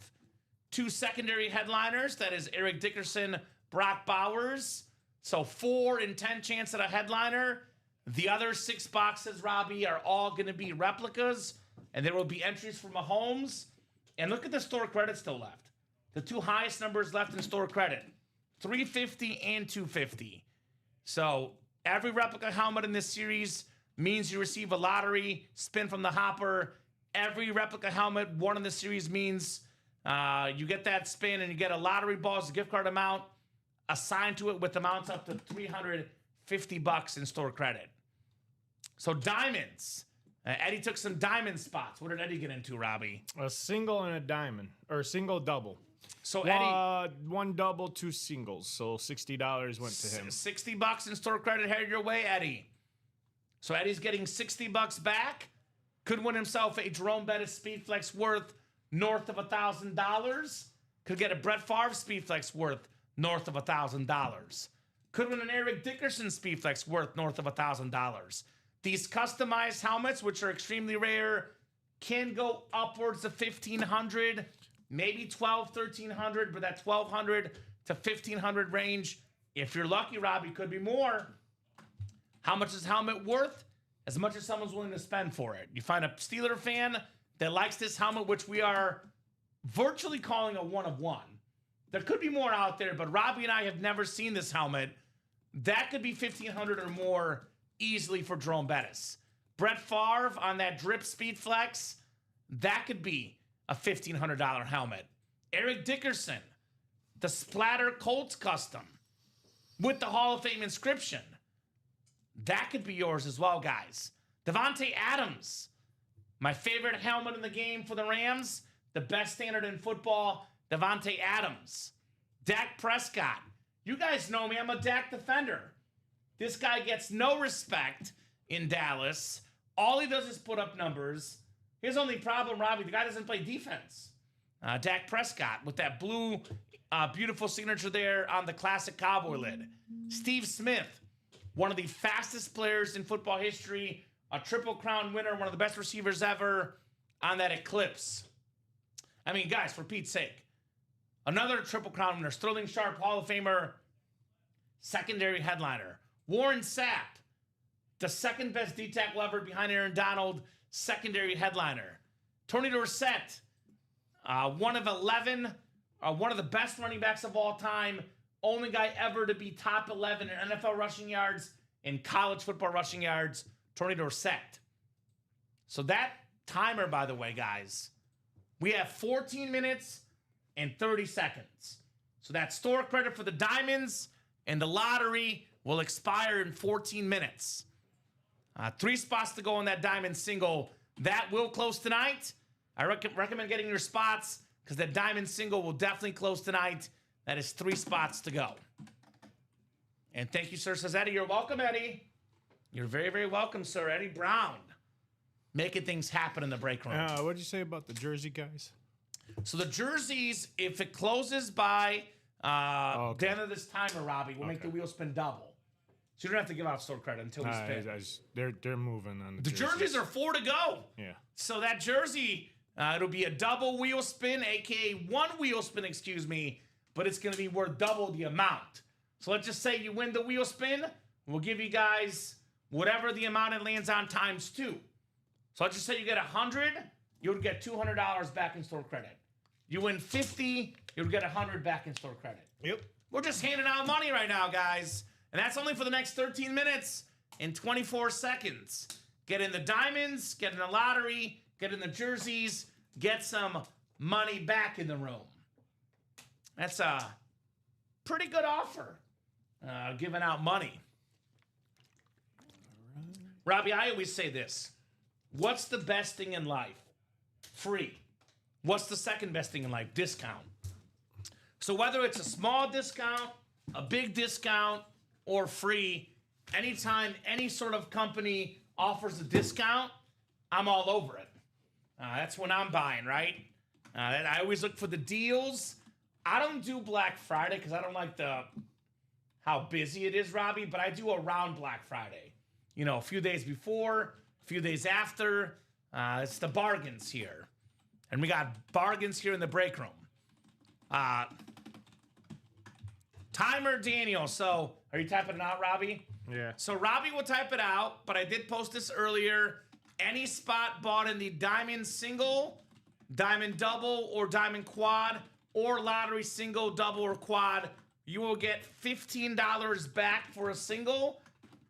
2 secondary headliners. That is Eric Dickerson, Brock Bowers. So 4 in 10 chance at a headliner. The other 6 boxes, Robbie, are all going to be replicas. And there will be entries for Mahomes. And look at the store credit still left. The 2 highest numbers left in store credit. 350 and 250. So every replica helmet in this series means you receive a lottery spin from the hopper. Every replica helmet won in the series means you get that spin and you get a lottery balls gift card amount assigned to it with amounts up to $350 in store credit. So diamonds. Eddie took some diamond spots. What did Eddie get into, Robbie? A single and a diamond, or single double. So Eddie, 1 double, 2 singles. So $60 went to him. $60 in store credit headed your way, Eddie. So Eddie's getting $60 back. Could win himself a Jerome Bettis Speed Flex worth north of $1,000. Could get a Brett Favre Speed Flex worth north of $1,000. Could win an Eric Dickerson Speed Flex worth north of $1,000. These customized helmets, which are extremely rare, can go upwards of $1,500, maybe $1,200, $1,300, but that $1,200 to $1,500 range, if you're lucky, Robbie, could be more. How much is helmet worth? As much as someone's willing to spend for it. You find a Steeler fan that likes this helmet, which we are virtually calling a 1 of 1. There could be more out there, but Robbie and I have never seen this helmet. That could be $1,500 or more easily for Jerome Bettis. Brett Favre on that drip speed flex, that could be a $1,500 helmet. Eric Dickerson, the Splatter Colts custom with the Hall of Fame inscription. That could be yours as well, guys. Devontae Adams, my favorite helmet in the game for the Rams, the best standard in football, Devontae Adams. Dak Prescott. You guys know me, I'm a Dak defender. This guy gets no respect in Dallas. All he does is put up numbers. His only problem, Robbie, the guy doesn't play defense. Dak Prescott with that blue, beautiful signature there on the classic cowboy lid. Steve Smith, one of the fastest players in football history, a Triple Crown winner, one of the best receivers ever on that Eclipse. I mean, guys, for Pete's sake, another Triple Crown winner, Sterling Sharp, Hall of Famer, secondary headliner. Warren Sapp, the second best D-tackle ever behind Aaron Donald, secondary headliner. Tony Dorsett, one of 11, one of the best running backs of all time, only guy ever to be top 11 in NFL rushing yards and college football rushing yards, Tony Dorsett. So that timer, by the way, guys, we have 14 minutes and 30 seconds. So that store credit for the diamonds and the lottery will expire in 14 minutes. 3 spots to go on that diamond single. That will close tonight. I recommend getting your spots because that diamond single will definitely close tonight. That is 3 spots to go. And thank you, sir, says Eddie. You're welcome, Eddie. You're very, very welcome, sir. Eddie Brown. Making things happen in the break room. What did you say about the jersey guys? So the jerseys, if it closes by the end of this timer, Robbie, we'll make the wheel spin double. So you don't have to give out store credit until we spin. They're moving on the jerseys are 4 to go. Yeah. So that jersey, it'll be a double wheel spin, aka 1 wheel spin, excuse me, but it's going to be worth double the amount. So let's just say you win the wheel spin. We'll give you guys whatever the amount it lands on times 2. So let's just say you get 100, you would get $200 back in store credit. You win 50, you would get 100 back in store credit. Yep. We're just handing out money right now, guys. And that's only for the next 13 minutes and 24 seconds. Get in the diamonds, get in the lottery, get in the jerseys, get some money back in the room. That's a pretty good offer, giving out money. Robbie, I always say this. What's the best thing in life? Free. What's the second best thing in life? Discount. So whether it's a small discount, a big discount, or free, anytime any sort of company offers a discount, I'm all over it. That's when I'm buying, right? I always look for the deals. I don't do Black Friday because I don't like how busy it is, Robbie, but I do around Black Friday. You know, a few days before, a few days after. It's the bargains here. And we got bargains here in the break room. Timer Daniel. So, are you typing it out, Robbie? Yeah. So, Robbie will type it out, but I did post this earlier. Any spot bought in the diamond single, diamond double, or diamond quad, or lottery single, double, or quad, you will get $15 back for a single,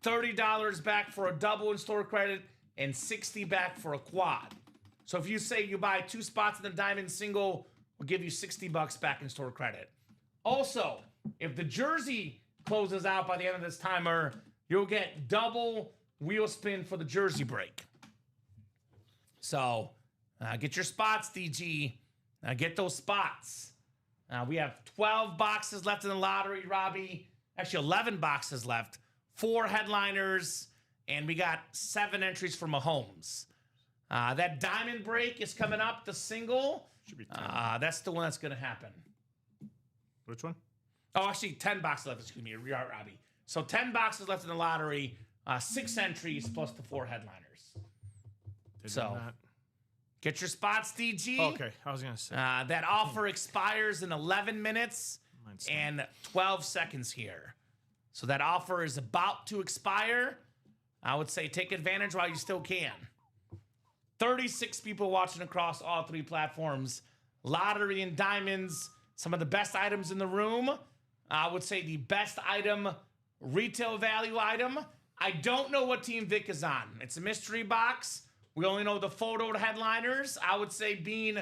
$30 back for a double in store credit, and $60 back for a quad. So if you say you buy 2 spots in the diamond single, we'll give you $60 back in store credit. Also, if the jersey closes out by the end of this timer, you'll get double wheel spin for the jersey break. So get your spots, DG. Get those spots. We have 12 boxes left in the lottery, Robbie. Actually, 11 boxes left. 4 headliners, and we got 7 entries for Mahomes. That diamond break is coming up, the single. Should be 10. That's the one that's going to happen. Which one? Oh, actually, 10 boxes left. Excuse me, Robbie. So 10 boxes left in the lottery, 6 entries plus the 4 headliners. Get your spots, DG. Okay, I was going to say. That offer expires in 11 minutes and 12 seconds here. So that offer is about to expire. I would say take advantage while you still can. 36 people watching across all 3 platforms. Lottery and diamonds. some of the best items in the room. I would say the best item, retail value item. I don't know what team Vic is on. It's a mystery box. We only know the photo headliners. I would say being,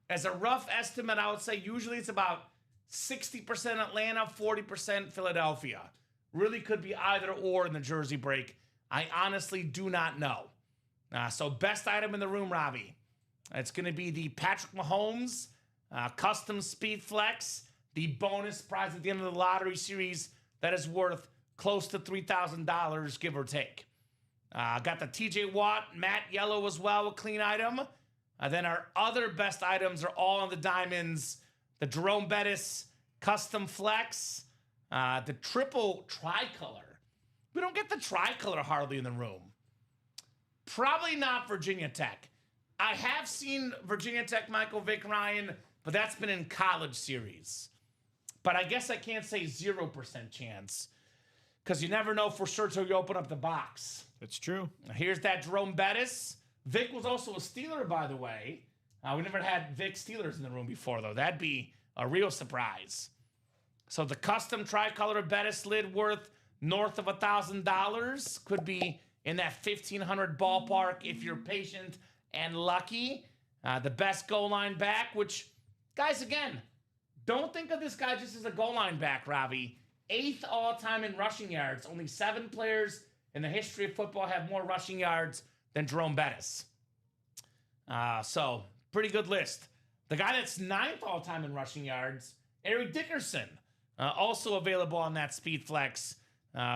as a rough estimate, I would say usually it's about 60% Atlanta, 40% Philadelphia. Really could be either or in the jersey break. I honestly do not know. So best item in the room, Robbie. It's going to be the Patrick Mahomes custom Speed Flex, the bonus prize at the end of the lottery series that is worth close to $3,000, give or take. Got the TJ Watt matte yellow as well, a clean item. Then our other best items are all on the diamonds. The Jerome Bettis custom flex, the triple tricolor. We don't get the tricolor hardly in the room. Probably not Virginia Tech. I have seen Virginia Tech Michael Vick Ryan, but that's been in college series. But I guess I can't say 0% chance because you never know for sure till you open up the box. That's true. Here's that Jerome Bettis. Vic was also a Steeler, by the way. We never had Vic Steelers in the room before, though. That'd be a real surprise. So the custom tricolor Bettis lid worth north of $1,000. Could be in that 1,500 ballpark if you're patient and lucky. The best goal line back, which, guys, again, don't think of this guy just as a goal line back, Robbie. 8th all-time in rushing yards. Only 7 players in the history of football have more rushing yards than Jerome Bettis. So, pretty good list. The guy that's 9th all-time in rushing yards, Eric Dickerson, also available on that Speed Flex.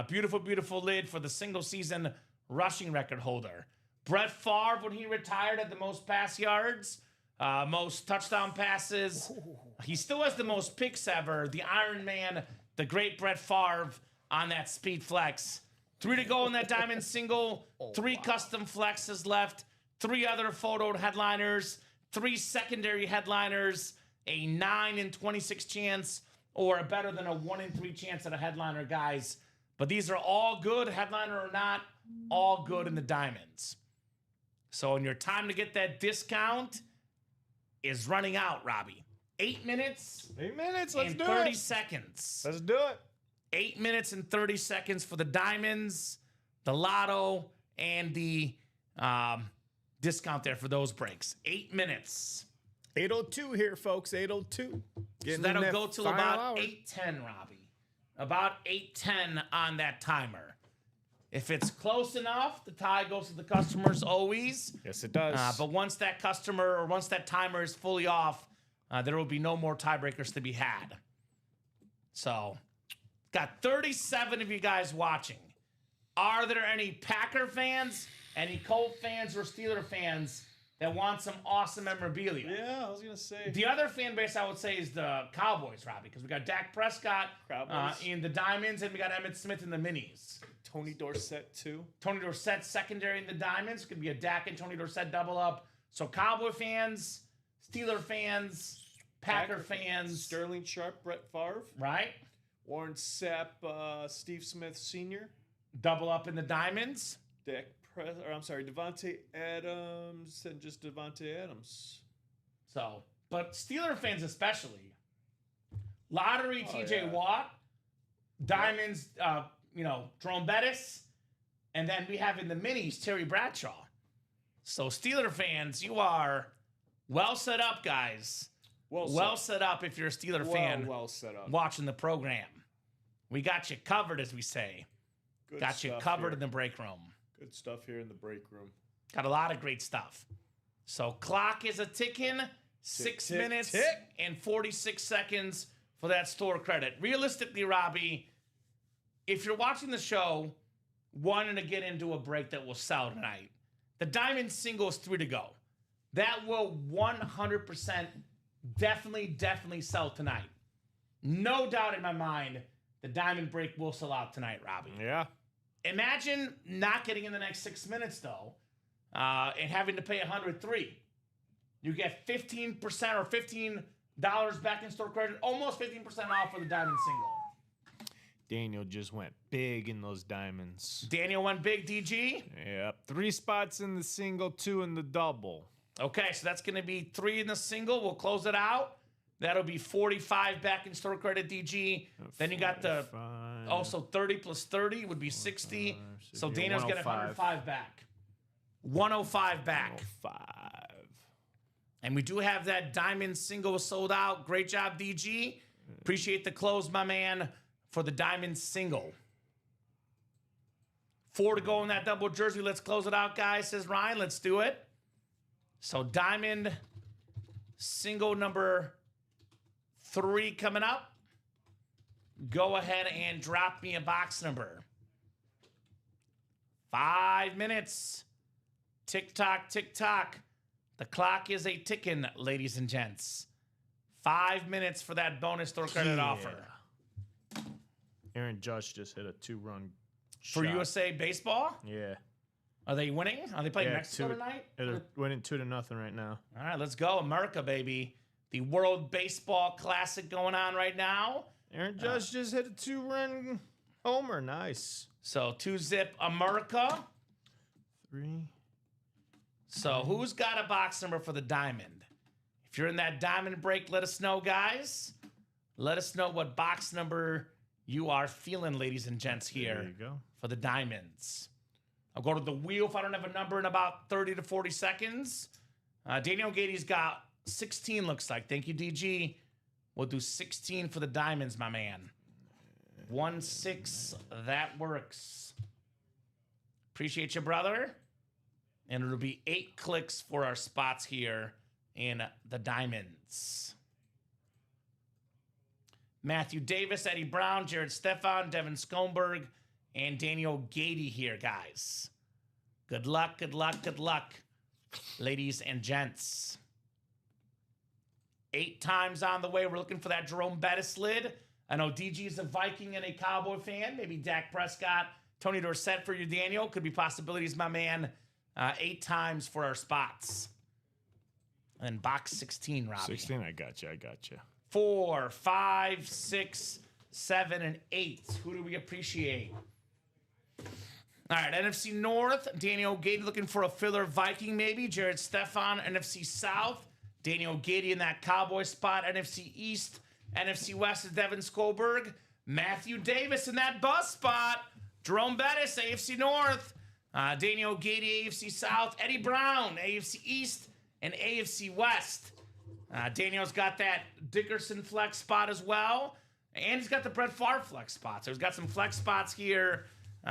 Beautiful, beautiful lid for the single-season rushing record holder. Brett Favre, when he retired, had the most pass yards, most touchdown passes. He still has the most picks ever. The Iron Man, the great Brett Favre on that Speed Flex. 3 to go in that diamond single. 3 custom flexes left. 3 other photoed headliners. 3 secondary headliners. A 9 in 26 chance, or better than a 1 in 3 chance at a headliner, guys. But these are all good, headliner or not, all good in the diamonds. So in your time to get that discount is running out, Robbie. 8 minutes. 8 minutes. Let's and do 30 it. seconds. Let's do it. 8 minutes and 30 seconds for the diamonds, the lotto, and the discount there for those breaks. 8 minutes. 8:02 here, folks. 8:02. So that'll go till about 8:10, Robbie. About 8:10 on that timer. If it's close enough, the tie goes to the customers always. Yes, it does. But once that customer or once that timer is fully off, there will be no more tiebreakers to be had. So, got 37 of you guys watching. Are there any Packer fans, any Colt fans, or Steeler fans that want some awesome memorabilia? Yeah, I was going to say. The other fan base, I would say, is the Cowboys, Robbie, because we got Dak Prescott in the diamonds, and we got Emmitt Smith in the minis. Tony Dorsett, too. Tony Dorsett secondary in the diamonds. Could be a Dak and Tony Dorsett double up. So Cowboy fans, Steeler fans, Packer fans. Sterling Sharp, Brett Favre. Right? Warren Sapp, Steve Smith Sr. Double up in the diamonds. Devontae Adams and just Devontae Adams. So, but Steeler fans especially. Lottery, TJ Watt. Diamonds, Jerome Bettis. And then we have in the minis, Terry Bradshaw. So Steeler fans, you are well set up, guys. Well set up if you're a Steeler fan. Well set up. Watching the program. We got you covered, as we say. Good got you covered in the break room. Good stuff here in the break room. Got a lot of great stuff. So clock is a ticking. 6 minutes and 46 seconds for that store credit. Realistically, Robbie, if you're watching the show, wanting to get into a break that will sell tonight, the diamond single is 3 to go. That will 100% definitely sell tonight. No doubt in my mind, the diamond break will sell out tonight, Robbie. Yeah. Imagine not getting in the next 6 minutes, though, and having to pay $103. You get 15% or $15 back in store credit, almost 15% off for the diamond single. Daniel just went big in those diamonds. Daniel went big, DG? Yep. 3 spots in the single, 2 in the double. Okay, so that's going to be 3 in the single. We'll close it out. That'll be 45 back in store credit, DG. Then you got the also 30 plus 30 would be 60. So Daniel's getting 105 back. 105 back. 105. And we do have that diamond single sold out. Great job, DG. Appreciate the close, my man, for the diamond single. 4 to go in that double jersey. Let's close it out, guys, says Ryan. Let's do it. So diamond single number 3 coming up. Go ahead and drop me a box number. 5 minutes. Tick tock, tick tock. The clock is a ticking, ladies and gents. 5 minutes for that bonus store credit offer. Aaron Judge just hit a 2-run For shot. USA Baseball? Yeah. Are they winning? Are they playing Mexico tonight? They're winning 2-0 right now. All right, let's go. America, baby. The World Baseball Classic going on right now. Aaron Judge just hit a 2-run homer. Nice. So 2-zip America. 3. So who's got a box number for the diamond? If you're in that diamond break, let us know, guys. Let us know what box number you are feeling, ladies and gents, here There you go. for the diamonds. I'll go to the wheel if I don't have a number in about 30 to 40 seconds. Daniel Gady's got 16, looks like. Thank you, DG. We'll do 16 for the diamonds, my man. 1-6, that works. Appreciate you, brother. And it'll be 8 clicks for our spots here in the diamonds. Matthew Davis, Eddie Brown, Jared Stefan, Devin Skomberg, and Daniel Gady here, guys. Good luck, good luck, good luck, ladies and gents. 8 times on the way. We're looking for that Jerome Bettis lid. I know DG's a Viking and a Cowboy fan. Maybe Dak Prescott, Tony Dorsett for you, Daniel. Could be possibilities, my man. 8 times for our spots. And box 16, Robbie. 16, I got you. 4, 5, 6, 7, and 8. Who do we appreciate? All right, NFC North, Daniel Gady looking for a filler Viking maybe. Jared Stefan, NFC South. Daniel Gady in that Cowboy spot. NFC East, NFC West is Devin Skolberg. Matthew Davis in that bus spot. Jerome Bettis, AFC North. Daniel Gady, AFC South. Eddie Brown, AFC East and AFC West. Daniel's got that Dickerson flex spot as well. And he's got the Brett Favre flex spot. So he's got some flex spots here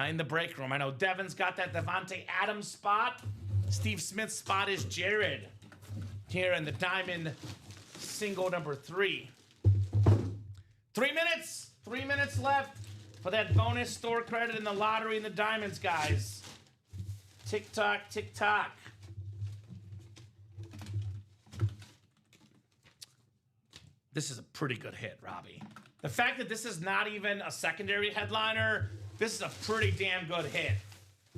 in the break room. I know Devin's got that Devontae Adams spot. Steve Smith's spot is Jared here in the diamond single number 3. 3 minutes. 3 minutes left for that bonus store credit in the lottery and the diamonds, guys. Tick tock, tick tock. This is a pretty good hit, Robbie. The fact that this is not even a secondary headliner, this is a pretty damn good hit.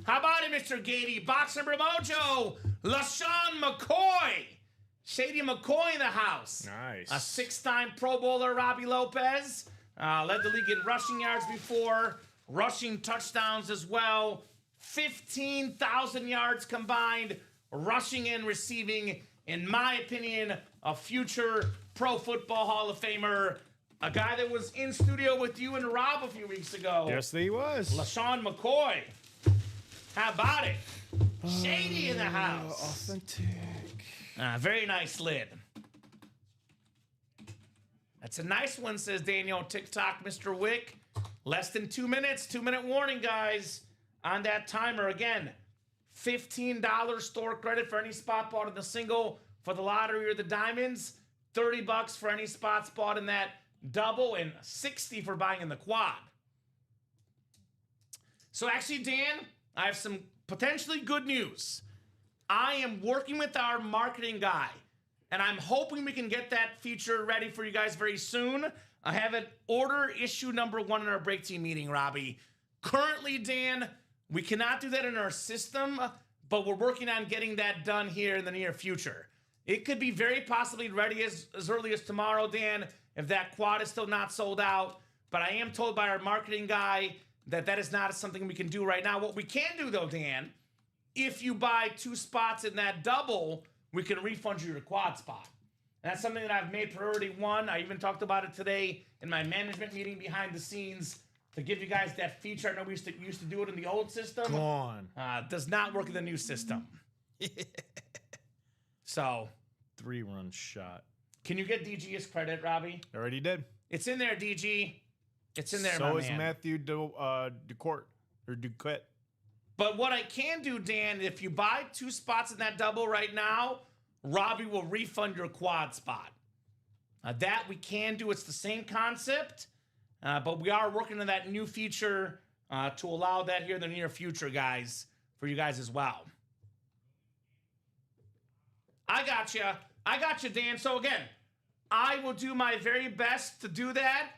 How about it, Mr. Gady? Box number mojo, LaShawn McCoy. Shady McCoy in the house. Nice. A 6-time Pro Bowler, Robbie Lopez. Led the league in rushing yards before, rushing touchdowns as well. 15,000 yards combined, rushing and receiving. In my opinion, a future Pro Football Hall of Famer. A guy that was in studio with you and Rob a few weeks ago. Yes, he was. LaShawn McCoy. How about it? Shady in the house. Authentic. Very nice lid. That's a nice one, says Daniel. TikTok, Mr. Wick. Less than 2 minutes. 2-minute warning, guys, on that timer. Again, $15 store credit for any spot bought in the single for the lottery or the diamonds. $30 for any spots bought in that double, and $60 for buying in the quad. So actually, Dan, I have some potentially good news. I am working with our marketing guy, and I'm hoping we can get that feature ready for you guys very soon. I have an order issue number 1 in our break team meeting, Robbie. Currently, Dan, we cannot do that in our system, but we're working on getting that done here in the near future. It could be very possibly ready as early as tomorrow, Dan, if that quad is still not sold out. But I am told by our marketing guy that that is not something we can do right now. What we can do, though, Dan, if you buy 2 spots in that double, we can refund you your quad spot. And that's something that I've made priority one. I even talked about it today in my management meeting behind the scenes to give you guys that feature. I know we used to do it in the old system. Gone. Does not work in the new system. So. 3-run shot. Can you get DG his credit, Robbie? Already did. It's in there, DG. It's in there, So my is man. Matthew Ducourt or Duquette. But what I can do, Dan, if you buy 2 spots in that double right now, Robbie will refund your quad spot. That we can do. It's the same concept, but we are working on that new feature to allow that here in the near future, guys, for you guys as well. I got you, Dan. So again, I will do my very best to do that.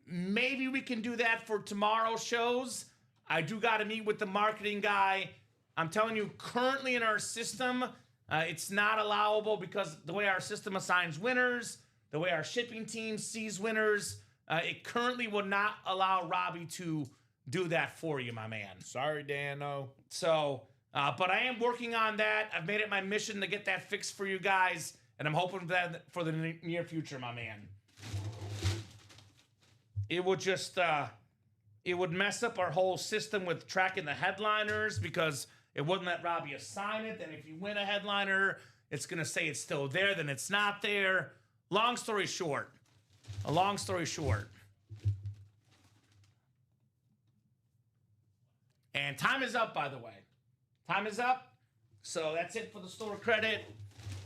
Maybe we can do that for tomorrow's shows. I do got to meet with the marketing guy. I'm telling you, currently in our system, it's not allowable because the way our system assigns winners, the way our shipping team sees winners, it currently will not allow Robbie to do that for you, my man. Sorry, Dano. So, but I am working on that. I've made it my mission to get that fixed for you guys, and I'm hoping for that for the near future, my man. It would just, it would mess up our whole system with tracking the headliners because it wouldn't let Robbie assign it. Then if you win a headliner, it's going to say it's still there, then it's not there. Long story short. And time is up, by the way. Time is up. So that's it for the store credit.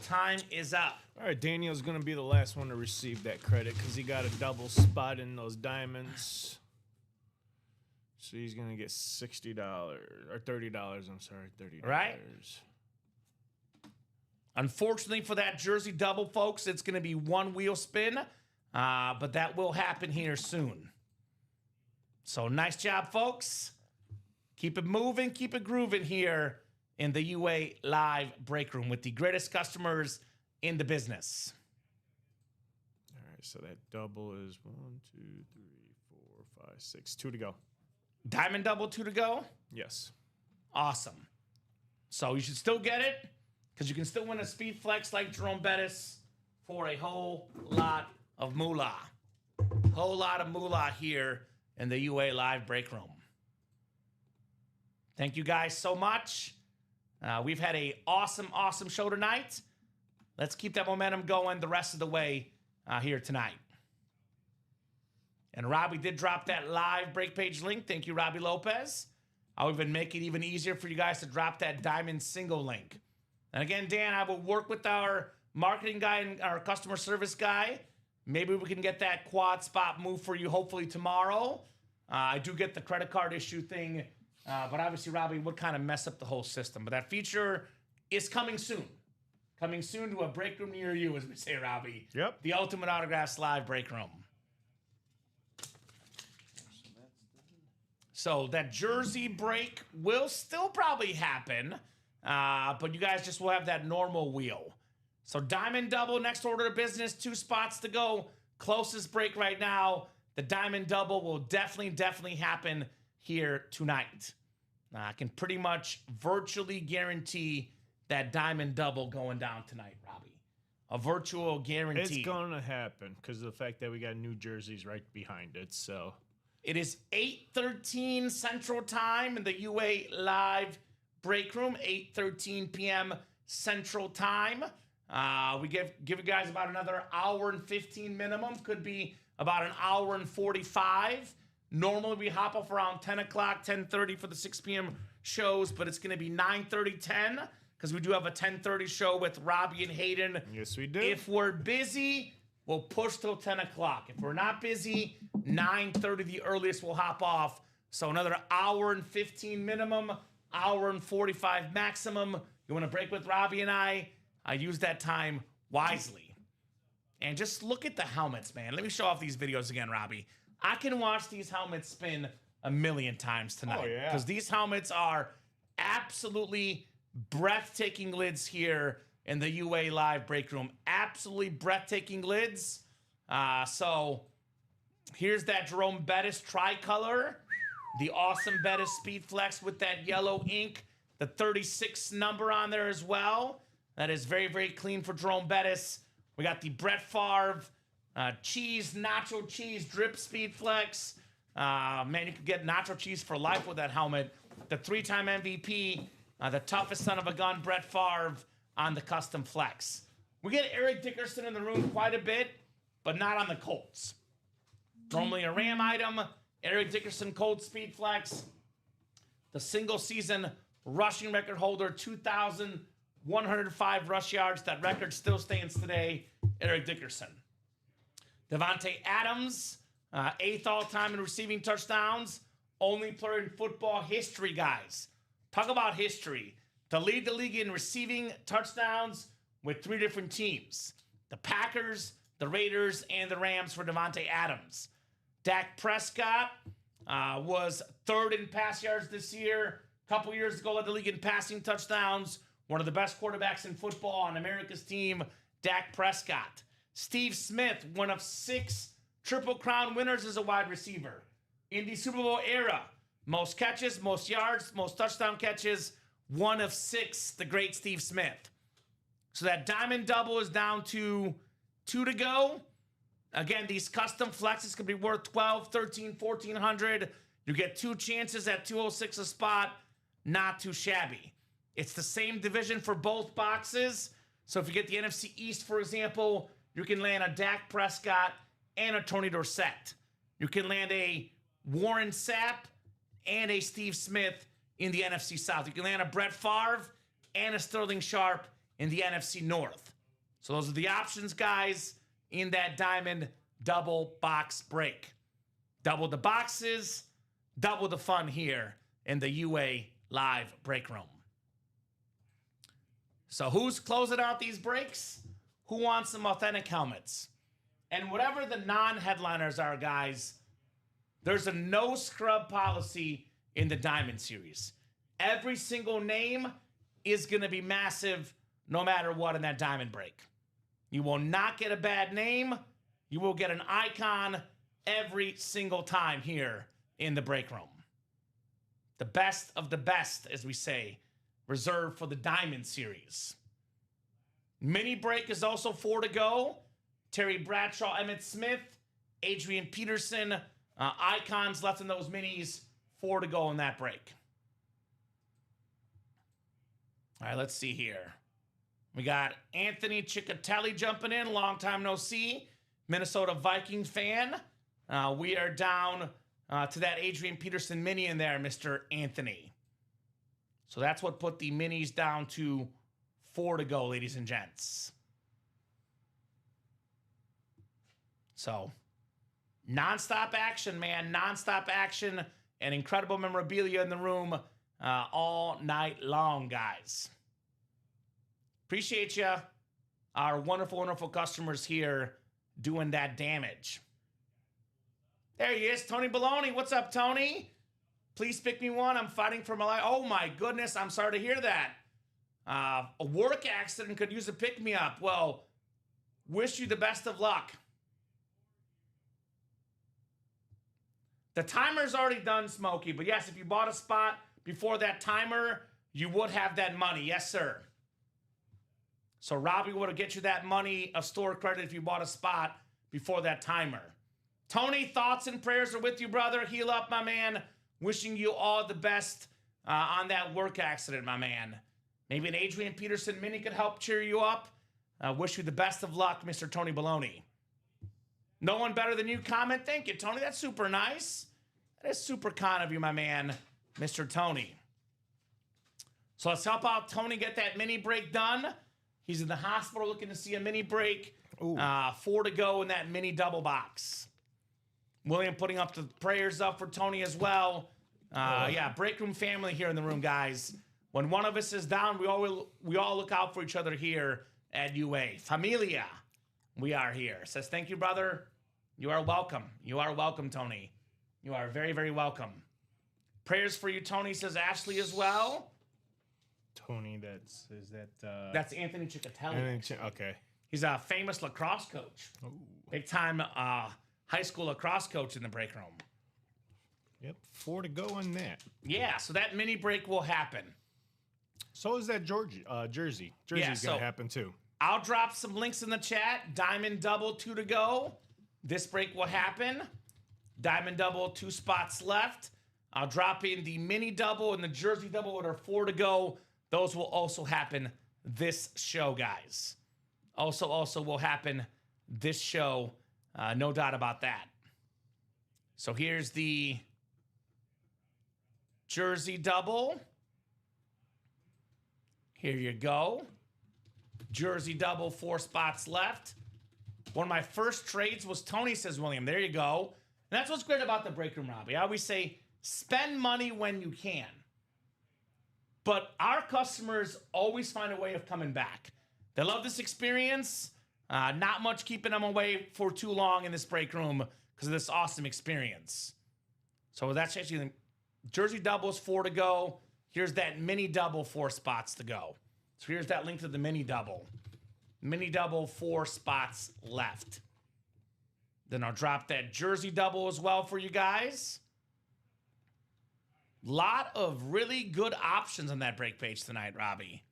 Time is up. All right, Daniel's going to be the last one to receive that credit because he got a double spot in those diamonds. So he's going to get $60 or $30. I'm sorry, $30. Right. Unfortunately for that jersey double, folks, it's going to be one wheel spin, but that will happen here soon. So nice job, folks. Keep it moving, keep it grooving here in the UA Live Break Room with the greatest customers in the business. All right, so that double is 1, 2, 3, 4, 5, 6. 2 to go. Diamond double, 2 to go? Yes. Awesome. So you should still get it because you can still win a speed flex like Jerome Bettis for a whole lot of moolah. Whole lot of moolah here in the UA Live Break Room. Thank you guys so much. We've had an awesome show tonight. Let's keep that momentum going the rest of the way here tonight. And Robbie did drop that live break page link. Thank you, Robbie Lopez. I'll even make it even easier for you guys to drop that diamond single link. And again, Dan, I will work with our marketing guy and our customer service guy. Maybe we can get that quad spot move for you hopefully tomorrow. I do get the credit card issue thing. But obviously, Robbie would kind of mess up the whole system. But that feature is coming soon. Coming soon to a break room near you, as we say, Robbie. Yep. The Ultimate Autographs Live Break Room. So that jersey break will still probably happen. But you guys just will have that normal wheel. So Diamond Double, next order of business, 2 spots to go. Closest break right now. The Diamond Double will definitely happen here tonight. I can pretty much virtually guarantee that Diamond Double going down tonight, Robbie. A virtual guarantee. It's going to happen because of the fact that we got new jerseys right behind it. So it is 8:13 Central Time in the UA Live Break Room. 8:13 p.m. Central Time. We give you guys about another hour and 15 minimum. Could be about an hour and 45. Normally, we hop off around 10 o'clock, 10:30 for the 6 p.m. shows, but it's going to be 9:30, 10, because we do have a 10:30 show with Robbie and Hayden. Yes, we do. If we're busy, we'll push till 10 o'clock. If we're not busy, 9:30 the earliest we'll hop off. So another hour and 15 minimum, hour and 45 maximum. You want to break with Robbie and I use that time wisely. And just look at the helmets, man. Let me show off these videos again, Robbie. I can watch these helmets spin a million times tonight. Oh, yeah. Because these helmets are absolutely breathtaking lids here in the UA Live Break Room. Absolutely breathtaking lids. So here's that Jerome Bettis tricolor. The awesome Bettis Speed Flex with that yellow ink. The 36 number on there as well. That is very, very clean for Jerome Bettis. We got the Brett Favre cheese, nacho cheese, drip speed flex. Man, you could get nacho cheese for life with that helmet. The 3-time MVP, the toughest son of a gun, Brett Favre on the custom flex. We get Eric Dickerson in the room quite a bit, but not on the Colts. Normally a Ram item, Eric Dickerson Colts speed flex. The single season rushing record holder, 2,105 rush yards. That record still stands today, Eric Dickerson. Devontae Adams, 8th all-time in receiving touchdowns. Only player in football history, guys. Talk about history. To lead the league in receiving touchdowns with 3 different teams. The Packers, the Raiders, and the Rams for Devontae Adams. Dak Prescott was 3rd in pass yards this year. A couple years ago, led the league in passing touchdowns. One of the best quarterbacks in football on America's team, Dak Prescott. Steve Smith, one of 6 Triple Crown winners as a wide receiver. In the Super Bowl era, most catches, most yards, most touchdown catches, one of 6, the great Steve Smith. So that diamond double is down to 2 to go. Again, these custom flexes could be worth $1,200, $1,300, $1,400. You get 2 chances at $206 a spot. Not too shabby. It's the same division for both boxes. So if you get the NFC East, for example, you can land a Dak Prescott and a Tony Dorsett. You can land a Warren Sapp and a Steve Smith in the NFC South. You can land a Brett Favre and a Sterling Sharp in the NFC North. So those are the options, guys, in that diamond double box break. Double the boxes, double the fun here in the UA live break room. So who's closing out these breaks? Who wants some authentic helmets? And whatever the non-headliners are, guys, there's a no scrub policy in the Diamond Series. Every single name is going to be massive no matter what in that Diamond break. You will not get a bad name. You will get an icon every single time here in the break room. The best of the best, as we say, reserved for the Diamond Series. Mini break is also 4 to go. Terry Bradshaw, Emmitt Smith, Adrian Peterson, icons left in those minis. 4 to go in that break. All right, let's see here. We got Anthony Ciccatelli jumping in. Long time no see. Minnesota Viking fan. We are down to that Adrian Peterson mini in there, Mr. Anthony. So that's what put the minis down to 4 to go, ladies and gents. So, nonstop action, man. Nonstop action and incredible memorabilia in the room all night long, guys. Appreciate you, our wonderful, wonderful customers here doing that damage. There he is, Tony Baloney. What's up, Tony? Please pick me one. I'm fighting for my life. Oh, my goodness. I'm sorry to hear that. A work accident could use a pick-me-up. Well, wish you the best of luck. The timer's already done, Smokey. But yes, if you bought a spot before that timer, you would have that money. Yes, sir. So Robbie would have get you that money of store credit if you bought a spot before that timer. Tony, thoughts and prayers are with you, brother. Heal up, my man. Wishing you all the best on that work accident, my man. Maybe an Adrian Peterson mini could help cheer you up. Wish you the best of luck, Mr. Tony Baloney. No one better than you comment. Thank you, Tony. That's super nice. That is super kind of you, my man, Mr. Tony. So let's help out Tony get that mini break done. He's in the hospital looking to see a mini break. 4 to go in that mini double box. William putting up the prayers up for Tony as well. Yeah, break room family here in the room, guys. When one of us is down, we all look out for each other here at UA. Familia, we are here. Says, thank you, brother. You are welcome. You are welcome, Tony. You are very, very welcome. Prayers for you, Tony, says Ashley as well. Tony, that's Anthony Ciccatelli. Okay. He's a famous lacrosse coach. Ooh. Big time high school lacrosse coach in the break room. Yep, 4 to go on that. Yeah, so that mini break will happen. So is that jersey. Jersey's going to happen too. I'll drop some links in the chat. Diamond double, 2 to go. This break will happen. Diamond double, 2 spots left. I'll drop in the mini double and the jersey double with our 4 to go. Those will also happen this show, guys. Also will happen this show. No doubt about that. So here's the jersey double. Here you go. Jersey double, 4 spots left. One of my first trades was Tony, says William. There you go. And that's what's great about the break room, Robbie. I always say, spend money when you can. But our customers always find a way of coming back. They love this experience. Not much keeping them away for too long in this break room because of this awesome experience. So that's actually the jersey doubles, 4 to go. Here's that mini double, 4 spots to go. So here's that link to the mini double. Mini double, 4 spots left. Then I'll drop that jersey double as well for you guys. Lot of really good options on that break page tonight, Robbie.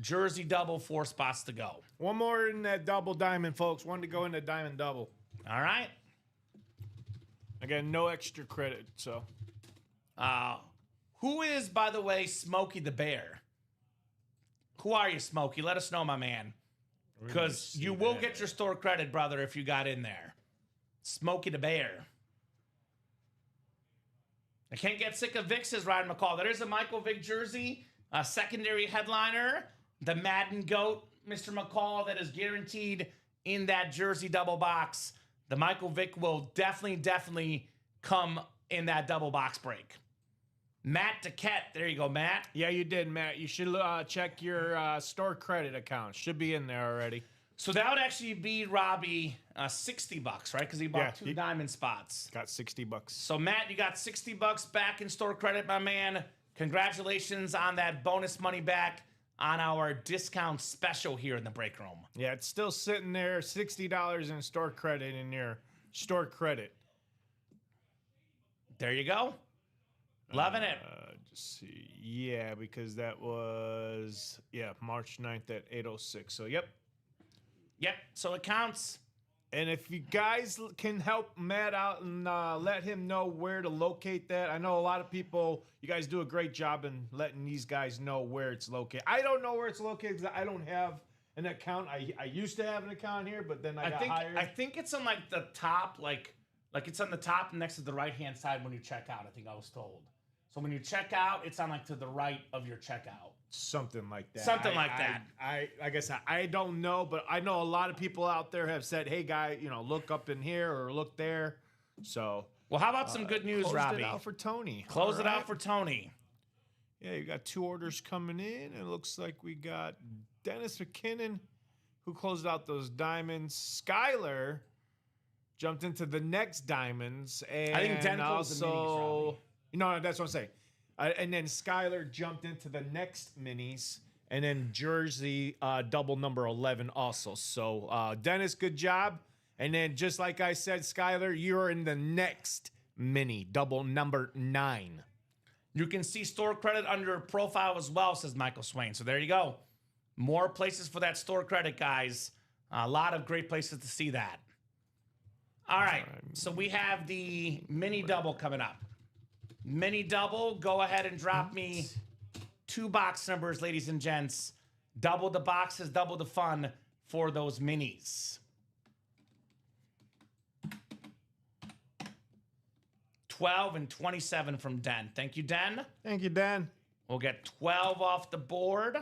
Jersey double, 4 spots to go. One more in that double diamond, folks. One to go in the diamond double. All right. Again, no extra credit, so. Who is, by the way, Smokey the Bear? Who are you, Smokey? Let us know, my man. Because you will get your store credit, brother, if you got in there. Smokey the Bear. I can't get sick of Vic, says Ryan McCall. There is a Michael Vick jersey, a secondary headliner, the Madden GOAT, Mr. McCall, that is guaranteed in that jersey double box. The Michael Vick will definitely come in that double box break. Matt DeKett. There you go, Matt. Yeah, you did, Matt. You should check your store credit account. Should be in there already. So that would actually be Robbie $60, right? Because he bought 2 diamond spots. Got $60. So Matt, you got $60 back in store credit, my man. Congratulations on that bonus money back on our discount special here in the break room. Yeah, it's still sitting there, $60 in store credit in your store credit. There you go. Loving it. Just see. Yeah, because that was, March 9th at 8:06. So, yep. Yep, so it counts. And if you guys can help Matt out and let him know where to locate that. I know a lot of people, you guys do a great job in letting these guys know where it's located. I don't know where it's located because I don't have an account. I used to have an account here, but then I got hired. I think it's on like the top, like it's on the top next to the right-hand side when you check out, I think I was told. So when you check out, it's on like to the right of your checkout. Something like that. Something like that. I guess I don't know, but I know a lot of people out there have said, "Hey, guy, look up in here or look there." So, well, how about some good news, Robbie? Close it out for Tony. Close it out for Tony. Yeah, you got 2 orders coming in. It looks like we got Dennis McKinnon, who closed out those diamonds. Skyler jumped into the next diamonds, and I think Den closed the minis, Robbie. No, that's what I'm saying. And then Skyler jumped into the next minis, and then Jersey double number 11 also. So, Dennis, good job. And then just like I said, Skyler, you're in the next mini, double number 9. You can see store credit under profile as well, says Michael Swain. So there you go. More places for that store credit, guys. A lot of great places to see that. All right. So we have the mini double coming up. Mini double, go ahead and drop me 2 box numbers, ladies and gents. Double the boxes, double the fun for those minis. 12 and 27 from Den. Thank you, Den. Thank you, Dan. We'll get 12 off the board.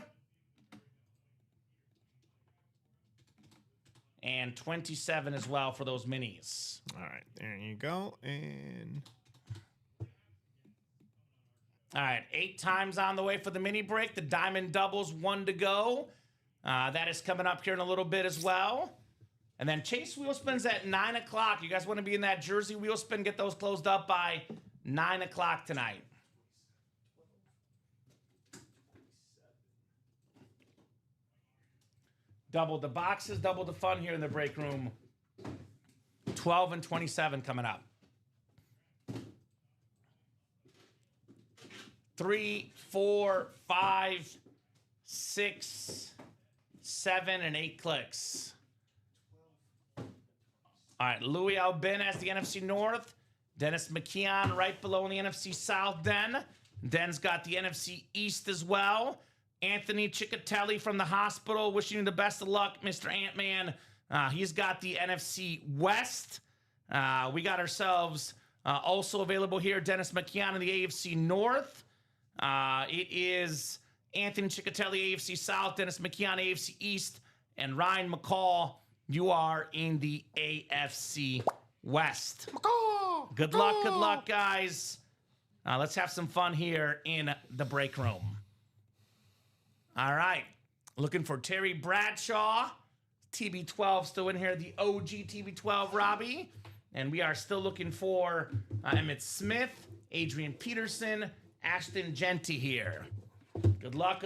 And 27 as well for those minis. All right, there you go. And all right, 8 times on the way for the mini break. The diamond doubles, 1 to go. That is coming up here in a little bit as well. And then Chase wheel spins at 9 o'clock. You guys want to be in that Jersey wheel spin? Get those closed up by 9 o'clock tonight. Double the boxes, double the fun here in the break room. 12 and 27 coming up. 3, 4, 5, 6, 7, and 8 clicks. All right, Louis Albin has the NFC North. Dennis McKeon right below in the NFC South. Den's got the NFC East as well. Anthony Ciccatelli from the hospital, wishing you the best of luck, Mr. Ant-Man. He's got the NFC West. We got ourselves also available here, Dennis McKeon in the AFC North. It is Anthony Ciccatelli, AFC South, Dennis McKeon, AFC East, and Ryan McCall, you are in the AFC West. Good luck, guys. Let's have some fun here in the break room. All right. Looking for Terry Bradshaw. TB12 still in here. The OG TB12, Robbie. And we are still looking for Emmett Smith, Adrian Peterson, Ashton Genty here. Good luck.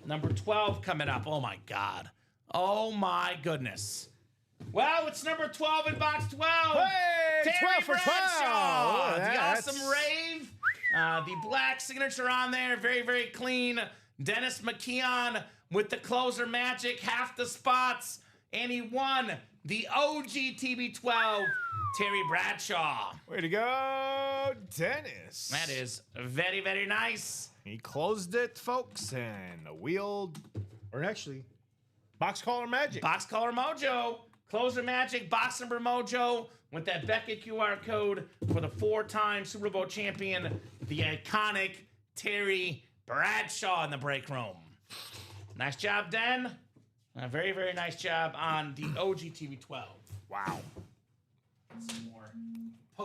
Number 12 coming up. Oh, my God. Oh, my goodness. Well, it's number 12 in box 12. Hey, Terry 12 for 12. Bradshaw. Oh, The awesome rave. The black signature on there. Very, very clean. Dennis McKeon with the closer magic. Half the spots. And he won the OG TB12, Terry Bradshaw. Way to go, Dennis. That is very, very nice. He closed it, folks, and the wheel, or actually, box collar magic. Box color mojo. Closer magic. Box number mojo with that Beckett QR code for the 4-time Super Bowl champion, the iconic Terry Bradshaw in the break room. Nice job, Den. A very, very nice job on the OG TV12. Wow. Some more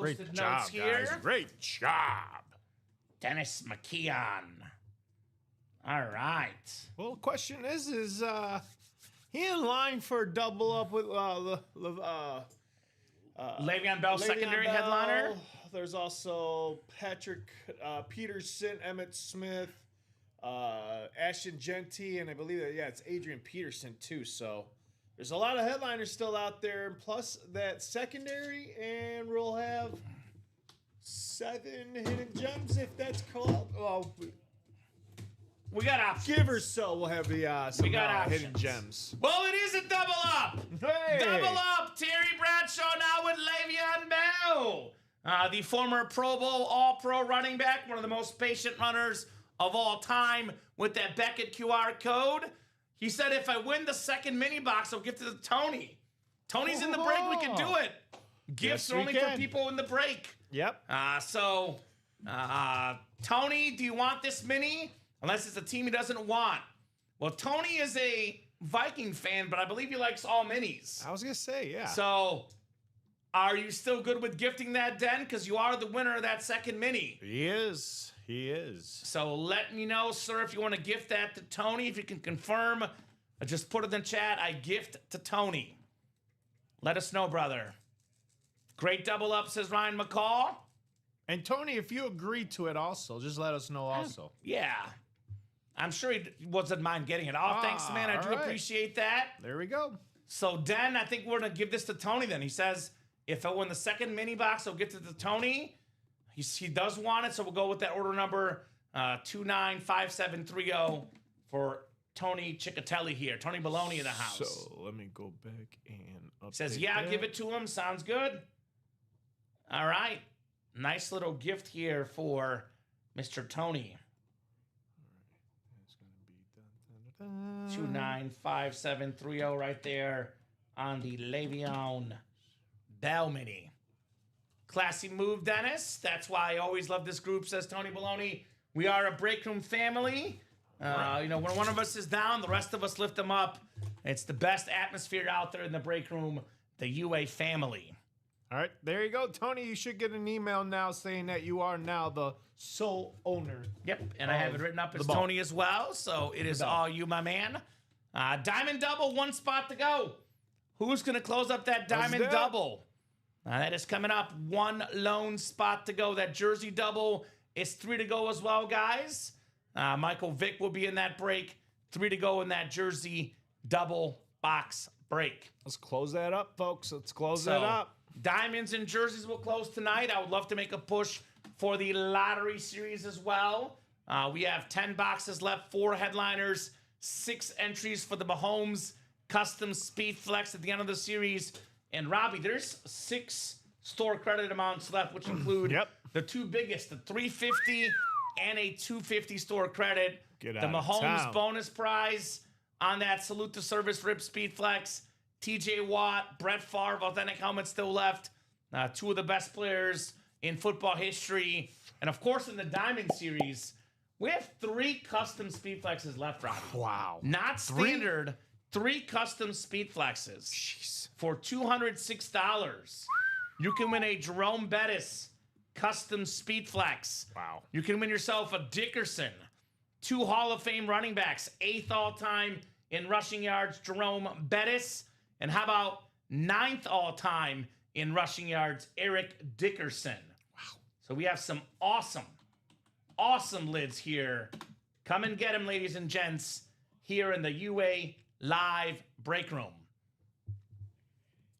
Great posted job, notes here. guys. Great job. Dennis McKeon. All right. Well, the question is he in line for a double up with Le'Veon Bell, Le'Veon secondary Bell. headliner. There's also Patrick Peterson, Emmett Smith, Ashton Genty, and I believe that, it's Adrian Peterson too. So there's a lot of headliners still out there, and plus that secondary, and we'll have 7 hidden gems if that's called. Well, We got options. give or so, we'll have the some got hidden options. gems. Well, it is a double up. Hey! Double up. Terry Bradshaw now with Le'Veon Bell. The former Pro Bowl All-Pro running back, one of the most patient runners of all time with that Beckett QR code. He said, if I win the second mini box, I'll gift it to Tony. Tony's in the break. We can do it. Gifts Yes, are we only can. for people in the break. Yep. Tony, do you want this mini? Unless it's a team he doesn't want. Well, Tony is a Viking fan, but I believe he likes all minis. I was gonna say, yeah. So, are you still good with gifting that, Den? Because you are the winner of that second mini. He is. He is. So let me know, sir, if you want to gift that to Tony. If you can confirm, just put it in the chat. I gift to Tony. Let us know, brother. Great double up, says Ryan McCall. And Tony, if you agree to it also, just let us know also. Yeah. I'm sure he wasn't mind getting it off. Thanks, man. I all do right. appreciate that. There we go. So, Den, I think we're going to give this to Tony then. He says, if I win the second mini box, I'll gift it to Tony. He does want it, so we'll go with that order number 295730 for Tony Ciccatelli here. Tony Baloney in the house. So let me go back and update. Says, yeah, that. give it to him. Sounds good. All right. Nice little gift here for Mr. Tony. It's gonna be 295730 right there on the Le'Veon Bell mini. Classy move, Dennis. That's why I always love this group, says Tony Baloney. We are a break room family. When one of us is down, the rest of us lift them up. It's the best atmosphere out there in the break room, the UA family. All right, there you go, Tony. You should get an email now saying that you are now the sole owner. Yep, and I have it written up as ball. Tony as well, so it is all you, my man. Diamond double, 1 spot to go. Who's going to close up that diamond do it. double? That is coming up. 1 lone spot to go. That jersey double is 3 to go as well, guys. Michael Vick will be in that break. 3 to go in that jersey double box break. Let's close that up, folks. Let's close So, that up. Diamonds and jerseys will close tonight. I would love to make a push for the lottery series as well. We have 10 boxes left, 4 headliners, 6 entries for the Mahomes custom speed flex at the end of the series. And Robbie, there's 6 store credit amounts left, which include the 2 biggest, the $350 and a $250 store credit. Get the out of Mahomes town. bonus prize on that Salute to Service Rip Speed Flex. TJ Watt, Brett Favre, authentic helmet still left. 2 of the best players in football history. And of course, in the Diamond Series, we have 3 custom speed flexes left, Robbie. Wow. Not standard, 3 custom speed flexes. Jeez. For $206. You can win a Jerome Bettis custom speed flex. Wow. You can win yourself a Dickerson. 2 Hall of Fame running backs, 8th all-time in rushing yards, Jerome Bettis. And how about 9th all-time in rushing yards, Eric Dickerson. Wow. So we have some awesome lids here. Come and get them, ladies and gents, here in the UA Live Break Room.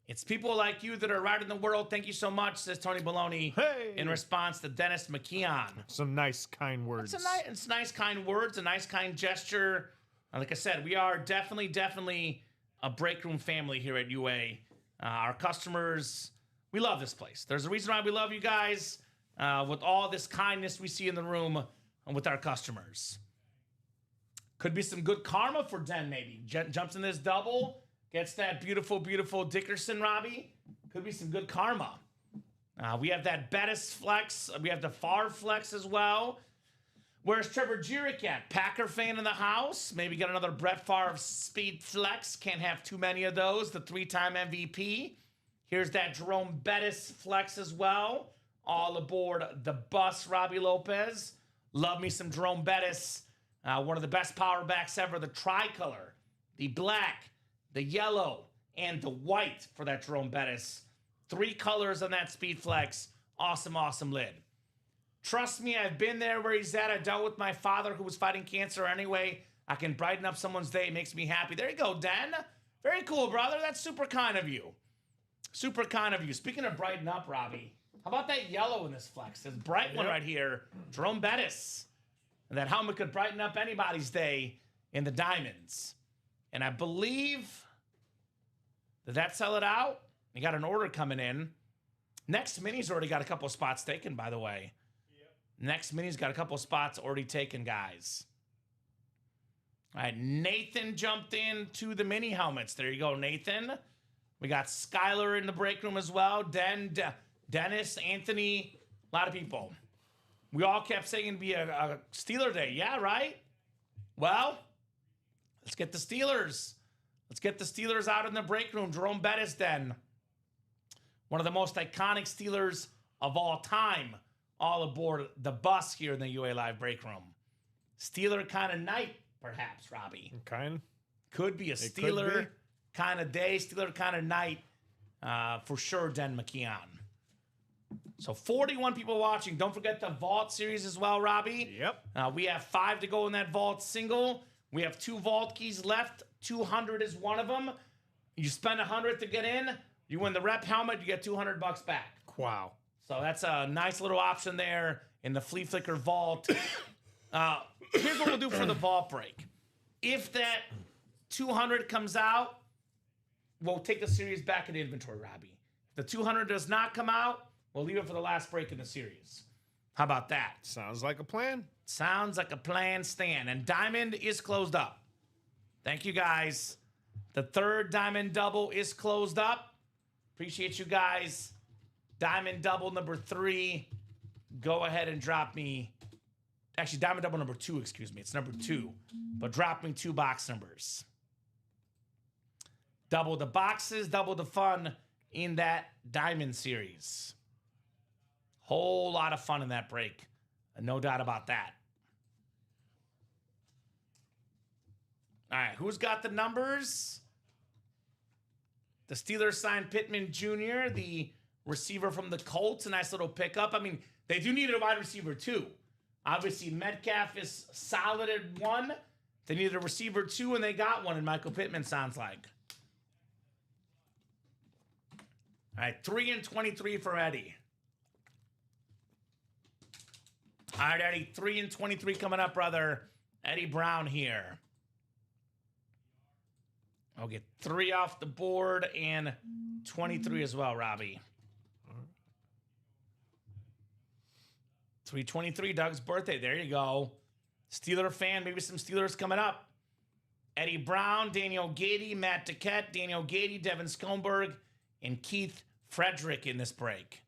It's people like you that are right in the world. Thank you so much, says Tony Baloney, Hey. in response to Dennis McKeon. Some nice, kind words. It's nice, kind words, a nice, kind gesture. And like I said, we are definitely a break room family here at UA. Our customers, we love this place. There's a reason why we love you guys with all this kindness we see in the room and with our customers. Could be some good karma for Den, maybe. Jumps in this double, gets that beautiful, beautiful Dickerson, Robbie. Could be some good karma. We have that Bettis flex. We have the Favre flex as well. Where's Trevor Jurek at? Packer fan in the house. Maybe get another Brett Favre speed flex. Can't have too many of those. The 3-time MVP. Here's that Jerome Bettis flex as well. All aboard the bus, Robbie Lopez. Love me some Jerome Bettis. One of the best power backs ever. The tricolor, the black, the yellow, and the white for that Jerome Bettis. 3 colors on that speed flex. Awesome lid. Trust me, I've been there where he's at. I dealt with my father who was fighting cancer anyway. I can brighten up someone's day. It makes me happy. There you go, Dan. Very cool, brother. That's super kind of you. Super kind of you. Speaking of brighten up, Robbie, how about that yellow in this flex? This bright one right here. Jerome Bettis. And that helmet could brighten up anybody's day in the diamonds. And I believe that sell it out. You got an order coming in. Next Mini's already got a couple of spots taken, by the way. Next Mini's got a couple of spots already taken, guys. All right, Nathan jumped in to the mini helmets. There you go, Nathan. We got Skylar in the break room as well. Dennis, Anthony, a lot of people. We all kept saying it'd be a Steeler day. Yeah, right? Well, let's get the Steelers. Let's get the Steelers out in the break room. Jerome Bettis then. One of the most iconic Steelers of all time. All aboard the bus here in the UA Live break room. Steeler kind of night, perhaps, Robbie. Kind. Could be a Steeler kind of day, Steeler kind of night, for sure, Den McKeon. So 41 people watching. Don't forget the Vault series as well, Robbie. Yep. We have 5 to go in that Vault single. We have 2 Vault keys left. 200 is one of them. You spend 100 to get in. You win the rep helmet. You get $200 back. Wow. So that's a nice little option there in the Flea Flicker Vault. Here's what we'll do for the Vault break. If that 200 comes out, we'll take the series back in inventory, Robbie. If the 200 does not come out, we'll leave it for the last break in the series. How about that? Sounds like a plan. Sounds like a plan, Stan. And Diamond is closed up. Thank you, guys. The 3rd Diamond Double is closed up. Appreciate you guys. Diamond Double number 3. Go ahead and drop me. Actually, Diamond Double number 2, excuse me. It's number 2. But drop me 2 box numbers. Double the boxes, double the fun in that Diamond series. Whole lot of fun in that break. No doubt about that. All right, who's got the numbers? The Steelers signed Pittman Jr., the receiver from the Colts. A nice little pickup. I mean, they do need a wide receiver, too. Obviously, Metcalf is solid at 1. They needed a receiver, 2, and they got one, and Michael Pittman sounds like. All right, 3 and 23 for Eddie. All right, Eddie, 3 and 23 coming up, brother. Eddie Brown here. I'll get 3 off the board and 23 as well, Robbie. 323, Doug's birthday. There you go. Steeler fan, maybe some Steelers coming up. Eddie Brown, Daniel Gady, Matt Duquette, Daniel Gady, Devin Skomberg, and Keith Frederick in this break.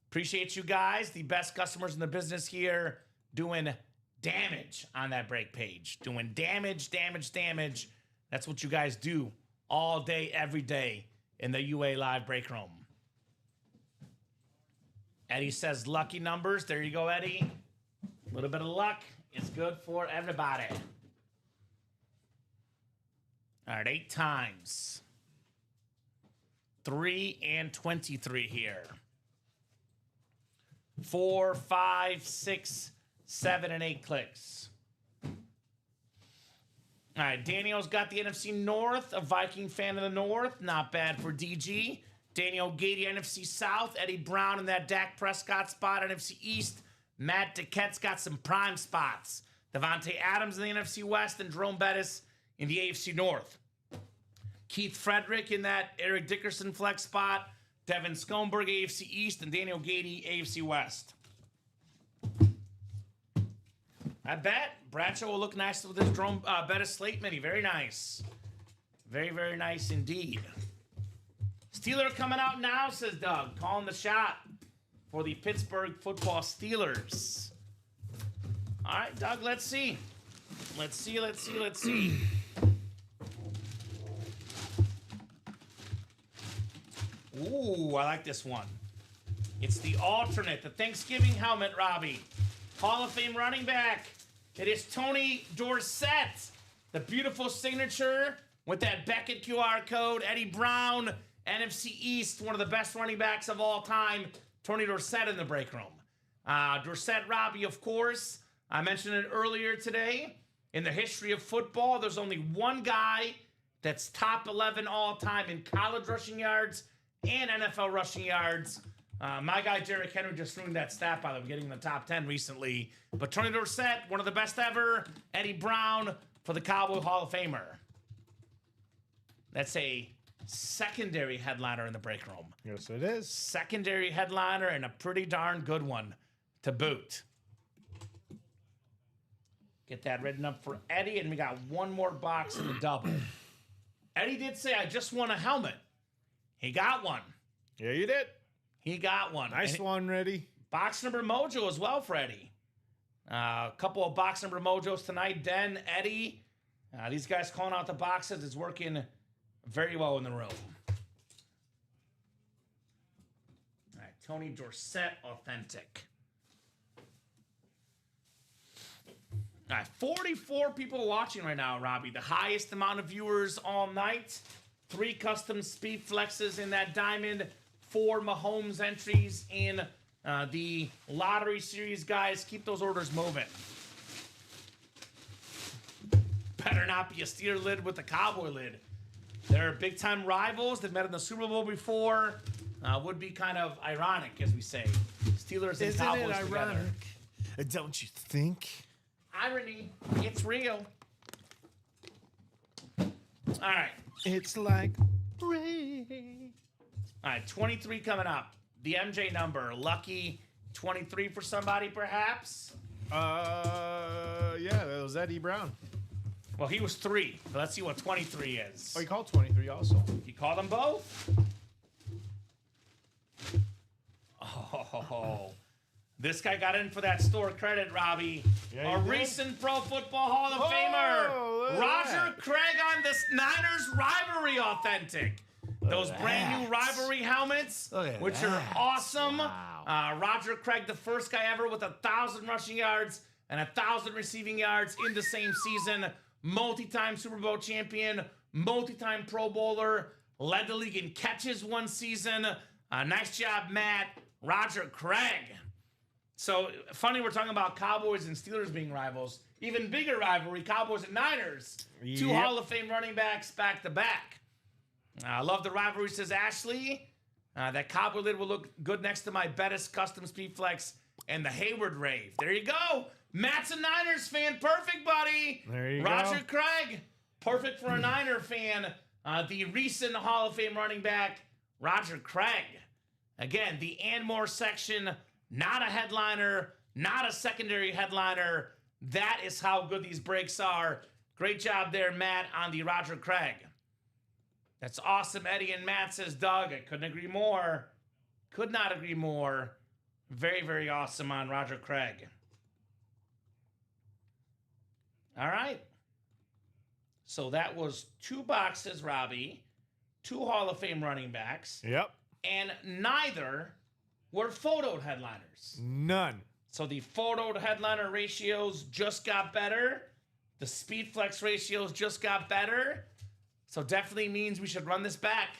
Appreciate you guys, the best customers in the business here, doing damage on that break page. Doing damage. That's what you guys do all day, every day in the UA Live break room. Eddie says lucky numbers. There you go, Eddie. A little bit of luck is good for everybody. All right, 8 times. 3 and 23 here. 4, 5, 6, 7, and 8 clicks. All right, Daniel's got the NFC North, a Viking fan of the North. Not bad for DG. Daniel Gady, NFC South. Eddie Brown in that Dak Prescott spot, NFC East. Matt Duquette's got some prime spots. Devontae Adams in the NFC West and Jerome Bettis in the AFC North. Keith Frederick in that Eric Dickerson flex spot. Devin Skomberg, AFC East, and Daniel Gady, AFC West. I bet Bradshaw will look nice with his Jerome Bettis slate mini. Very nice. Very, very nice indeed. Steeler coming out now, says Doug. Calling the shot for the Pittsburgh football Steelers. All right, Doug, let's see. Let's see. Ooh, I like this one. It's the alternate, the Thanksgiving helmet, Robbie. Hall of Fame running back. It is Tony Dorsett. The beautiful signature with that Beckett QR code. Eddie Brown, NFC East, one of the best running backs of all time. Tony Dorsett in the break room. Dorsett, Robbie, of course. I mentioned it earlier today. In the history of football, there's only one guy that's top 11 all time in college rushing yards and NFL rushing yards. My guy, Derrick Henry, just ruined that stat by them getting in the top 10 recently. But Tony Dorsett, one of the best ever. Eddie Brown for the Cowboy Hall of Famer. That's a secondary headliner in the break room. Yes, it is. Secondary headliner and a pretty darn good one to boot. Get that written up for Eddie, and we got one more box in the double. Eddie did say, I just want a helmet. He got one. Yeah, you did. He got one. Nice one, Reddy. Box number mojo as well for Eddie. A couple of box number mojos tonight. Den, Eddie. These guys calling out the boxes is working very well in the room. All right, Tony Dorsett, authentic. All right, 44 people watching right now, Robbie. The highest amount of viewers all night. 3 custom speed flexes in that diamond. 4 Mahomes entries in the lottery series, guys. Keep those orders moving. Better not be a Steeler lid with a Cowboy lid. They're big-time rivals. They've met in the Super Bowl before. Would be kind of ironic, as we say. Steelers and Cowboys together. Isn't it ironic? Don't you think? Irony. It's real. All right. It's like rain. All right, 23 coming up. The MJ number. Lucky 23 for somebody, perhaps? Yeah, that was Eddie Brown. Well, he was 3. But let's see what 23 is. Oh, he called 23 also. You called them both? Oh, this guy got in for that store credit, Robbie. Yeah, a recent Pro Football Hall of Famer. Roger Craig on the Niners rivalry authentic. Those brand new rivalry helmets, which are awesome. Wow. Roger Craig, the first guy ever with 1,000 rushing yards and 1,000 receiving yards in the same season. Multi-time Super Bowl champion, multi-time Pro Bowler, led the league in catches one season. Nice job, Matt. Roger Craig. So, funny we're talking about Cowboys and Steelers being rivals. Even bigger rivalry, Cowboys and Niners. Yep. 2 Hall of Fame running backs back-to-back. I love the rivalry, says Ashley. That Cowboy lid will look good next to my Bettis Custom Speed Flex and the Hayward rave. There you go. Matt's a Niners fan. Perfect, buddy. There you Roger go. Craig. Perfect for a Niner fan. The recent Hall of Fame running back, Roger Craig. Again, the and more section, not a headliner, not a secondary headliner. That is how good these breaks are. Great job there, Matt, on the Roger Craig. That's awesome, Eddie. And Matt says, Doug, I couldn't agree more. Could not agree more. Very, very awesome on Roger Craig. All right. So that was 2 boxes, Robbie. 2 Hall of Fame running backs. Yep. And neither were photoed headliners. None. So the photo to headliner ratios just got better. The speed flex ratios just got better. So definitely means we should run this back.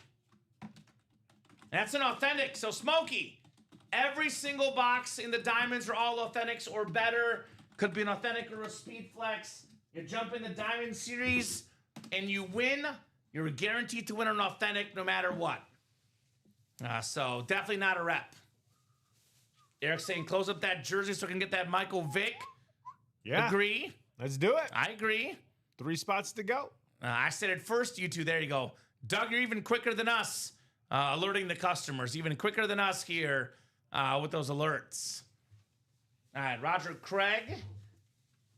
That's an authentic. So Smokey, every single box in the diamonds are all authentics or better. Could be an authentic or a speed flex. You jump in the diamond series and you win. You're guaranteed to win an authentic no matter what. So definitely not a rep. Eric's saying close up that jersey so I can get that Michael Vick. Yeah. Agree. Let's do it. I agree. 3 spots to go. I said it first, you two. There you go. Doug, you're even quicker than us, alerting the customers. Even quicker than us here with those alerts. All right, Roger Craig.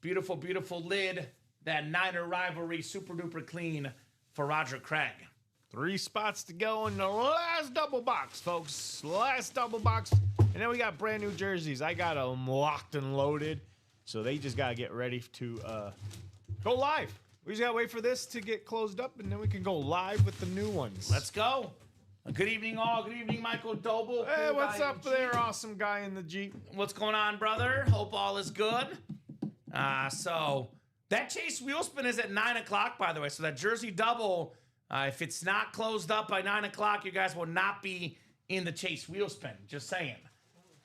Beautiful, beautiful lid. That Niner rivalry, super duper clean for Roger Craig. 3 spots to go in the last double box, folks. Last double box. And then we got brand new jerseys. I got them locked and loaded. So they just got to get ready to go live. We just got to wait for this to get closed up, and then we can go live with the new ones. Let's go. Good evening, all. Good evening, Michael Doble. Hey, Cool what's guy up in the there, Jeep. awesome guy in the Jeep? What's going on, brother? Hope all is good. So that Chase wheel spin is at 9 o'clock, by the way. So that jersey double, if it's not closed up by 9 o'clock, you guys will not be in the Chase wheel spin. Just saying.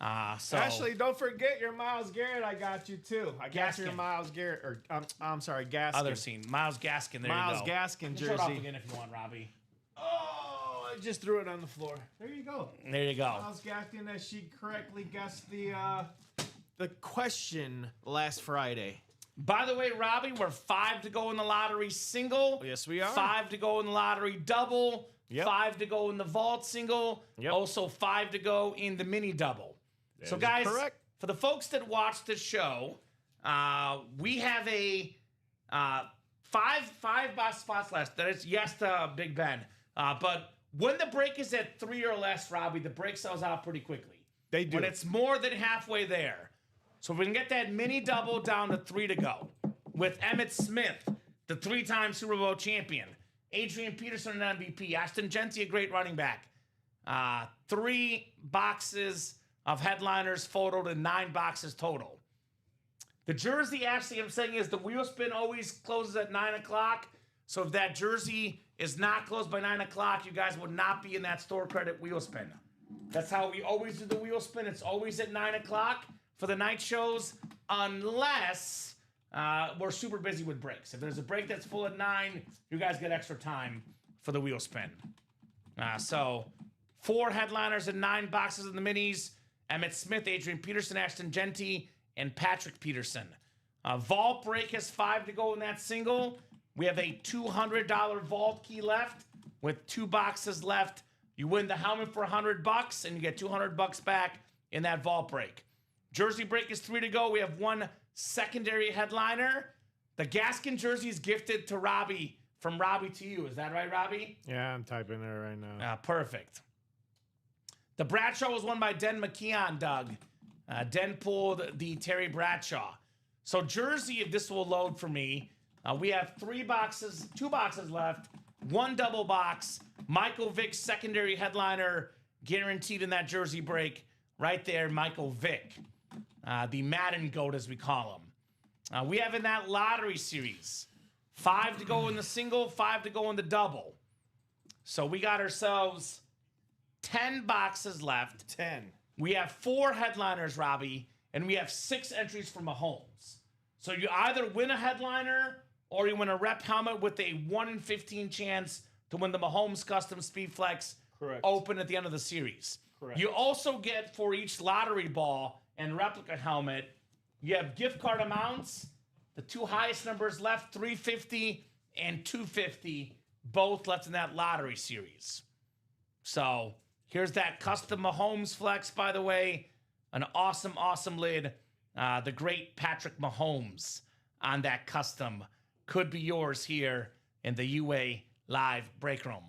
Actually, don't forget your Myles Garrett. I got you too. I got Gaskin. your Myles Garrett, or I'm sorry, Gaskin. Other scene. Miles Gaskin. There Myles you go. Gaskin Show it off jersey. again if you want, Robbie. Oh, I just threw it on the floor. There you go. There you go. Myles Gaskin, as she correctly guessed the question last Friday. By the way, Robbie, we're 5 to go in the lottery single. Yes, we are. 5 to go in the lottery double. Yep. 5 to go in the vault single. Yep. Also 5 to go in the mini double. So is guys, correct. for the folks that watch the show, we have a five spots left. That is yes to Big Ben. But when the break is at 3 or less, Robbie, the break sells out pretty quickly. They do. When it's more than halfway there. So we can get that mini double down to 3 to go. With Emmitt Smith, the 3-time Super Bowl champion. Adrian Peterson, an MVP. Ashton Genty, a great running back. 3 boxes of headliners photoed and 9 boxes total. The jersey, actually, I'm saying is the wheel spin always closes at 9 o'clock. So if that jersey is not closed by 9 o'clock, you guys will not be in that store credit wheel spin. That's how we always do the wheel spin. It's always at 9 o'clock for the night shows, unless we're super busy with breaks. If there's a break that's full at 9, you guys get extra time for the wheel spin. So 4 headliners and 9 boxes in the minis. Emmitt Smith, Adrian Peterson, Ashton Genty, and Patrick Peterson. Vault break has 5 to go in that single. We have a $200 vault key left with 2 boxes left. You win the helmet for $100 and you get $200 back in that vault break. Jersey break is 3 to go. We have 1 secondary headliner. The Gaskin jersey is gifted to Robbie, from Robbie to you. Is that right, Robbie? Yeah, I'm typing it right now. Perfect. The Bradshaw was won by Den McKeon, Doug. Den pulled the Terry Bradshaw. So jersey, if this will load for me, we have 2 boxes left, 1 double box. Michael Vick, secondary headliner, guaranteed in that jersey break. Right there, Michael Vick. The Madden GOAT, as we call him. We have in that lottery series, 5 to go in the single, 5 to go in the double. So we got ourselves 10 boxes left. 10. We have 4 headliners, Robbie, and we have 6 entries for Mahomes. So you either win a headliner or you win a rep helmet with a 1 in 15 chance to win the Mahomes Custom Speed Flex Correct. Open at the end of the series. Correct. You also get, for each lottery ball, and replica helmet. You have gift card amounts. The two highest numbers left, 350 and 250, both left in that lottery series. So here's that custom Mahomes flex, by the way. An awesome, awesome lid. The great Patrick Mahomes on that custom could be yours here in the UA Live Break Room.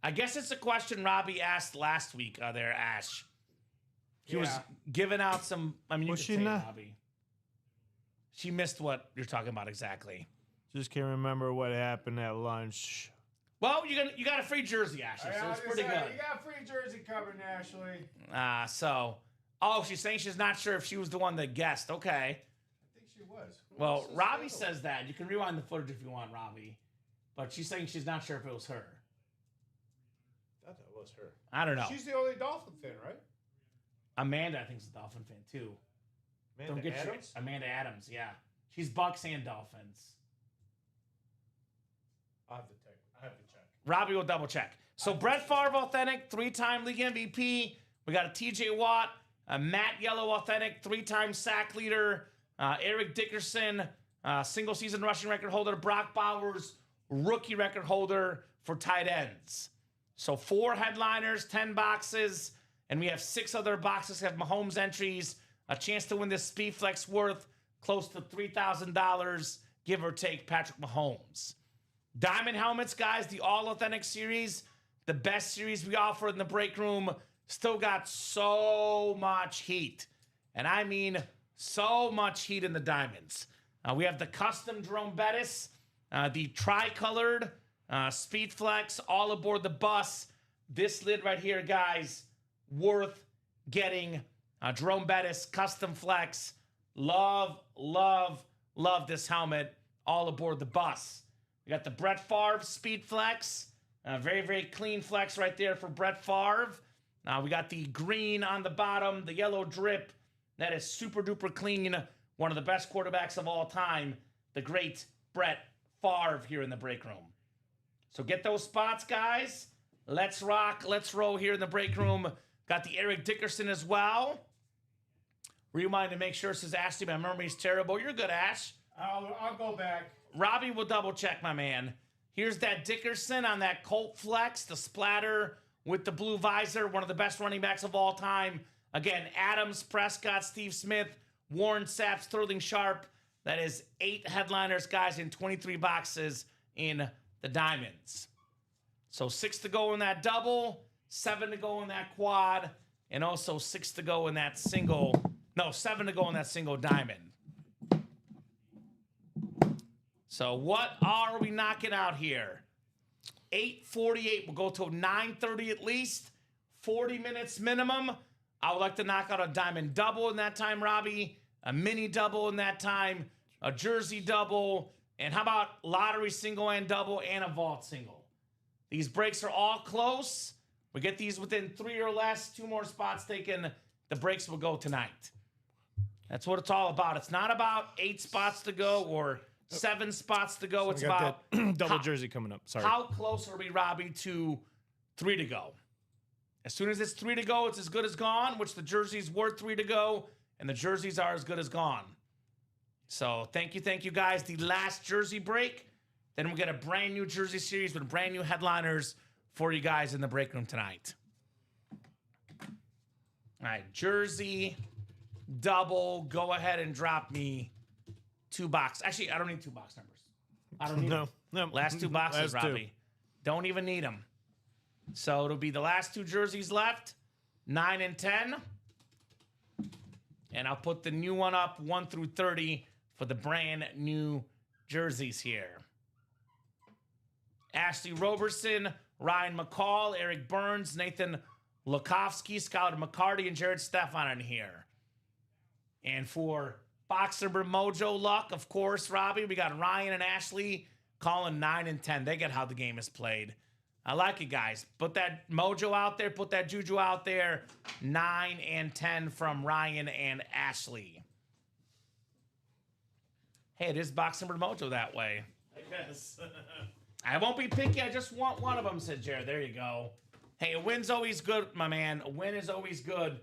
I guess it's a question Robbie asked last week there, Ash. He was giving out some... I mean, you can say it, Robbie. She missed what you're talking about exactly. Just can't remember what happened at lunch. Well, you got a free jersey, Ashley, so it's pretty good. You got a free jersey coming, Ashley. She's saying she's not sure if she was the one that guessed. Okay. I think she was. Well, Robbie says that. You can rewind the footage if you want, Robbie. But she's saying she's not sure if it was her. I thought that was her. I don't know. She's the only Dolphin fan, right? Amanda, I think, is a Dolphin fan, too. Amanda Adams, yeah. She's Bucks and Dolphins. I have to check. Robbie will double check. So Brett Favre authentic, 3-time league MVP. We got a TJ Watt, a Matt Yellow authentic, 3-time sack leader. Eric Dickerson, single season rushing record holder. Brock Bowers, rookie record holder for tight ends. So 4 headliners, 10 boxes, and we have 6 other boxes have Mahomes entries. A chance to win this Speed Flex worth close to $3,000, give or take, Patrick Mahomes. Diamond helmets, guys, the all-authentic series, the best series we offer in the break room, still got so much heat. And I mean so much heat in the diamonds. We have the custom Jerome Bettis, the tricolored Speed Flex, all aboard the bus. This lid right here, guys, worth getting. Jerome Bettis, custom flex. Love, love, love this helmet, all aboard the bus. We got the Brett Favre Speed Flex. Very, very clean flex right there for Brett Favre. We got the green on the bottom, the yellow drip. That is super duper clean. One of the best quarterbacks of all time, the great Brett Favre here in the break room. So get those spots, guys. Let's rock, let's roll here in the break room. Got the Eric Dickerson as well. Rewind to make sure it says Ashley. My memory's terrible. You're good, Ash. I'll go back. Robbie will double check, my man. Here's that Dickerson on that Colt Flex, the splatter with the blue visor, one of the best running backs of all time. Again, Adams, Prescott, Steve Smith, Warren Sapp, Sterling Sharp. That is 8 headliners, guys, in 23 boxes in the diamonds. So 6 to go in that double, 7 to go in that quad, and also 6 to go in that single. No, 7 to go in that single diamond. So what are we knocking out here? 8:48. We'll go till 9:30 at least. 40 minutes minimum. I would like to knock out a diamond double in that time, Robbie. A mini double in that time. A jersey double. And how about lottery single and double and a vault single? These breaks are all close. We get these within 3 or less. 2 more spots taken. The breaks will go tonight. That's what it's all about. It's not about 8 spots to go or 7 spots to go. It's about that double jersey coming up. Sorry. How close are we, Robbie, to 3 to go? As soon as it's 3 to go, it's as good as gone, which the jersey's worth 3 to go, and the jerseys are as good as gone. So thank you, guys. The last jersey break. Then we get a brand new jersey series with brand new headliners for you guys in the break room tonight. All right, jersey, double. Go ahead and drop me 2 box. Actually, I don't need 2 box numbers. I don't need them. No. Last 2 boxes, Last 2. Robbie. Don't even need them. So it'll be the last 2 jerseys left, 9 and 10. And I'll put the new one up, 1 through 30, for the brand new jerseys here. Ashley Roberson, Ryan McCall, Eric Burns, Nathan Lukovsky, Skylar McCarty, and Jared Stefan in here. And for box number Mojo Luck, of course, Robbie, we got Ryan and Ashley calling 9 and 10. They get how the game is played. I like it, guys. Put that Mojo out there. Put that Juju out there. 9 and 10 from Ryan and Ashley. Hey, it is box number Mojo that way. I guess. I won't be picky. I just want one of them, said Jared. There you go. Hey, a win's always good, my man. A win is always good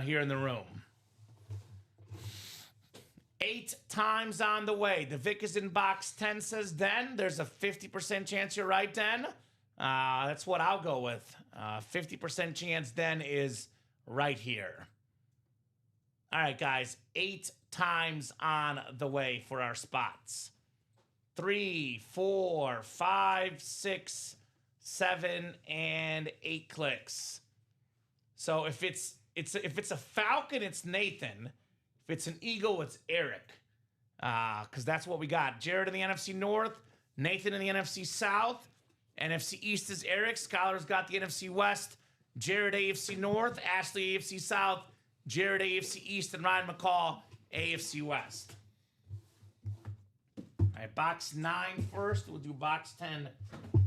here in the room. 8 times on the way. The Vic is in box 10, says Den. There's a 50% chance you're right, Den. That's what I'll go with. 50% chance Den is right here. All right, guys. 8 times on the way for our spots. 3, 4, 5, 6, 7, and 8 clicks. So if it's a Falcon, it's Nathan. If it's an Eagle, it's Eric. Because that's what we got. Jared in the NFC North, Nathan in the NFC South. NFC East is Eric. Skylar's got the NFC West. Jared AFC North, Ashley AFC South, Jared AFC East, and Ryan McCall AFC West. All right, box 9 first. We'll do box 10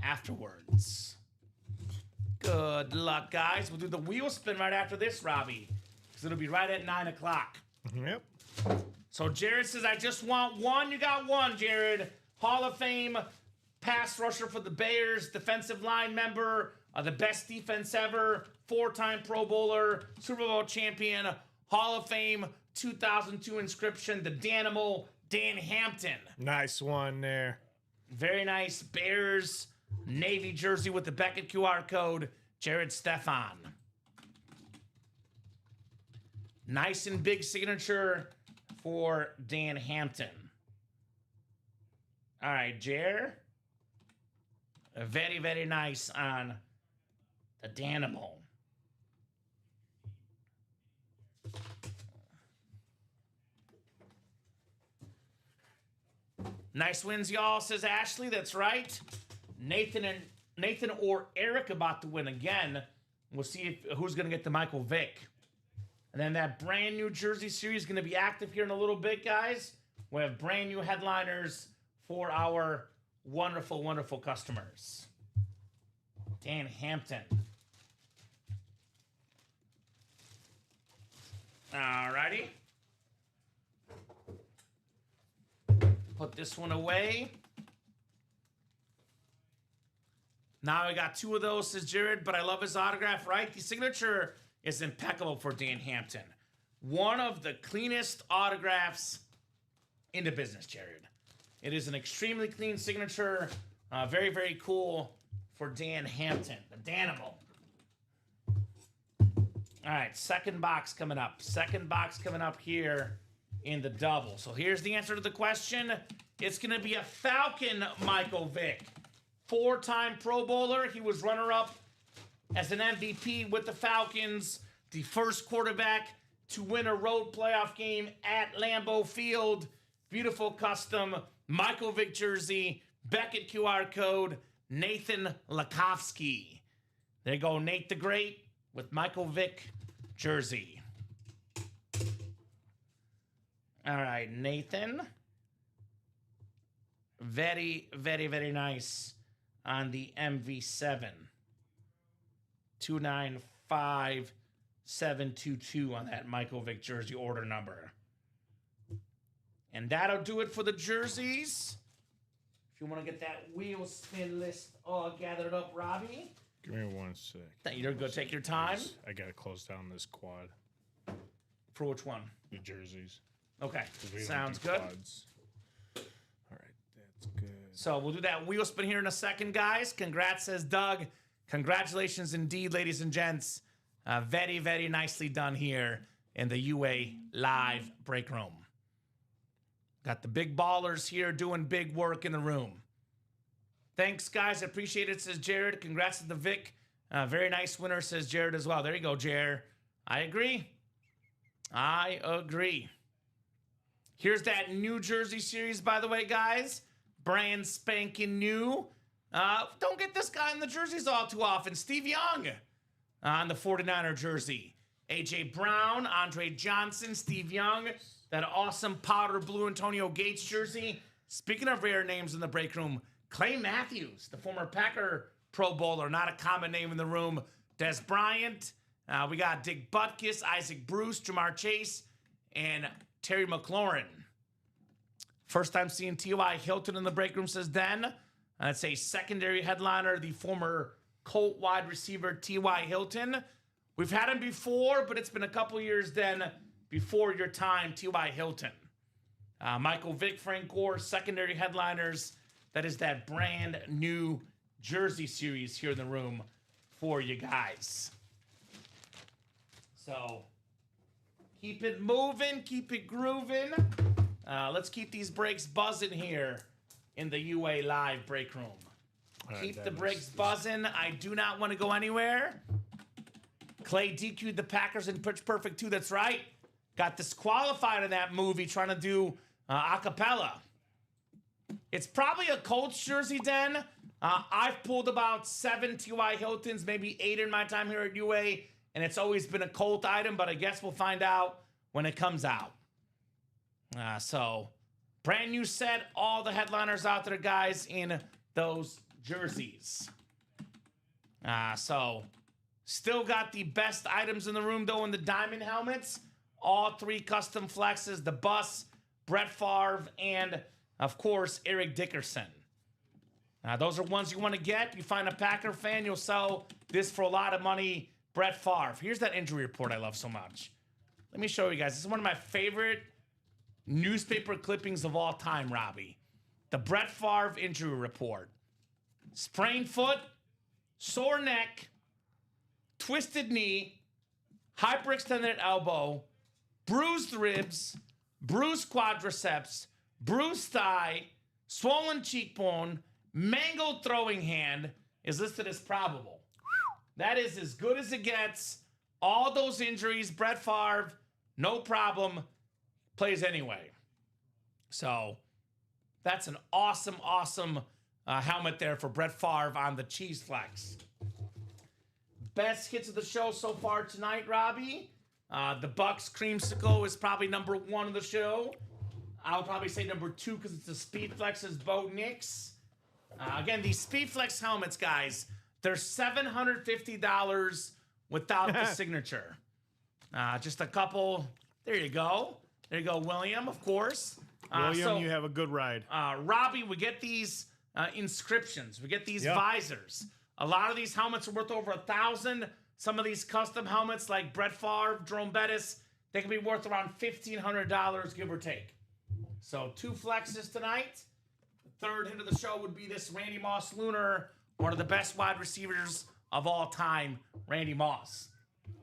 afterwards. Good luck, guys. We'll do the wheel spin right after this, Robbie, because it'll be right at 9 o'clock. Yep. So Jared says, I just want one. You got one, Jared. Hall of Fame pass rusher for the Bears, defensive line member, the best defense ever, 4-time Pro Bowler, Super Bowl champion, Hall of Fame 2002 inscription, the Danimal, Dan Hampton. Nice one there. Very nice Bears Navy jersey with the Beckett QR code, Jared Stefan. Nice and big signature for Dan Hampton. All right, Jer. Very, very nice on the Danimal. Nice wins, y'all, says Ashley. That's right. Nathan or Eric about to win again. We'll see who's going to get the Michael Vick. And then that brand new Jersey series is going to be active here in a little bit, guys. We have brand new headliners for our wonderful, wonderful customers. Dan Hampton. All righty. Put this one away. Now I got 2 of those, says Jared, but I love his autograph, right? The signature is impeccable for Dan Hampton. One of the cleanest autographs in the business, Jared. It is an extremely clean signature. Very, very cool for Dan Hampton, the Danimal. All right, second box coming up. Second box coming up here in the double. So here's the answer to the question. It's going to be a Falcon Michael Vick. 4-time Pro Bowler. He was runner-up as an MVP with the Falcons. The first quarterback to win a road playoff game at Lambeau Field. Beautiful custom Michael Vick jersey. Beckett QR code. Nathan Lakovsky. There you go, Nate the Great with Michael Vick jersey. All right, Nathan. Very, very, very nice on the MV7. 295722 on that Michael Vick jersey order number. And that'll do it for the jerseys. If you want to get that wheel spin list all gathered up, Robbie. Give me 1 sec. You're going to take your time. I got to close down this quad. For which one? The jerseys. Okay, We don't sounds do good. quads. All right, that's good. So we'll do that wheel spin here in a second, guys. Congrats, says Doug. Congratulations indeed, ladies and gents. Very, very nicely done here in the UA live break room. Got the big ballers here doing big work in the room. Thanks, guys. I appreciate it, says Jared. Congrats to the Vic. Very nice winner, says Jared as well. There you go, Jared. I agree. I agree. Here's that New Jersey series, by the way, guys. Brand spanking new. Don't get this guy in the jerseys all too often. Steve Young on the 49er jersey. A.J. Brown, Andre Johnson, Steve Young. That awesome powder blue Antonio Gates jersey. Speaking of rare names in the break room, Clay Matthews, the former Packer Pro Bowler, not a common name in the room. Des Bryant. We got Dick Butkus, Isaac Bruce, Jamar Chase, and Terry McLaurin. First time seeing T.Y. Hilton in the break room, says Den. Let's say secondary headliner, the former Colt wide receiver T.Y. Hilton. We've had him before, but it's been a couple years then before your time, T.Y. Hilton. Michael Vick, Frank Gore, secondary headliners. That is that brand new jersey series here in the room for you guys. So keep it moving, keep it grooving. Let's keep these breaks buzzing here in the UA Live break room. Keep the breaks buzzing. I do not want to go anywhere. Clay DQ'd the Packers in Pitch Perfect 2. That's right. Got disqualified in that movie trying to do a cappella. It's probably a Colts jersey, Den. I've pulled about 7 T.Y. Hiltons, maybe 8 in my time here at UA, and it's always been a Colt item, but I guess we'll find out when it comes out. So, brand new set, all the headliners out there, guys, in those jerseys. So, still got the best items in the room, though, in the diamond helmets. All 3 custom flexes, the Bus, Brett Favre, and, of course, Eric Dickerson. Those are ones you want to get. You find a Packer fan, you'll sell this for a lot of money. Brett Favre. Here's that injury report I love so much. Let me show you guys. This is one of my favorite newspaper clippings of all time, Robbie. The Brett Favre injury report. Sprained foot, sore neck, twisted knee, hyperextended elbow, bruised ribs, bruised quadriceps, bruised thigh, swollen cheekbone, mangled throwing hand, is listed as probable. That is as good as it gets. All those injuries, Brett Favre, no problem, plays anyway. So that's an awesome, awesome helmet there for Brett Favre on the Cheese Flex. Best hits of the show so far tonight, Robbie. The Bucks Creamsicle is probably number 1 of the show. I would probably say number 2 because it's the Speed Flex's Bo Nix. Again, these Speed Flex helmets, guys, they're $750 without the signature. Just a couple. There you go. There you go, William, of course. William, you have a good ride. Robbie, we get these inscriptions. We get these visors. A lot of these helmets are worth over $1,000. Some of these custom helmets, like Brett Favre, Jerome Bettis, they can be worth around $1,500, give or take. So 2 flexes tonight. The third hit of the show would be this Randy Moss Lunar, one of the best wide receivers of all time, Randy Moss.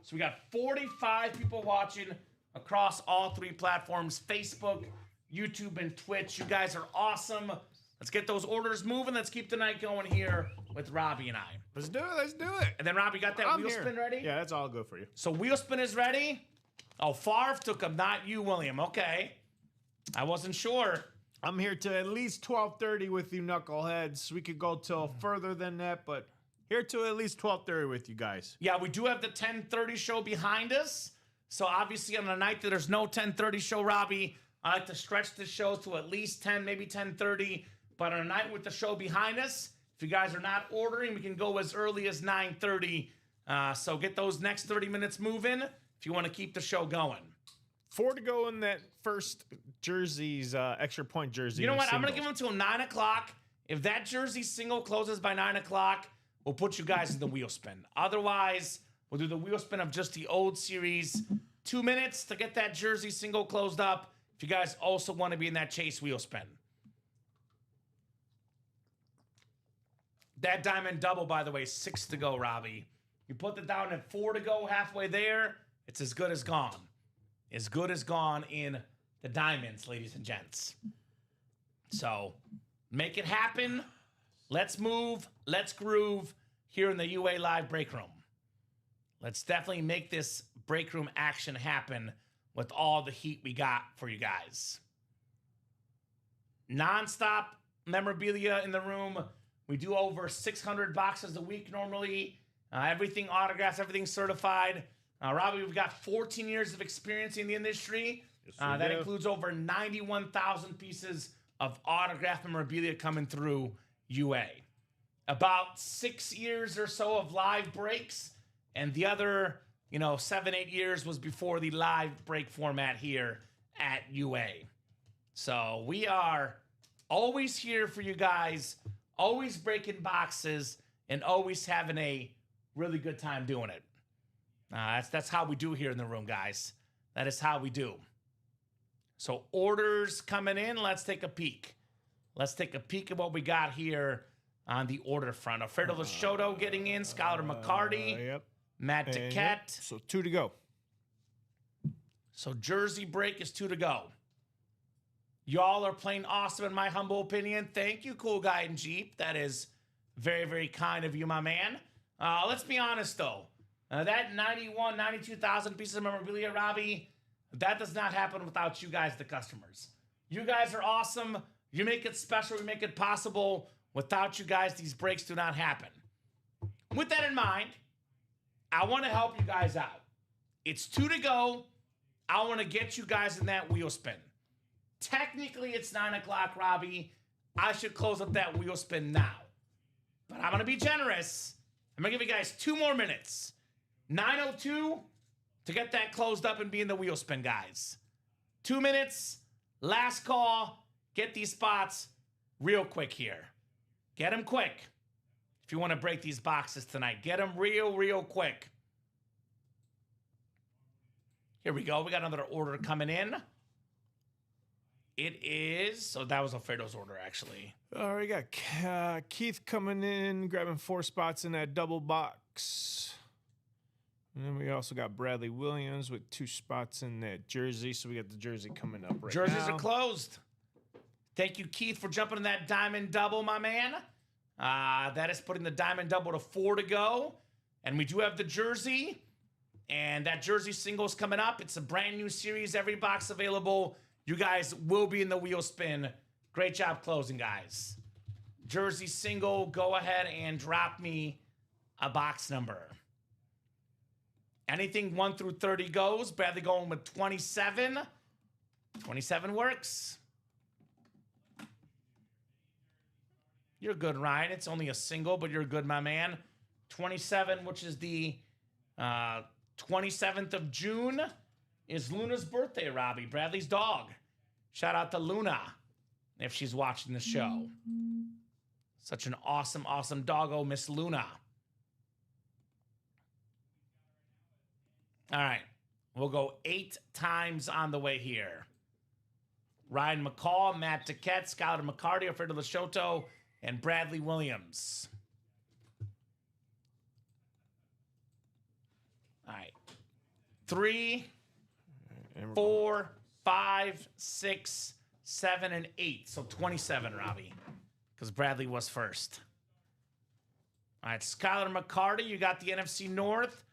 So we got 45 people watching across all 3 platforms, Facebook, YouTube, and Twitch. You guys are awesome. Let's get those orders moving. Let's keep the night going here with Robbie and I. Let's do it. Let's do it. And then, Robbie, got that wheel spin ready? Yeah, that's all good for you. So wheel spin is ready. Oh, Favre took him, not you, William. Okay. I wasn't sure. I'm here to at least 12:30 with you knuckleheads. We could go till further than that, but here to at least 12:30 with you guys. Yeah, we do have the 10:30 show behind us. So obviously on a night that there's no 10:30 show, Robbie, I like to stretch the show to at least 10, maybe 10:30. But on a night with the show behind us, if you guys are not ordering, we can go as early as 9:30. So get those next 30 minutes moving if you want to keep the show going. 4 to go in that first jersey's extra point jersey. You know what? I'm going to give them till 9 o'clock. If that jersey single closes by 9 o'clock, we'll put you guys in the wheel spin. Otherwise, we'll do the wheel spin of just the old series. 2 minutes to get that jersey single closed up. If you guys also want to be in that chase wheel spin. That diamond double, by the way, 6 to go, Robbie. You put it down at 4 to go, halfway there, it's as good as gone. As good as gone in the diamonds, ladies and gents. So, make it happen. Let's move. Let's groove here in the UA Live break room. Let's definitely make this break room action happen with all the heat we got for you guys. Non-stop memorabilia in the room. We do over 600 boxes a week normally. Everything autographed, everything certified. Robbie, we've got 14 years of experience in the industry. Yes, that includes over 91,000 pieces of autographed memorabilia coming through UA. About 6 years or so of live breaks, and the other, 7-8 years was before the live break format here at UA. So we are always here for you guys, always breaking boxes and always having a really good time doing it. That's how we do here in the room, guys. That is how we do. So orders coming in. Let's take a peek. Let's take a peek at what we got here on the order front. Alfredo Lashoto getting in. Skylar McCarty. Yep. Matt And Duquette. yep. So 2 to go. So jersey break is 2 to go. Y'all are playing awesome in my humble opinion. Thank you, cool guy in Jeep. That is very, very kind of you, my man. Let's be honest, though. That 92,000 pieces of memorabilia, Robbie, that does not happen without you guys, the customers. You guys are awesome. You make it special. You make it possible. Without you guys, these breaks do not happen. With that in mind, I want to help you guys out. It's 2 to go. I want to get you guys in that wheel spin. Technically, it's 9 o'clock, Robbie. I should close up that wheel spin now. But I'm going to be generous. I'm going to give you guys 2 more minutes. 9:02 to get that closed up and be in the wheel spin, guys. 2 minutes. Last call. Get these spots real quick here. Get them quick. If you want to break these boxes tonight, get them real quick. Here we go. We got another order coming in. It is, so that was Alfredo's order, actually. All right, got Keith coming in, grabbing 4 spots in that double box. And then we also got Bradley Williams with 2 spots in that jersey. So we got the jersey coming up right Jerseys now. are closed. Thank you, Keith, for jumping in that diamond double, my man. That is putting the diamond double to 4 to go. And we do have the jersey. And that jersey single is coming up. It's a brand new series. Every box available. You guys will be in the wheel spin. Great job closing, guys. Jersey single, go ahead and drop me a box number. Anything 1 through 30 goes. Bradley going with 27. 27 works. You're good, Ryan. It's only a single, but you're good, my man. 27, which is the 27th of June, is Luna's birthday, Robbie. Bradley's dog. Shout out to Luna if she's watching the show. Such an awesome, awesome doggo, Miss Luna. All right. We'll go 8 times on the way here. Ryan McCall, Matt Duquette, Skylar McCarty, Alfredo Lashoto, and Bradley Williams. All right. 3, 4, 5, 6, 7, and 8. So 27, Robbie, because Bradley was first. All right, Skylar McCarty, you got the NFC North.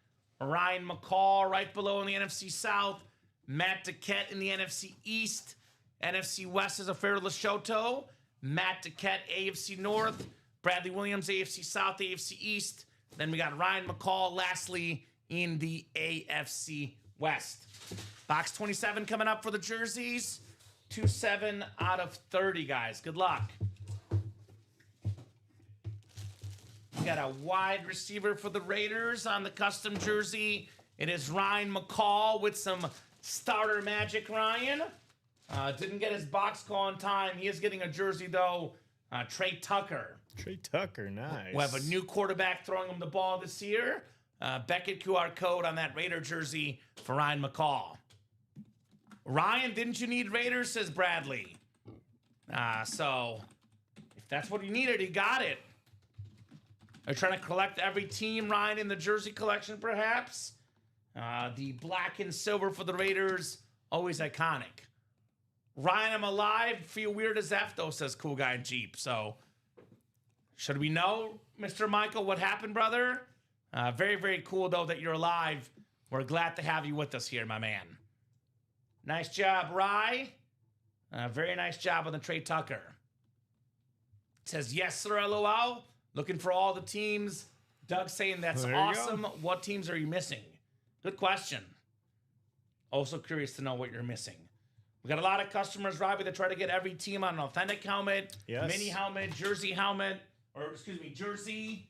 Ryan McCall right below in the NFC South. Matt Duquette in the NFC East. NFC West is Alfredo Lashoto. Matt Duquette, AFC North. Bradley Williams, AFC South, AFC East. Then we got Ryan McCall lastly in the AFC West. Box 27 coming up for the jerseys. 27 out of 30, guys. Good luck. We got a wide receiver for the Raiders on the custom jersey. It is Ryan McCall with some starter magic, Ryan. Didn't get his box call in time. He is getting a jersey, though. Trey Tucker. Trey Tucker, nice. We have a new quarterback throwing him the ball this year. Beckett QR code on that Raider jersey for Ryan McCall. Ryan, didn't you need Raiders, says Bradley. So, if that's what he needed, he got it. Are you trying to collect every team, Ryan, in the jersey collection, perhaps? The black and silver for the Raiders, always iconic. Ryan, I'm alive. Feel weird as F, though, says Cool Guy in Jeep. So, should we know, Mr. Michael, what happened, brother? Very, very cool, though, that you're alive. We're glad to have you with us here, my man. Nice job, Rye. Very nice job on the Trey Tucker. It says, yes, sir, LOL. Looking for all the teams. Doug saying that's awesome. What teams are you missing? Good question. Also curious to know what you're missing. We got a lot of customers, Robbie, that try to get every team on an authentic helmet, mini helmet, jersey helmet, jersey.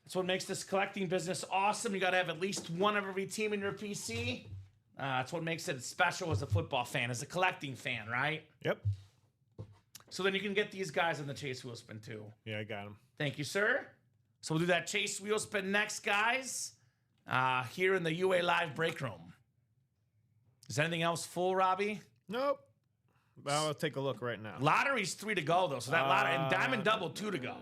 That's what makes this collecting business awesome. You got to have at least one of every team in your PC. That's what makes it special as a football fan, as a collecting fan, right? Yep. So then you can get these guys in the chase wheel spin too. Yeah, I got him. Thank you, sir. So we'll do that chase wheel spin next, guys, here in the UA Live break room. Is anything else full, Robbie? Nope. Well, I'll take a look right now. Lottery's 3 to go, though. So that lottery, and Diamond Double 2 to go.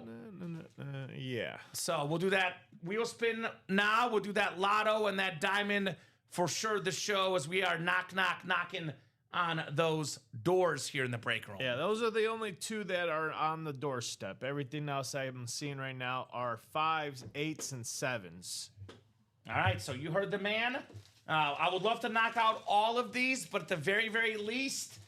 Yeah. So we'll do that wheel spin now. We'll do that lotto and that diamond for sure. The show as we are knocking on those doors here in the break room. Yeah, those are the only 2 that are on the doorstep. Everything else I'm seeing right now are 5s, 8s, and 7s. All right, so you heard the man. I would love to knock out all of these, but at the very, very least,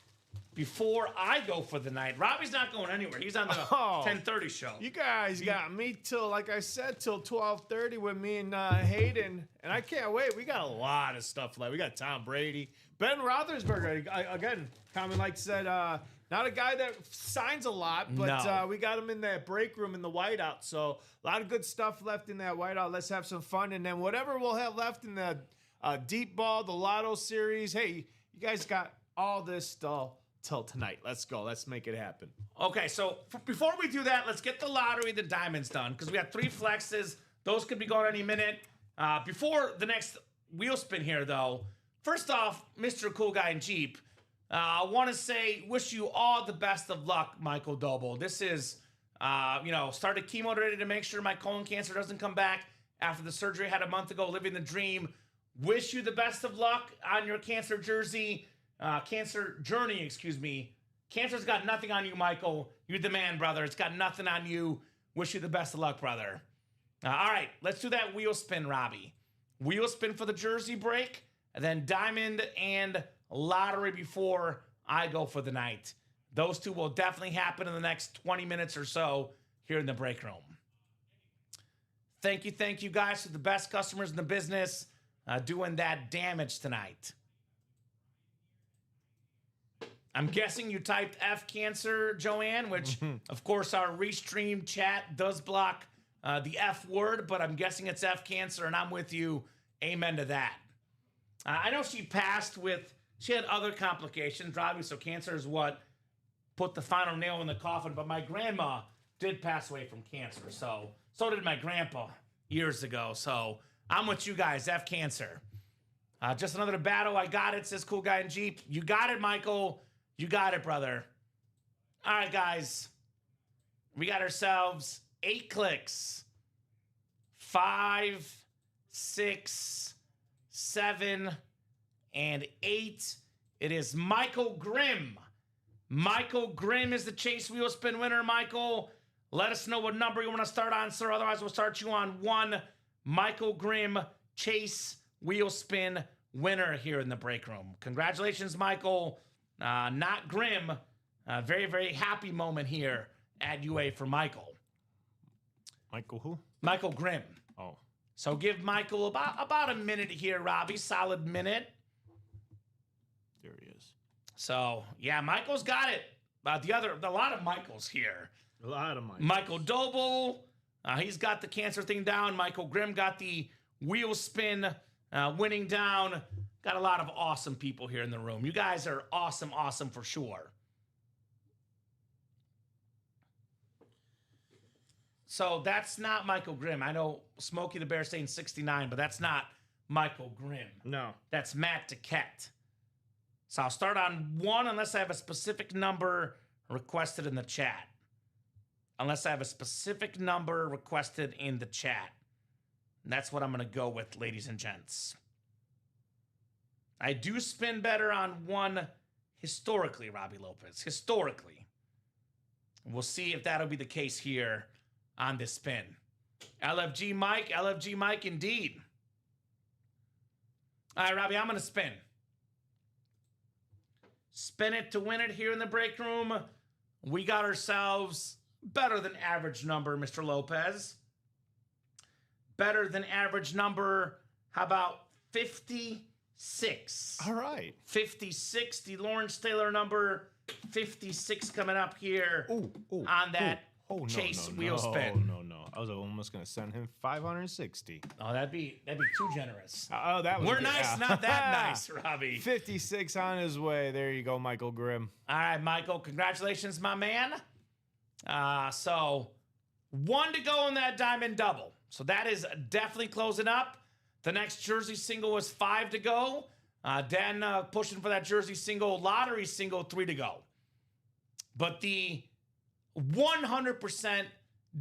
before I go for the night, Robbie's not going anywhere. He's on the 10:30 show. You guys got me till, like I said, till 12:30 with me and Hayden, and I can't wait. We got a lot of stuff left. We got Tom Brady, Ben Roethlisberger. Again, Common like said, not a guy that signs a lot, but No. We got him in that break room in the whiteout. So a lot of good stuff left in that whiteout. Let's have some fun, and then whatever we'll have left in the deep ball, the Lotto series. Hey, you guys got all this stuff till tonight. Let's go. Let's make it happen. Okay, so before we do that, let's get the lottery, the diamonds done, because we got 3 flexes. Those could be going any minute. Before the next wheel spin here, though, first off, Mr. Cool Guy in Jeep, I want to say, wish you all the best of luck, Michael Doble. This is, started chemo ready to make sure my colon cancer doesn't come back after the surgery I had a month ago, living the dream. Wish you the best of luck on your cancer journey, excuse me. Cancer's got nothing on you, Michael. You're the man, brother. It's got nothing on you. Wish you the best of luck, brother. All right, let's do that wheel spin, Robbie. Wheel spin for the jersey break, and then diamond and lottery before I go for the night. Those 2 will definitely happen in the next 20 minutes or so here in the break room. Thank you guys for the best customers in the business doing that damage tonight. I'm guessing you typed F cancer, Joanne, which, of course, our restream chat does block the F word, but I'm guessing it's F cancer, and I'm with you. Amen to that. I know she passed she had other complications, Robbie, so cancer is what put the final nail in the coffin, but my grandma did pass away from cancer, so did my grandpa years ago, so I'm with you guys, F cancer. Just another battle. I got it, says Cool Guy in Jeep. You got it, Michael. You got it, brother. All right, guys. We got ourselves 8 clicks. 5, 6, 7, and 8. It is Michael Grimm. Michael Grimm is the chase wheel spin winner, Michael. Let us know what number you want to start on, sir. Otherwise, we'll start you on 1. Michael Grimm, chase wheel spin winner here in the break room. Congratulations, Michael. Not Grimm. Very, very happy moment here at UA for Michael. Michael who? Michael Grimm. Oh. So give Michael about a minute here, Robbie. Solid minute. There he is. So, yeah, Michael's got it. A lot of Michaels here. A lot of Michaels. Michael Doble, he's got the cancer thing down. Michael Grimm got the wheel spin winning down. Got a lot of awesome people here in the room. You guys are awesome for sure. So that's not Michael Grimm. I know Smokey the Bear saying 69, but that's not Michael Grimm. No. That's Matt DeKett. So I'll start on 1 unless I have a specific number requested in the chat. Unless I have a specific number requested in the chat. And that's what I'm going to go with, ladies and gents. I do spin better on 1 historically, Robbie Lopez. Historically. We'll see if that'll be the case here on this spin. LFG Mike indeed. All right, Robbie, I'm going to spin. Spin it to win it here in the break room. We got ourselves better than average number, Mr. Lopez. Better than average number. How about 56? All right. 56, the Lawrence Taylor number. 56 coming up here on that Oh, no, Chase no, wheel no, spin. No. I was almost going to send him 560. Oh, that'd be too generous. Oh, that was We're good. nice, not that nice, Robbie. 56 on his way. There you go, Michael Grimm. All right, Michael, congratulations, my man. So 1 to go in that diamond double. So that is definitely closing up. The next jersey single was 5 to go. Dan pushing for that jersey single, lottery single, 3 to go. But the 100%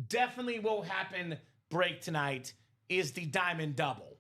definitely will happen break tonight is the diamond double.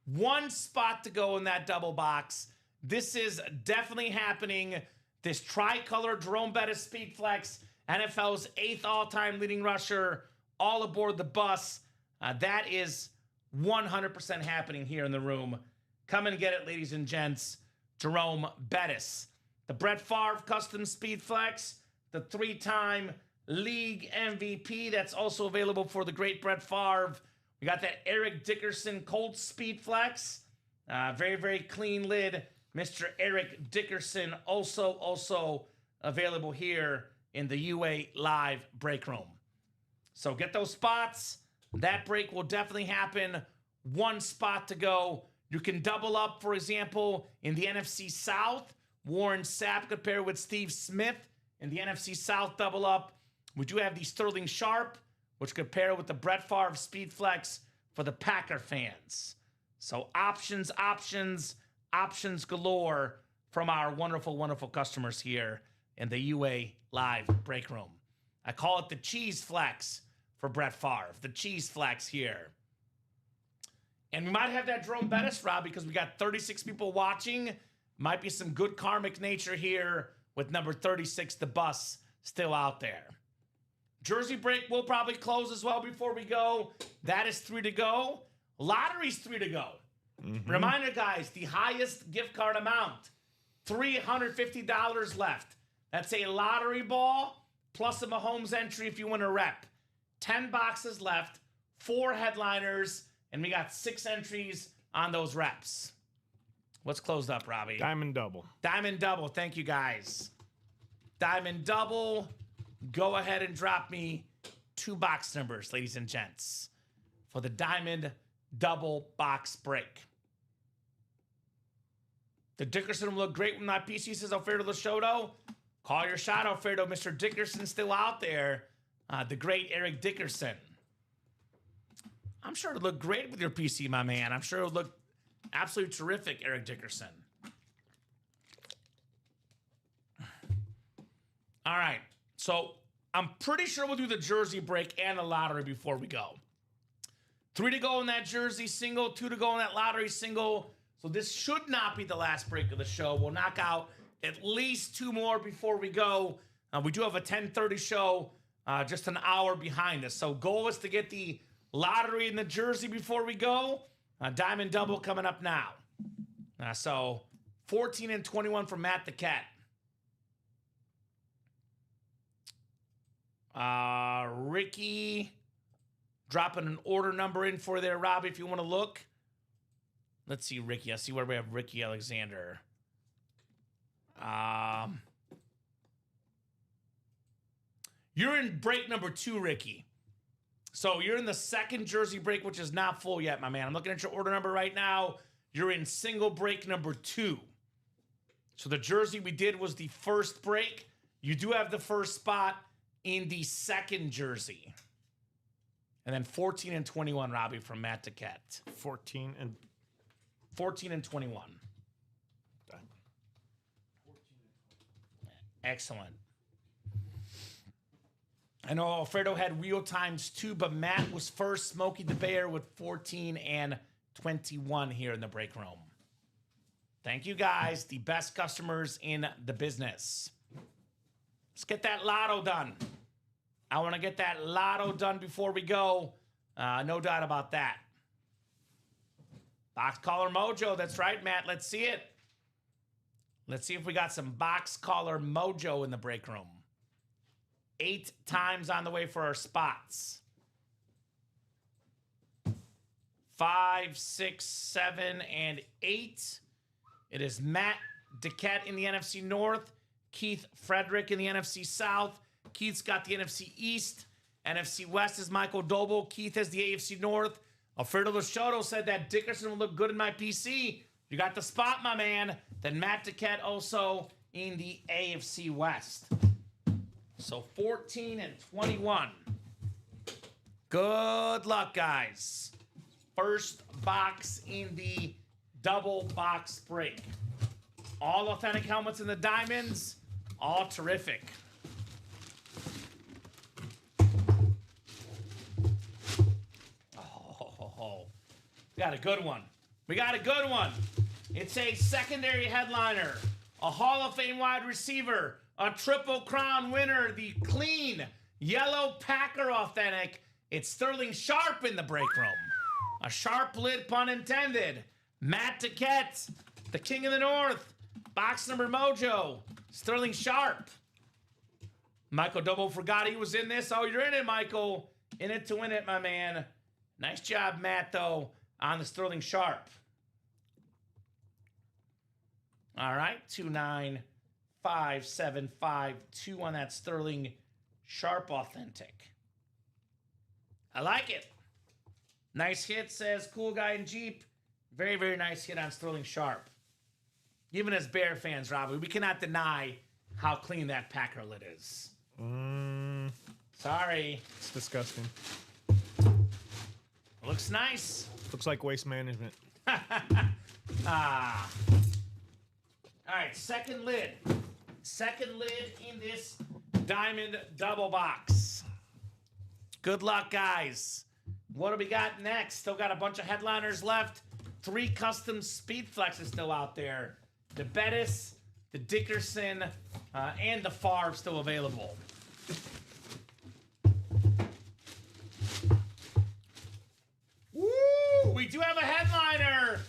1 spot to go in that double box. This is definitely happening. This tricolor Jerome Bettis Speed Flex, NFL's 8th all-time leading rusher, all aboard the bus. That is 100% happening here in the room. Come and get it, ladies and gents. Jerome Bettis. The Brett Favre Custom Speed Flex, the 3-time league MVP. That's also available for the great Brett Favre. We got that Eric Dickerson Colts Speed Flex. Very, very clean lid. Mr. Eric Dickerson also available here in the UA Live break room. So get those spots. That break will definitely happen. 1 spot to go. You can double up, for example, in the NFC South. Warren Sapp could pair with Steve Smith in the NFC South double up. We do have the Sterling Sharp, which could pair with the Brett Favre Speed Flex for the Packer fans. So options galore from our wonderful, wonderful customers here in the UA Live break room. I call it the Cheese Flex for Brett Favre. The Cheese Flex here. And we might have that Jerome Bettis, Rob, because we got 36 people watching. Might be some good karmic nature here with number 36, the bus, still out there. Jersey break will probably close as well before we go. That is 3 to go. Lottery's 3 to go. Mm-hmm. Reminder, guys, the highest gift card amount, $350 left. That's a lottery ball plus a Mahomes entry if you win a rep. 10 boxes left, 4 headliners, and we got 6 entries on those reps. What's closed up, Robbie? Diamond double. Diamond double. Thank you, guys. Diamond double. Go ahead and drop me 2 box numbers, ladies and gents, for the diamond double box break. The Dickerson will look great when my PC says Alfredo Lashoto. Call your shot, Alfredo. Mr. Dickerson's still out there. The great Eric Dickerson. I'm sure it'll look great with your PC, my man. I'm sure it'll look absolutely terrific, Eric Dickerson. All right. So I'm pretty sure we'll do the jersey break and the lottery before we go. 3 to go in that jersey single, 2 to go in that lottery single. So this should not be the last break of the show. We'll knock out at least 2 more before we go. We do have a 10:30 show, just an hour behind us. So goal is to get the lottery and the jersey before we go. Diamond double coming up now. So 14 and 21 for Matt the Cat. Ricky dropping an order number in for there, Robbie, if you want to look. Let's see, Ricky. I see where we have Ricky Alexander. You're in break number 2, Ricky. So you're in the second jersey break, which is not full yet, my man. I'm looking at your order number right now. You're in single break number 2. So the jersey we did was the first break. You do have the first spot in the second jersey. And then 14 and 21, Robbie, from Matt Duquette. 14 and 21. Excellent. I know Alfredo had wheel times too, but Matt was first. Smokey the Bear with 14 and 21 here in the break room. Thank you, guys. The best customers in the business. Let's get that lotto done. I want to get that lotto done before we go. No doubt about that. Box Caller Mojo. That's right, Matt. Let's see it. Let's see if we got some Box Caller Mojo in the break room. 8 times on the way for our spots. 5, 6, 7, and 8. It is Matt Duquette in the NFC North. Keith Frederick in the NFC South. Keith's got the NFC East. NFC West is Michael Doble. Keith has the AFC North. Alfredo Lachotto said that Dickerson will look good in my PC. You got the spot, my man. Then Matt Duquette also in the AFC West. So 14 and 21. Good luck, guys. First box in the double box break. All authentic helmets in the diamonds. All terrific. Oh, we got a good one. We got a good one. It's a secondary headliner, a Hall of Fame wide receiver, a Triple Crown winner, the clean yellow Packer authentic. It's Sterling Sharp in the break room. A sharp lid, pun intended. Matt Duquette, the King of the North. Box number mojo. Sterling Sharp. Michael Double forgot he was in this. Oh, you're in it, Michael. In it to win it, my man. Nice job, Matt, though, on the Sterling Sharp. All right, 295752 on that Sterling Sharp authentic. I like it. Nice hit, says Cool Guy in Jeep. Very, very nice hit on Sterling Sharp. Even as Bear fans, Robbie, we cannot deny how clean that Packer lid is. Sorry. It's disgusting. Looks nice. Looks like waste management. All right, second lid. Second lid in this diamond double box. Good luck, guys. What do we got next? Still got a bunch of headliners left. 3 custom speed flexes still out there. The Bettis, the Dickerson, and the Favre still available. Woo! We do have a headliner.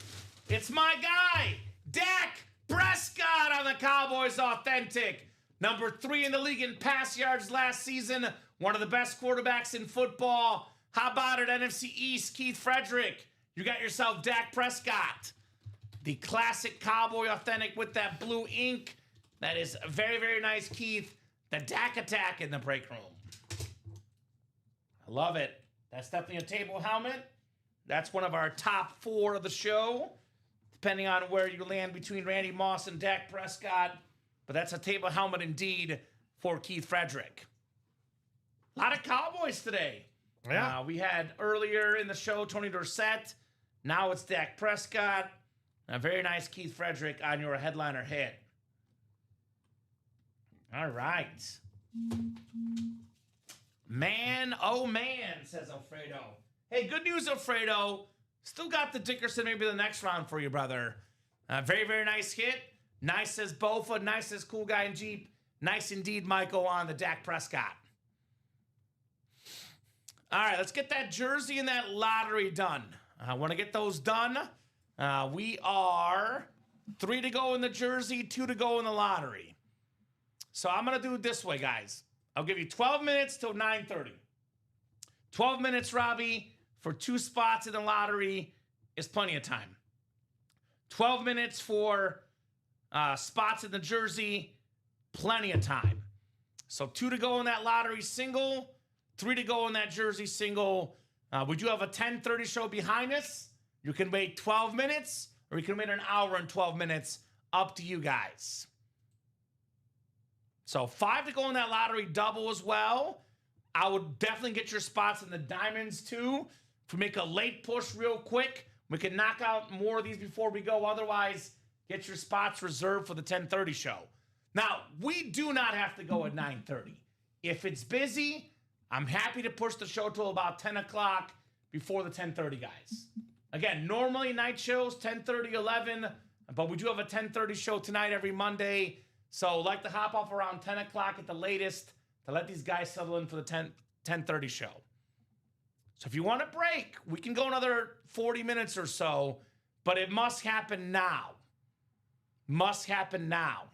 It's my guy, Dak Prescott on the Cowboys authentic. Number 3 in the league in pass yards last season. One of the best quarterbacks in football. How about it, NFC East, Keith Frederick? You got yourself Dak Prescott. The classic Cowboy authentic with that blue ink. That is very, very nice, Keith. The Dak attack in the break room. I love it. That's definitely a table helmet. That's one of our top 4 of the show, depending on where you land between Randy Moss and Dak Prescott. But that's a table helmet indeed for Keith Frederick. A lot of Cowboys today. Yeah. We had earlier in the show Tony Dorsett. Now it's Dak Prescott. A very nice Keith Frederick on your headliner hit. All right. Man, oh man, says Alfredo. Hey, good news, Alfredo. Still got the Dickerson maybe the next round for you, brother. Very, very nice hit. Nice as Bofa. Nice as Cool Guy in Jeep. Nice indeed, Michael, on the Dak Prescott. All right, let's get that jersey and that lottery done. I want to get those done. We are 3 to go in the jersey, 2 to go in the lottery. So I'm going to do it this way, guys. I'll give you 12 minutes till 9:30. 12 minutes, Robbie, for 2 spots in the lottery is plenty of time. 12 minutes for spots in the jersey, plenty of time. So 2 to go in that lottery single, 3 to go in that jersey single. We do have a 10:30 show behind us. You can wait 12 minutes, or you can wait an hour and 12 minutes. Up to you guys. So 5 to go in that lottery double as well. I would definitely get your spots in the diamonds too. If we make a late push real quick, we can knock out more of these before we go. Otherwise, get your spots reserved for the 10:30 show. Now, we do not have to go at 9:30. If it's busy, I'm happy to push the show till about 10 o'clock before the 10:30, guys. Again, normally night shows, 10:30, 11, but we do have a 10:30 show tonight every Monday. So like to hop off around 10 o'clock at the latest to let these guys settle in for the 10:30 show. So if you want a break, we can go another 40 minutes or so, but it must happen now. Must happen now.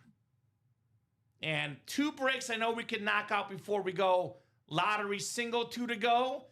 And 2 breaks I know we can knock out before we go. Lottery single, 2 to go.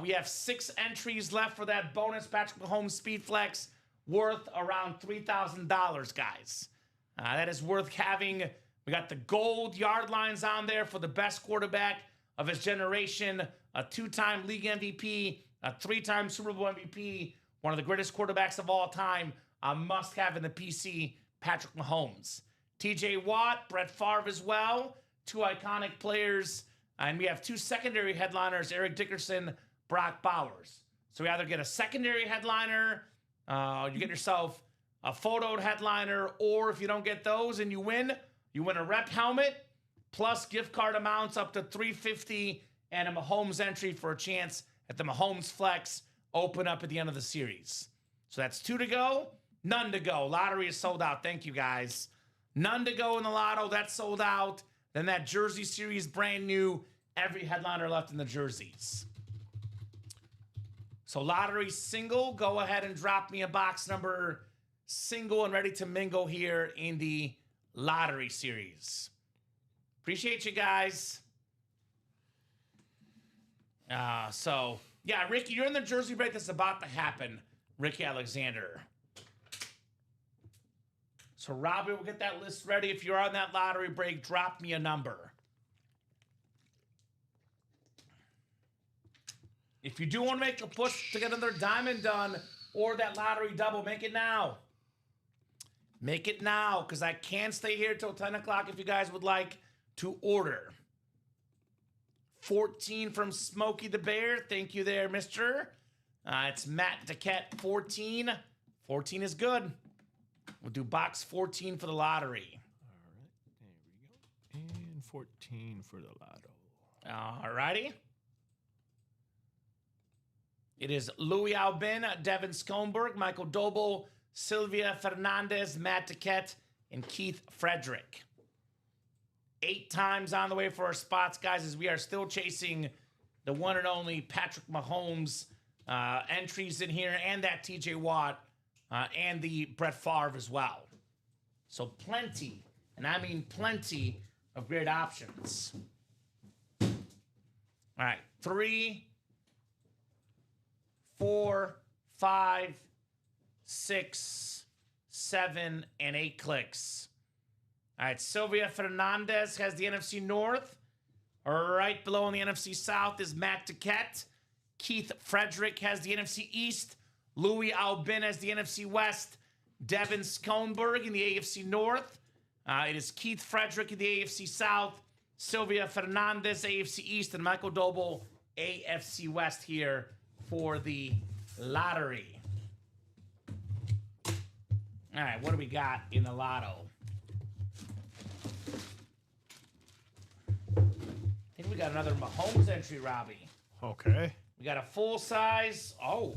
We have 6 entries left for that bonus Patrick Mahomes Speed Flex worth around $3,000, guys. That is worth having. We got the gold yard lines on there for the best quarterback of his generation, a 2-time league MVP, a 3-time Super Bowl MVP, one of the greatest quarterbacks of all time, a must-have in the PC, Patrick Mahomes. TJ Watt, Brett Favre as well, 2 iconic players. And we have 2 secondary headliners, Eric Dickerson, Brock Bowers. So we either get a secondary headliner, you get yourself a photoed headliner, or if you don't get those and you win a rep helmet, plus gift card amounts up to $350 and a Mahomes entry for a chance at the Mahomes Flex open up at the end of the series. So that's 2 to go, none to go. Lottery is sold out. Thank you, guys. None to go in the lotto. That's sold out. Then that jersey series, brand new. Every headliner left in the jerseys. So lottery single, go ahead and drop me a box number single and ready to mingle here in the lottery series. Appreciate you guys. So, yeah, Ricky, you're in the jersey break that's about to happen, Ricky Alexander. So, Robbie, we'll get that list ready. If you're on that lottery break, drop me a number. If you do want to make a push to get another diamond done or that lottery double, make it now. Make it now, because I can stay here till 10 o'clock if you guys would like to order. 14 from Smokey the Bear. Thank you there, mister. It's Matt Duquette, 14. 14 is good. We'll do box 14 for the lottery. All right, there we go. And 14 for the lotto. All righty. It is Louis Albin, Devin Skomberg, Michael Doble, Sylvia Fernandez, Matt Duquette, and Keith Frederick. 8 times on the way for our spots, guys, as we are still chasing the one and only Patrick Mahomes entries in here, and that TJ Watt, and the Brett Favre as well. So plenty, and I mean plenty, of great options. All right, 3, 4, 5, 6, 7, and 8 clicks. All right, Sylvia Fernandez has the NFC North. Right below in the NFC South is Matt Duquette. Keith Frederick has the NFC East. Louis Albin has the NFC West. Devin Skomberg in the AFC North. It is Keith Frederick in the AFC South. Sylvia Fernandez, AFC East. And Michael Doble, AFC West here for the lottery. All right, what do we got in the lotto? I think we got another Mahomes entry, Robbie. Okay. We got a full size. Oh.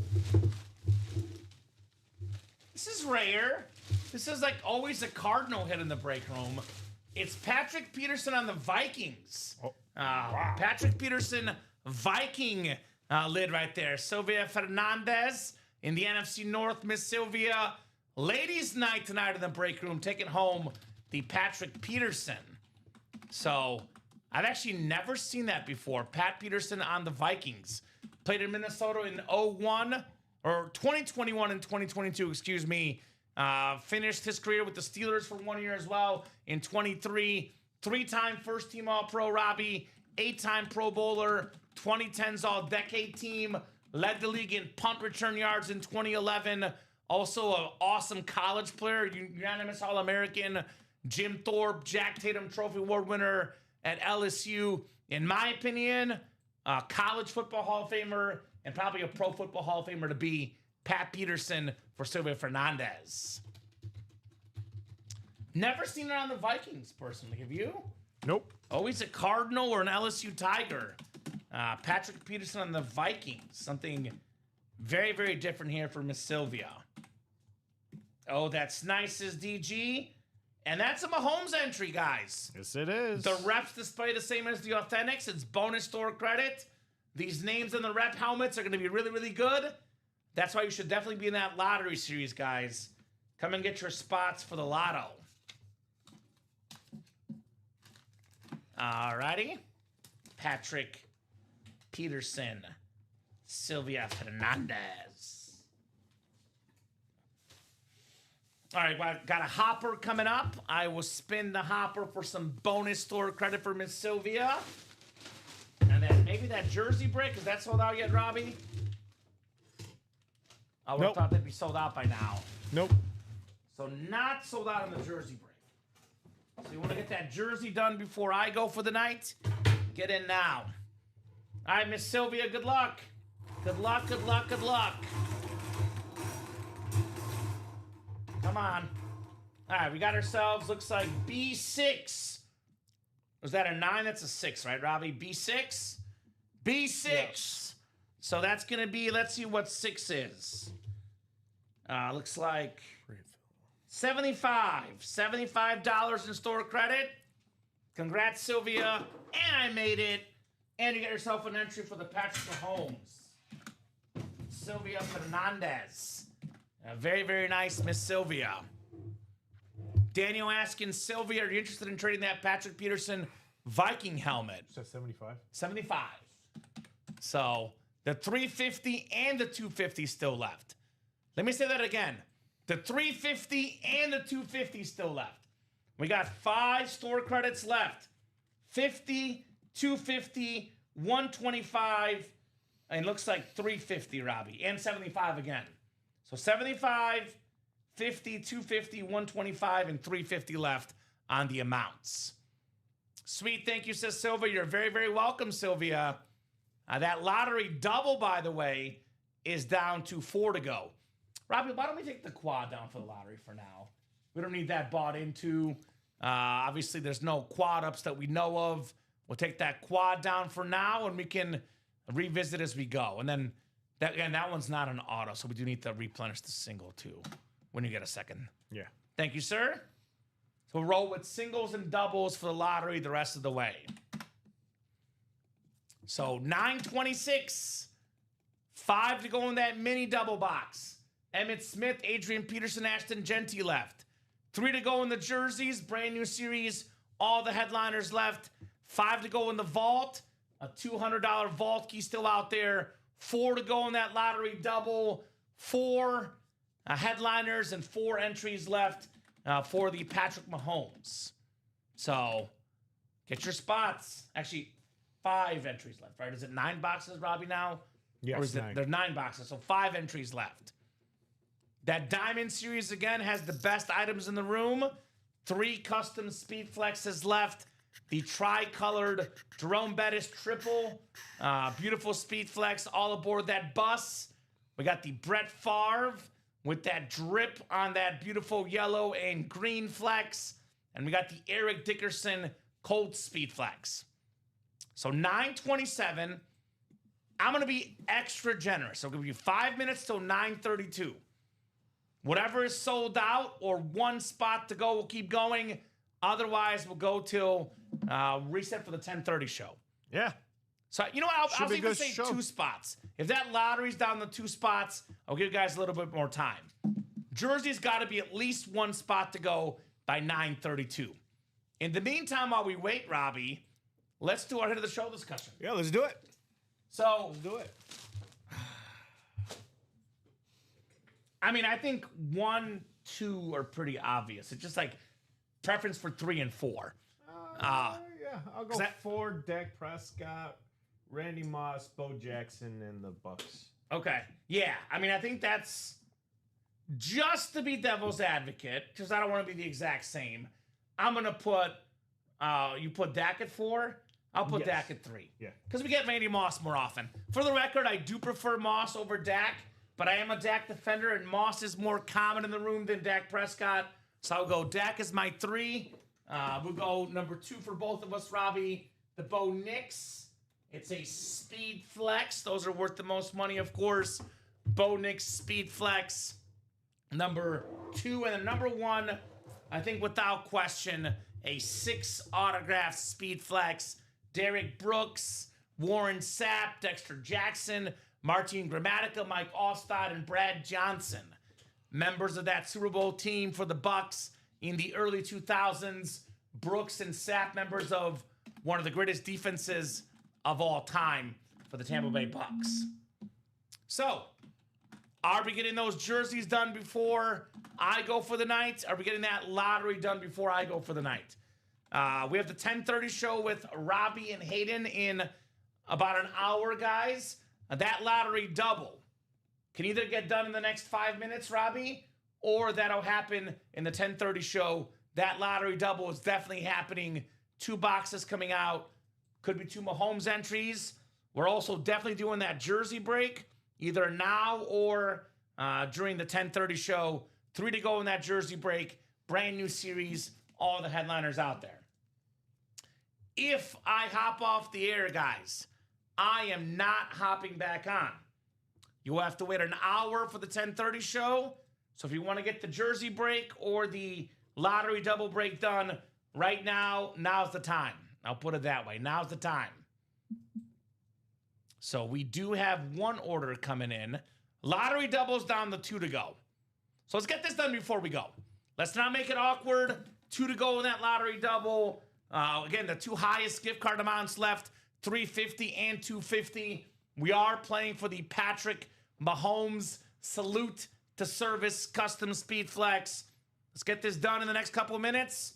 This is rare. This is like always a Cardinal hit in the break room. It's Patrick Peterson on the Vikings. Oh, wow. Patrick Peterson Viking lid right there. Sylvia Fernandez in the NFC North. Miss Sylvia. Ladies' night tonight in the break room. Taking home the Patrick Peterson. So I've actually never seen that before. Pat Peterson on the Vikings. Played in Minnesota in 01, or 2021 and 2022, excuse me. Finished his career with the Steelers for 1 year as well in 23. 3-time first-team All-Pro, Robbie. 8-time Pro Bowler. 2010's All-Decade team. Led the league in punt return yards in 2011. Also an awesome college player. Unanimous All-American. Jim Thorpe, Jack Tatum Trophy Award winner at LSU. In my opinion, a college football Hall of Famer and probably a pro football Hall of Famer to be Pat Peterson for Sylvia Fernandez. Never seen it on the Vikings, personally. Have you? Nope. Always a Cardinal or an LSU Tiger. Patrick Peterson on the Vikings. Something very, very different here for Miss Sylvia. Oh, that's nice as DG. And that's a Mahomes entry, guys. Yes, it is. The reps display the same as the Authentics. It's bonus store credit. These names in the rep helmets are going to be really, really good. That's why you should definitely be in that lottery series, guys. Come and get your spots for the lotto. Alrighty. Patrick Peterson. Sylvia Fernandez. All right, well, got a hopper coming up. I will spin the hopper for some bonus store credit for Miss Sylvia. Maybe that jersey break, is that sold out yet, Robbie? I would have Nope. thought they'd be sold out by now. Nope. So not sold out on the jersey break. So you want to get that jersey done before I go for the night? Get in now. All right, Miss Sylvia, good luck. Good luck, good luck, good luck. Come on. All right, we got ourselves, looks like B6. Was that a 9? That's a 6, right, Robbie? B6? B6. Yes. So that's going to be, let's see what 6 is. Looks like 75. $75 in store credit. Congrats, Sylvia. And I made it. And you got yourself an entry for the Patrick Mahomes. Sylvia Fernandez. Very, very nice, Miss Sylvia. Daniel asking Sylvia, are you interested in trading that Patrick Peterson Viking helmet? Is that 75? 75. So the 350 and the 250 still left. Let me say that again. The 350 and the 250 still left. We got 5 store credits left. 50, 250, 125, and looks like 350, Robbie, and 75 again. So 75, 50, 250, 125, and 350 left on the amounts. Sweet, thank you, says Sylvia. You're very, very welcome, Sylvia. That lottery double, by the way, is down to 4 to go. Robbie, why don't we take the quad down for the lottery for now? We don't need that bought into. Obviously, there's no quad ups that we know of. We'll take that quad down for now, and we can revisit as we go. And then, that one's not an auto, so we do need to replenish the single, too, when you get a second. Yeah. Thank you, sir. So we'll roll with singles and doubles for the lottery the rest of the way. So 926. 5 to go in that mini double box. Emmitt Smith, Adrian Peterson, Ashton Genty left. 3 to go in the jerseys, brand new series. All the headliners left. 5 to go in the vault. A $200 vault key still out there. 4 to go in that lottery double. 4 headliners and 4 entries left for the Patrick Mahomes. So get your spots. Actually, 5 entries left, right? Is it 9 boxes, Robbie, now? Yes, Or is it, 9. there's 9 boxes, so 5 entries left. That Diamond Series, again, has the best items in the room. 3 custom Speed Flexes left. The tri-colored Jerome Bettis triple. Beautiful Speed Flex all aboard that bus. We got the Brett Favre with that drip on that beautiful yellow and green flex. And we got the Eric Dickerson Cold Speed Flex. So 927. I'm going to be extra generous. I'll give you 5 minutes till 9:32. Whatever is sold out or 1 spot to go, we'll keep going. Otherwise, we'll go till reset for the 10:30 show. Yeah. So, you know what? I'll be a even good say show. 2 spots. If that lottery's down to 2 spots, I'll give you guys a little bit more time. Jersey's got to be at least 1 spot to go by 9:32. In the meantime, while we wait, Robbie, let's do our hit of the show discussion. Yeah, let's do it. So, Let's do it. I mean, I think 1, 2 are pretty obvious. It's just like preference for 3 and 4. Yeah, I'll go that- 4, Dak Prescott, Randy Moss, Bo Jackson, and the Bucks. Okay. Yeah. I mean, I think that's just to be devil's advocate, because I don't want to be the exact same. I'm going to put, you put Dak at 4. I'll put Yes. Dak at 3. Yeah. Because we get Randy Moss more often. For the record, I do prefer Moss over Dak, but I am a Dak defender, and Moss is more common in the room than Dak Prescott. So I'll go Dak as my 3. We'll go number 2 for both of us, Robbie. The Bo Nix. It's a Speed Flex. Those are worth the most money, of course. Bo Nix Speed Flex. Number 2. And then number 1, I think without question, a 6 autograph Speed Flex. Derek Brooks, Warren Sapp, Dexter Jackson, Martin Gramatica, Mike Allstott, and Brad Johnson. Members of that Super Bowl team for the Bucks in the early 2000s. Brooks and Sapp, members of one of the greatest defenses of all time for the Tampa Bay Bucks. So, are we getting those jerseys done before I go for the night? Are we getting that lottery done before I go for the night? We have the 10:30 show with Robbie and Hayden in about an hour, guys. That lottery double can either get done in the next 5 minutes, Robbie, or that'll happen in the 10:30 show. That lottery double is definitely happening. 2 boxes coming out. Could be 2 Mahomes entries. We're also definitely doing that jersey break, either now or during the 10:30 show. 3 to go in that jersey break. Brand new series. All the headliners out there. If I hop off the air, guys, I am not hopping back on. You'll have to wait an hour for the 10:30 show. So if you want to get the jersey break or the lottery double break done right now, now's the time. I'll put it that way. Now's the time. So we do have 1 order coming in. Lottery doubles down to 2 to go. So let's get this done before we go. Let's not make it awkward. 2 to go in that lottery double. Again, the 2 highest gift card amounts left, $350 and $250. We are playing for the Patrick Mahomes Salute to Service Custom Speed Flex. Let's get this done in the next couple of minutes.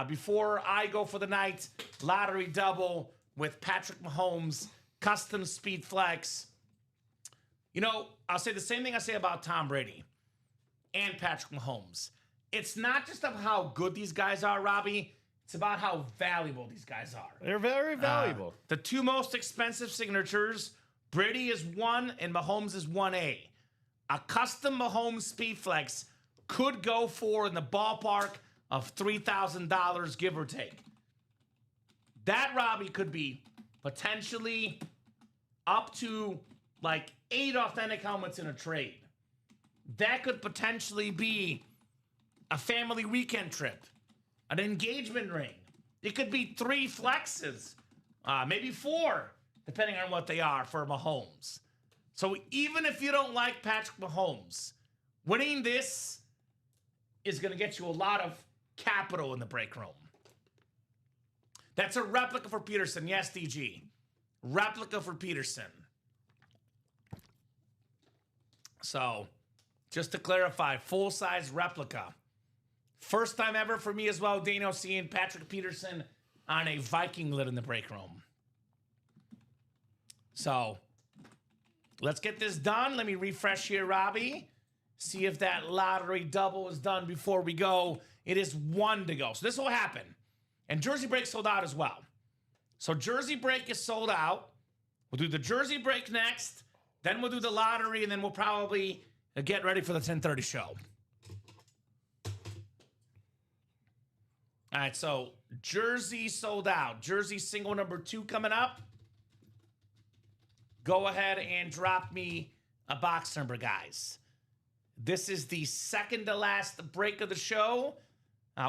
Before I go for the night, lottery double with Patrick Mahomes Custom Speed Flex. You know, I'll say the same thing I say about Tom Brady and Patrick Mahomes. It's not just about how good these guys are, Robbie. It's about how valuable these guys are. They're very valuable. The 2 most expensive signatures, Brady is 1 and Mahomes is 1A. A custom Mahomes Speed Flex could go for in the ballpark of $3,000, give or take. That, Robbie, could be potentially up to like 8 authentic helmets in a trade. That could potentially be a family weekend trip, an engagement ring. It could be 3 flexes, maybe 4, depending on what they are for Mahomes. So even if you don't like Patrick Mahomes, winning this is going to get you a lot of capital in the break room. That's a replica for Peterson. Yes, DG. Replica for Peterson. So, just to clarify, full-size replica. First time ever for me as well, Dano, seeing Patrick Peterson on a Viking lid in the break room. So, let's get this done. Let me refresh here, Robbie. See if that lottery double is done before we go. It is 1 to go. So this will happen. And Jersey Break sold out as well. So Jersey Break is sold out. We'll do the Jersey Break next. Then we'll do the lottery. And then we'll probably get ready for the 10:30 show. All right, so Jersey sold out. Jersey single number 2 coming up. Go ahead and drop me a box number, guys. This is the second to last break of the show.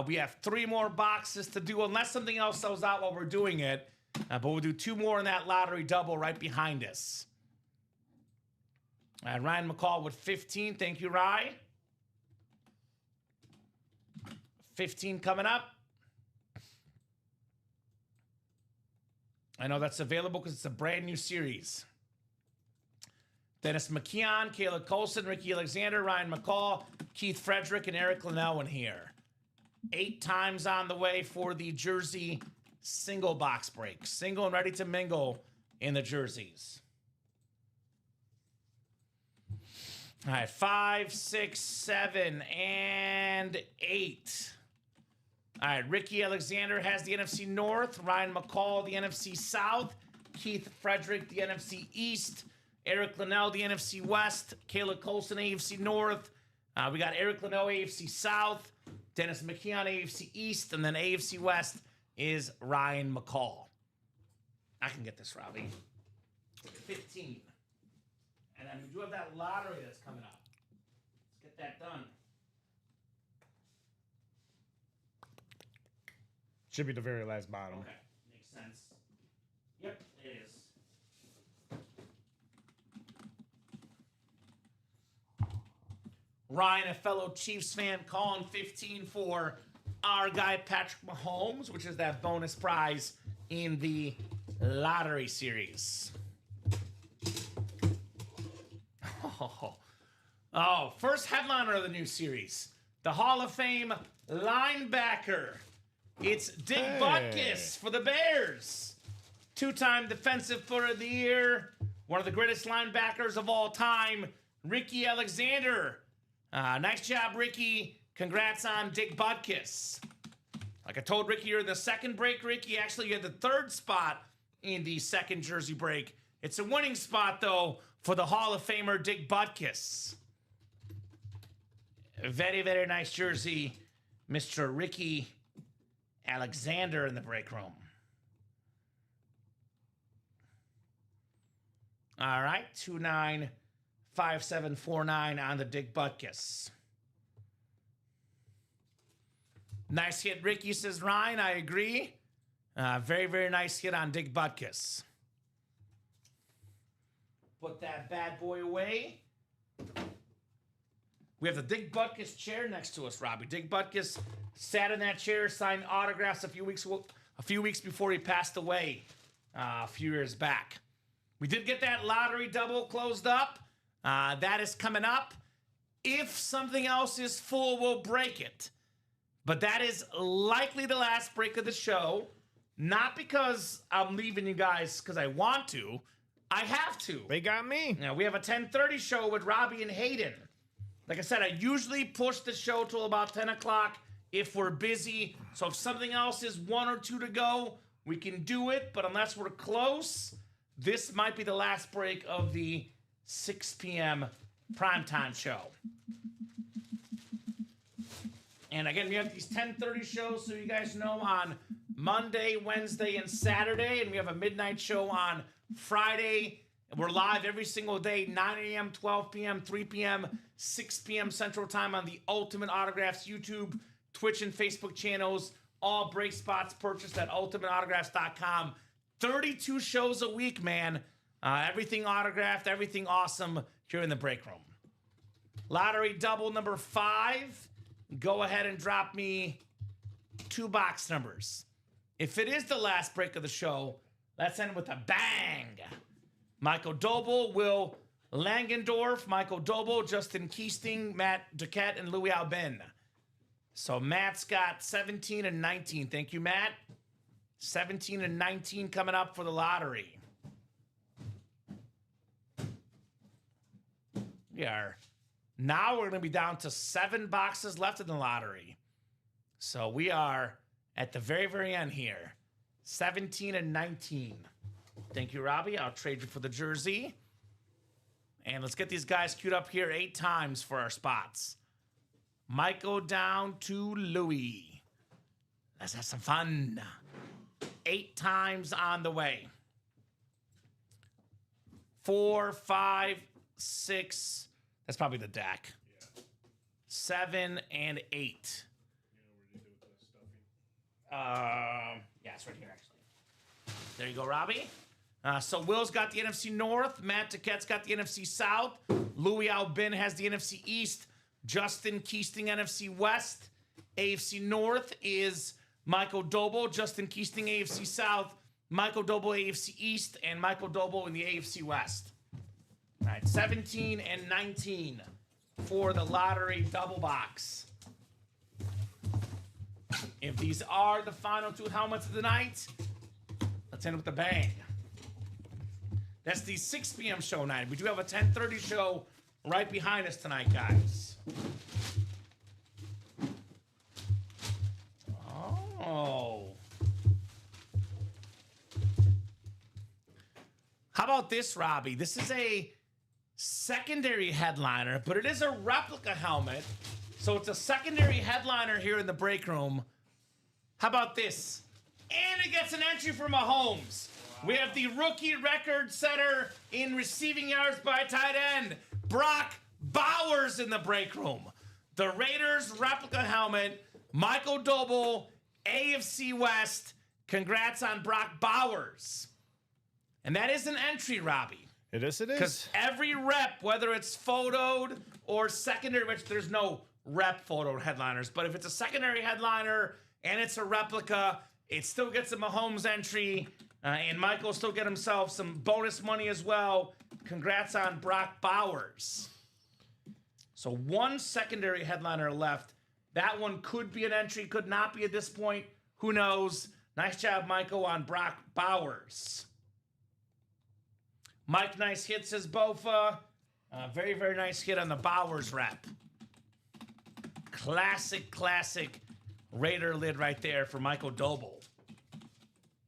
We have 3 more boxes to do, unless something else sells out while we're doing it. But we'll do 2 more in that lottery double right behind us. Ryan McCall with 15. Thank you, Rye. 15 coming up. I know that's available because it's a brand new series. Dennis McKeon, Kayla Colson, Ricky Alexander, Ryan McCall, Keith Frederick, and Eric Linnell in here. 8 times on the way for the Jersey single box break. Single and ready to mingle in the jerseys. All right, 5, 6, 7, and 8. All right, Ricky Alexander has the NFC North. Ryan McCall, the NFC South. Keith Frederick, the NFC East. Eric Linnell, the NFC West. Kayla Colson, AFC North. We got Eric Linnell, AFC South. Dennis McKeon, AFC East. And then AFC West is Ryan McCall. I can get this, Robbie. 15. And then we do have that lottery that's coming up. Let's get that done. Should be the very last bottom. Okay, makes sense. Yep, it is. Ryan, a fellow Chiefs fan, calling 15 for our guy Patrick Mahomes, which is that bonus prize in the lottery series. Oh, first headliner of the new series. The Hall of Fame linebacker. It's Dick Butkus for the Bears. Two-time Defensive Player of the Year, one of the greatest linebackers of all time, Ricky Alexander. Nice job, Ricky. Congrats on Dick Butkus. Like I told Ricky, you're in the second break, Ricky. Actually, you had the third spot in the second jersey break. It's a winning spot, though, for the Hall of Famer Dick Butkus. Very, very nice jersey, Mr. Ricky Alexander in the break room. All right, 295749 on the Dick Butkus. Nice hit, Ricky, says Ryan. I agree. Very, very nice hit on Dick Butkus. Put that bad boy away. We have the Dick Butkus chair next to us, Robbie. Dick Butkus sat in that chair, signed autographs a few weeks before he passed away a few years back. We did get that lottery double closed up. That is coming up. If something else is full, we'll break it. But that is likely the last break of the show. Not because I'm leaving you guys because I want to. I have to. They got me. Now, we have a 10:30 show with Robbie and Hayden. Like I said, I usually push the show till about 10 o'clock if we're busy. So if something else is 1 or 2 to go, we can do it. But unless we're close, this might be the last break of the 6 p.m. primetime show. And again, we have these 10:30 shows, so you guys know, on Monday, Wednesday, and Saturday. And we have a midnight show on Friday. We're live every single day, 9 a.m., 12 p.m., 3 p.m., 6 p.m. Central Time on the Ultimate Autographs YouTube, Twitch, and Facebook channels. All break spots purchased at ultimateautographs.com. 32 shows a week, man. Everything autographed, everything awesome here in the break room. Lottery double number 5. Go ahead and drop me 2 box numbers. If it is the last break of the show, let's end with a bang. Michael Doble, Will Langendorf, Michael Doble, Justin Keesting, Matt Duquette, and Louis Albin. So Matt's got 17 and 19. Thank you, Matt. 17 and 19 coming up for the lottery. Now we're going to be down to 7 boxes left in the lottery. So we are at the very, very end here. 17 and 19. Thank you, Robbie. I'll trade you for the jersey. And let's get these guys queued up here 8 times for our spots. Michael down to Louis. Let's have some fun. 8 times on the way. 4, 5, 6. That's probably the deck. 7 and 8. Yeah, it's right here, actually. There you go, Robbie. So Will's got the NFC North. Matt Duquette's got the NFC South. Louis Albin has the NFC East. Justin Keesting, NFC West. AFC North is Michael Doble. Justin Keesting, AFC South. Michael Doble, AFC East. And Michael Doble in the AFC West. All right, 17 and 19 for the lottery double box. If these are the final 2 helmets of the night, let's end with a bang. That's the 6 p.m. show night. We do have a 10:30 show right behind us tonight, guys. Oh. How about this, Robbie? This is a secondary headliner, but it is a replica helmet. So it's a secondary headliner here in the break room. How about this? And it gets an entry for Mahomes. Wow. We have the rookie record setter in receiving yards by tight end, Brock Bowers, in the break room. The Raiders replica helmet, Michael Doble, AFC West. Congrats on Brock Bowers. And that is an entry, Robbie. It is. Because every rep, whether it's photoed or secondary, which there's no rep photo headliners, but if it's a secondary headliner and it's a replica, it still gets a Mahomes entry, and Michael still get himself some bonus money as well. Congrats on Brock Bowers. So 1 secondary headliner left. That one could be an entry, could not be at this point. Who knows? Nice job, Michael, on Brock Bowers. Mike, nice hit, says Bofa. Very, very nice hit on the Bowers rep. Classic Raider lid right there for Michael Doble.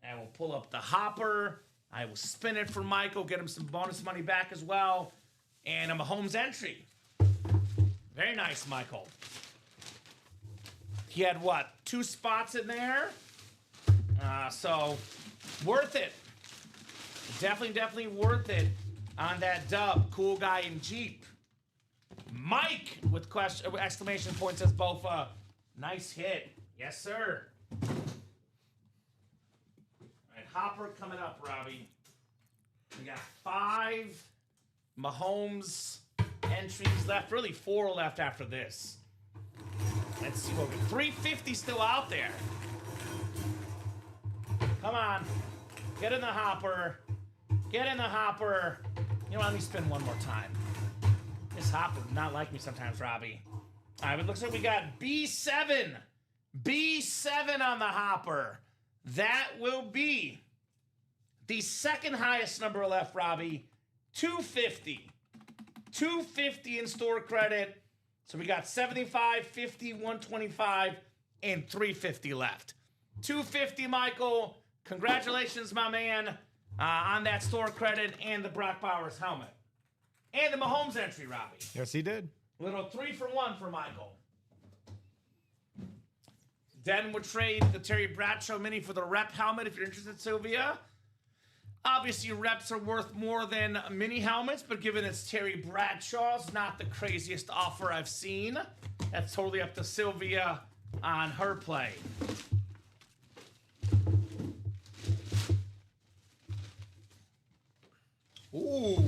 And we'll pull up the hopper. I will spin it for Michael, get him some bonus money back as well. And a Mahomes entry. Very nice, Michael. He had, what, 2 spots in there? So, worth it. Definitely worth it on that dub. Cool guy in Jeep. Mike with exclamation point says Bofa. Nice hit. Yes, sir. All right, Hopper coming up, Robbie. We got 5 Mahomes entries left. Really 4 left after this. Let's see what we got. 350 still out there. Come on. Get in the hopper. Get in the hopper. You know, let me spin one more time. This hopper does not like me sometimes, Robbie. All right, it looks like we got B7. B7 on the hopper. That will be the second highest number left, Robbie. 250. 250 in store credit. So we got 75, 50, 125, and 350 left. 250, Michael. Congratulations, my man, on that store credit and the Brock Bowers helmet. And the Mahomes entry, Robbie. Yes, he did. Little 3-for-1 for Michael. Den would trade the Terry Bradshaw mini for the rep helmet if you're interested, Sylvia. Obviously, reps are worth more than mini helmets, but given it's Terry Bradshaw's, not the craziest offer I've seen. That's totally up to Sylvia on her play. Ooh.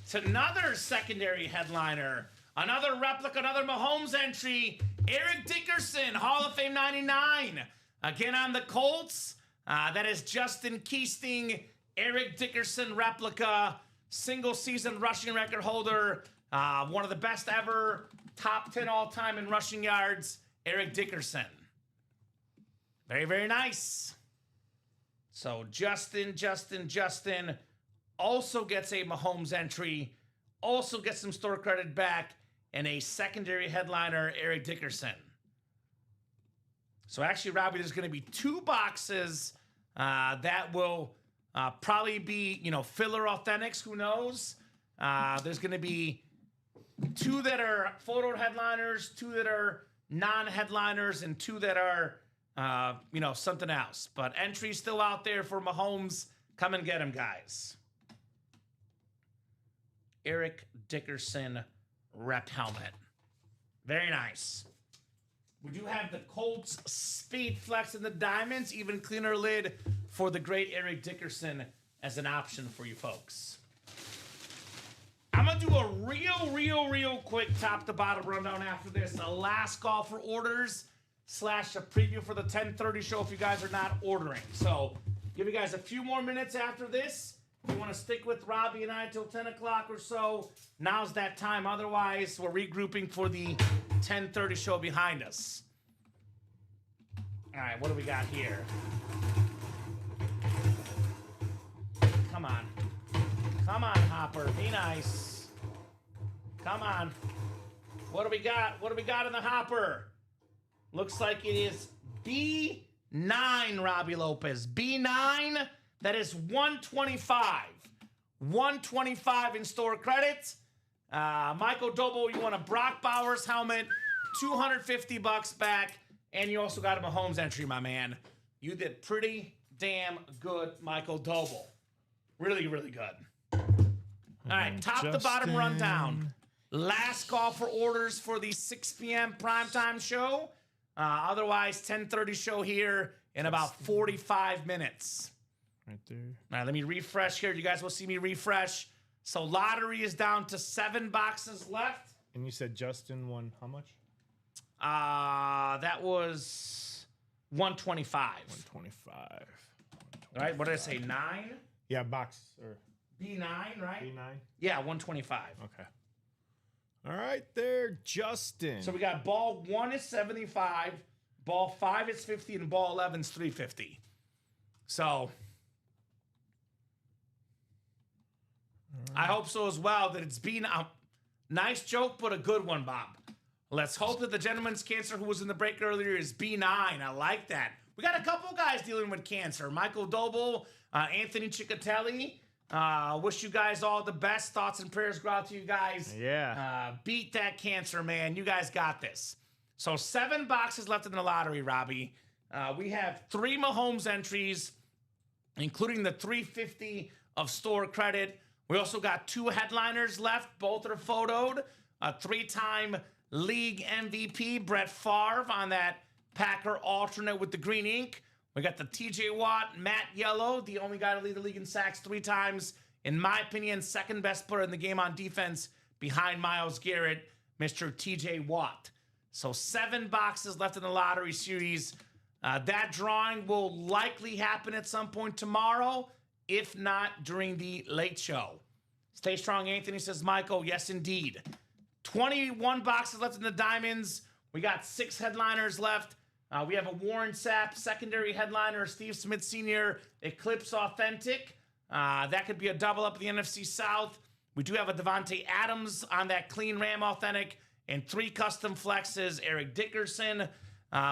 It's another secondary headliner. Another replica, another Mahomes entry. Eric Dickerson, Hall of Fame 99. Again on the Colts. That is Justin Keasting, Eric Dickerson replica. Single season rushing record holder. One of the best ever. Top 10 all time in rushing yards. Eric Dickerson. Very, very nice. So Justin also gets a Mahomes entry, also gets some store credit back, and a secondary headliner, Eric Dickerson. So actually, Robbie, there's going to be 2 boxes that will probably be, filler authentics. Who knows? There's going to be 2 that are photo headliners, 2 that are non-headliners, and 2 that are, something else. But entries still out there for Mahomes. Come and get them, guys. Eric Dickerson rep helmet. Very nice. We do have the Colts Speed Flex and the Diamonds. Even cleaner lid for the great Eric Dickerson as an option for you folks. I'm going to do a real quick top to bottom rundown after this. A last call for orders / a preview for the 10:30 show if you guys are not ordering. So give you guys a few more minutes after this. If you want to stick with Robbie and I till 10 o'clock or so, now's that time. Otherwise, we're regrouping for the 10:30 show behind us. All right, what do we got here? Come on. Come on, Hopper. Be nice. Come on. What do we got? What do we got in the Hopper? Looks like it is B9, Robbie Lopez. B9. That is 125. 125 in store credits. Michael Doble, you want a Brock Bowers helmet, $250 back, and you also got a Mahomes entry, my man. You did pretty damn good, Michael Doble. Really, really good. All right, top to bottom rundown. Last call for orders for the 6 p.m. primetime show. Otherwise, 10:30 show here in about 45 minutes. Right there. All right, let me refresh here. You guys will see me refresh. So lottery is down to 7 boxes left. And you said Justin won how much? That was 125. 125. All right, what did I say, 9? Yeah, box or B9, right? B9. Yeah, 125. Okay. All right, there, Justin. So we got ball 1 is 75, ball 5 is 50, and ball 11 is 350. So I hope so as well, that it's been a nice joke, but a good one, Bob. Let's hope that the gentleman's cancer who was in the break earlier is benign. I like that. We got a couple guys dealing with cancer. Michael Doble, Anthony Ciccatelli. Wish you guys all the best. Thoughts and prayers go out to you guys. Yeah. Beat that cancer, man. You guys got this. So 7 boxes left in the lottery, Robbie. We have 3 Mahomes entries, including the $350 of store credit. We also got 2 headliners left. Both are photoed. A 3-time league MVP, Brett Favre, on that Packer alternate with the green ink. We got the TJ Watt, Matt Yellow, the only guy to lead the league in sacks 3 times. In my opinion, second best player in the game on defense behind Myles Garrett, Mr. TJ Watt. So 7 boxes left in the lottery series. That drawing will likely happen at some point tomorrow, if not during the late show. Stay strong, Anthony, says Michael. Yes, indeed. 21 boxes left in the diamonds. We got 6 headliners left. We have a Warren Sapp secondary headliner, Steve Smith Sr. Eclipse Authentic. That could be a double up in the NFC South. We do have a Devontae Adams on that Clean Ram Authentic, and 3 custom flexes. Eric Dickerson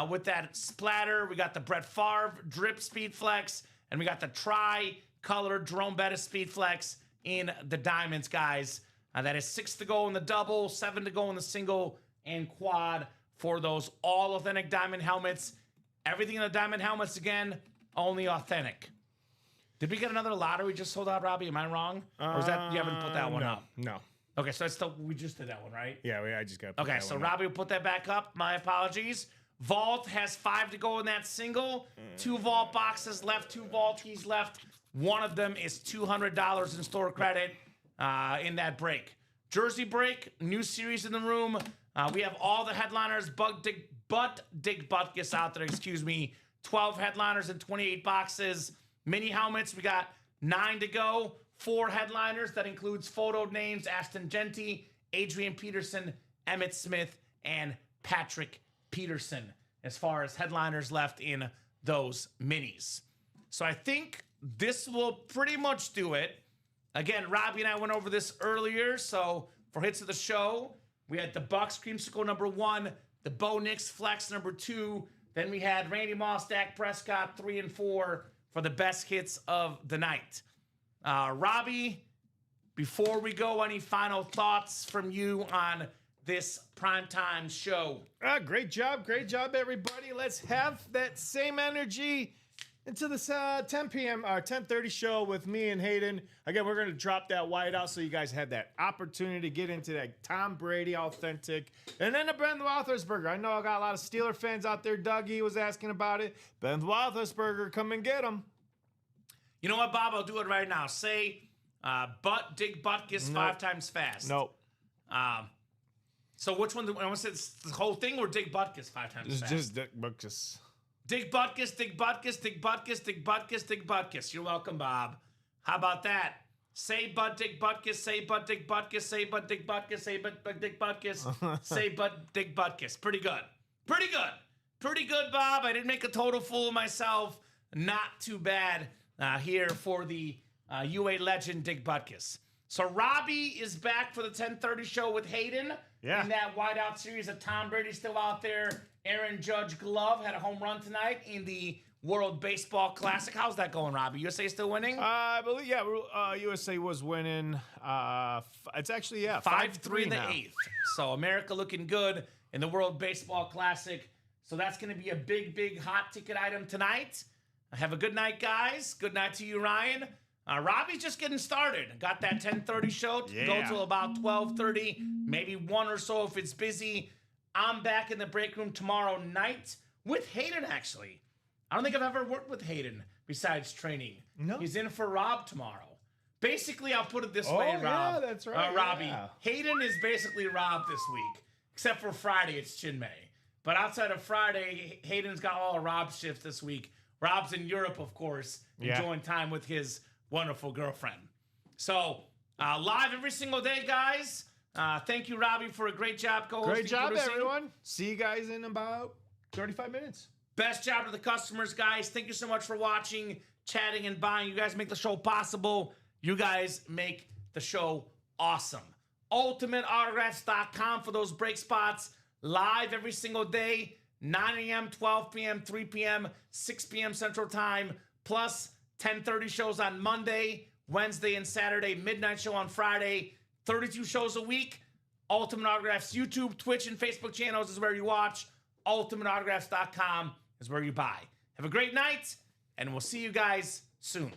with that splatter. We got the Brett Favre Drip Speed Flex, and we got the tri-colored Jerome Bettis Speed Flex in the diamonds, guys. That is 6 to go in the double, 7 to go in the single and quad for those all authentic diamond helmets. Everything in the diamond helmets, again, only authentic. Did we get another lottery just sold out, Robbie? Am I wrong? Or is that you haven't put that one up? No. Okay, so it's still, we just did that one, right? Yeah, I just got. Okay, so Robbie will put that back up. My apologies. Vault has 5 to go in that single. 2 vault boxes left, 2 vault keys left. One of them is $200 in store credit in that break. Jersey break, new series in the room. We have all the headliners, Dick Butkus out there, 12 headliners and 28 boxes. Mini helmets, we got 9 to go. 4 headliners, that includes photoed names, Aston Genty, Adrian Peterson, Emmitt Smith, and Patrick Peterson, as far as headliners left in those minis. So I think this will pretty much do it. Again, Robbie and I went over this earlier, so for hits of the show, we had the Bucks Creamsicle number 1, the Bo Nix Flex number 2, then we had Randy Moss, Dak Prescott 3 and 4 for the best hits of the night. Robbie, before we go, any final thoughts from you on this primetime show? Great job, everybody. Let's have that same energy into this 10 p.m. or 10:30 show with me and Hayden. Again, we're going to drop that white out so you guys have that opportunity to get into that Tom Brady authentic. And then the Ben Roethlisberger. I know I got a lot of Steeler fans out there. Dougie was asking about it. Ben Roethlisberger, come and get him. You know what, Bob? I'll do it right now. Say, Dick Butkus 5 times fast. Nope. So which one? I want to say the whole thing or Dick Butkus 5 times fast? Just Dick Butkus. Dick Butkus, Dick Butkus, Dick Butkus, Dick Butkus, Dick Butkus. You're welcome, Bob. How about that? Say Dick Butkus, say Dick Butkus, say Dick Butkus, say Dick Butkus, say Dick Butkus. Pretty good. Pretty good, Bob. I didn't make a total fool of myself. Not too bad here for the UA legend, Dick Butkus. So Robbie is back for the 10:30 show with Hayden. Yeah. In that wideout series of Tom Brady still out there. Aaron Judge Glove had a home run tonight in the World Baseball Classic. How's that going, Robbie? USA still winning? I believe, USA was winning. It's actually, 5-3 in the now. 8th. So America looking good in the World Baseball Classic. So that's going to be a big hot ticket item tonight. Have a good night, guys. Good night to you, Ryan. Robbie's just getting started. Got that 10:30 show to go till about 12:30, maybe 1 or so if it's busy. I'm back in the break room tomorrow night with Hayden, actually. I don't think I've ever worked with Hayden besides training. No. He's in for Rob tomorrow. Basically, I'll put it this way, Rob. Yeah, that's right. Robbie. Yeah. Hayden is basically Rob this week, except for Friday, it's Chinmay. But outside of Friday, Hayden's got all of Rob's shifts this week. Rob's in Europe, of course, enjoying time with his wonderful girlfriend. So, live every single day, guys. Thank you, Robbie, for a great job co-hosting. Great job, producing. everyone. See you guys in about 35 minutes. Best job to the customers, guys. Thank you so much for watching, chatting, and buying. You guys make the show possible. You guys make the show awesome. UltimateAutographs.com for those break spots. Live every single day, 9 a.m., 12 p.m., 3 p.m., 6 p.m. Central Time, plus 10:30 shows on Monday, Wednesday, and Saturday, midnight show on Friday, 32 shows a week. Ultimate Autographs YouTube, Twitch, and Facebook channels is where you watch. UltimateAutographs.com is where you buy. Have a great night, and we'll see you guys soon.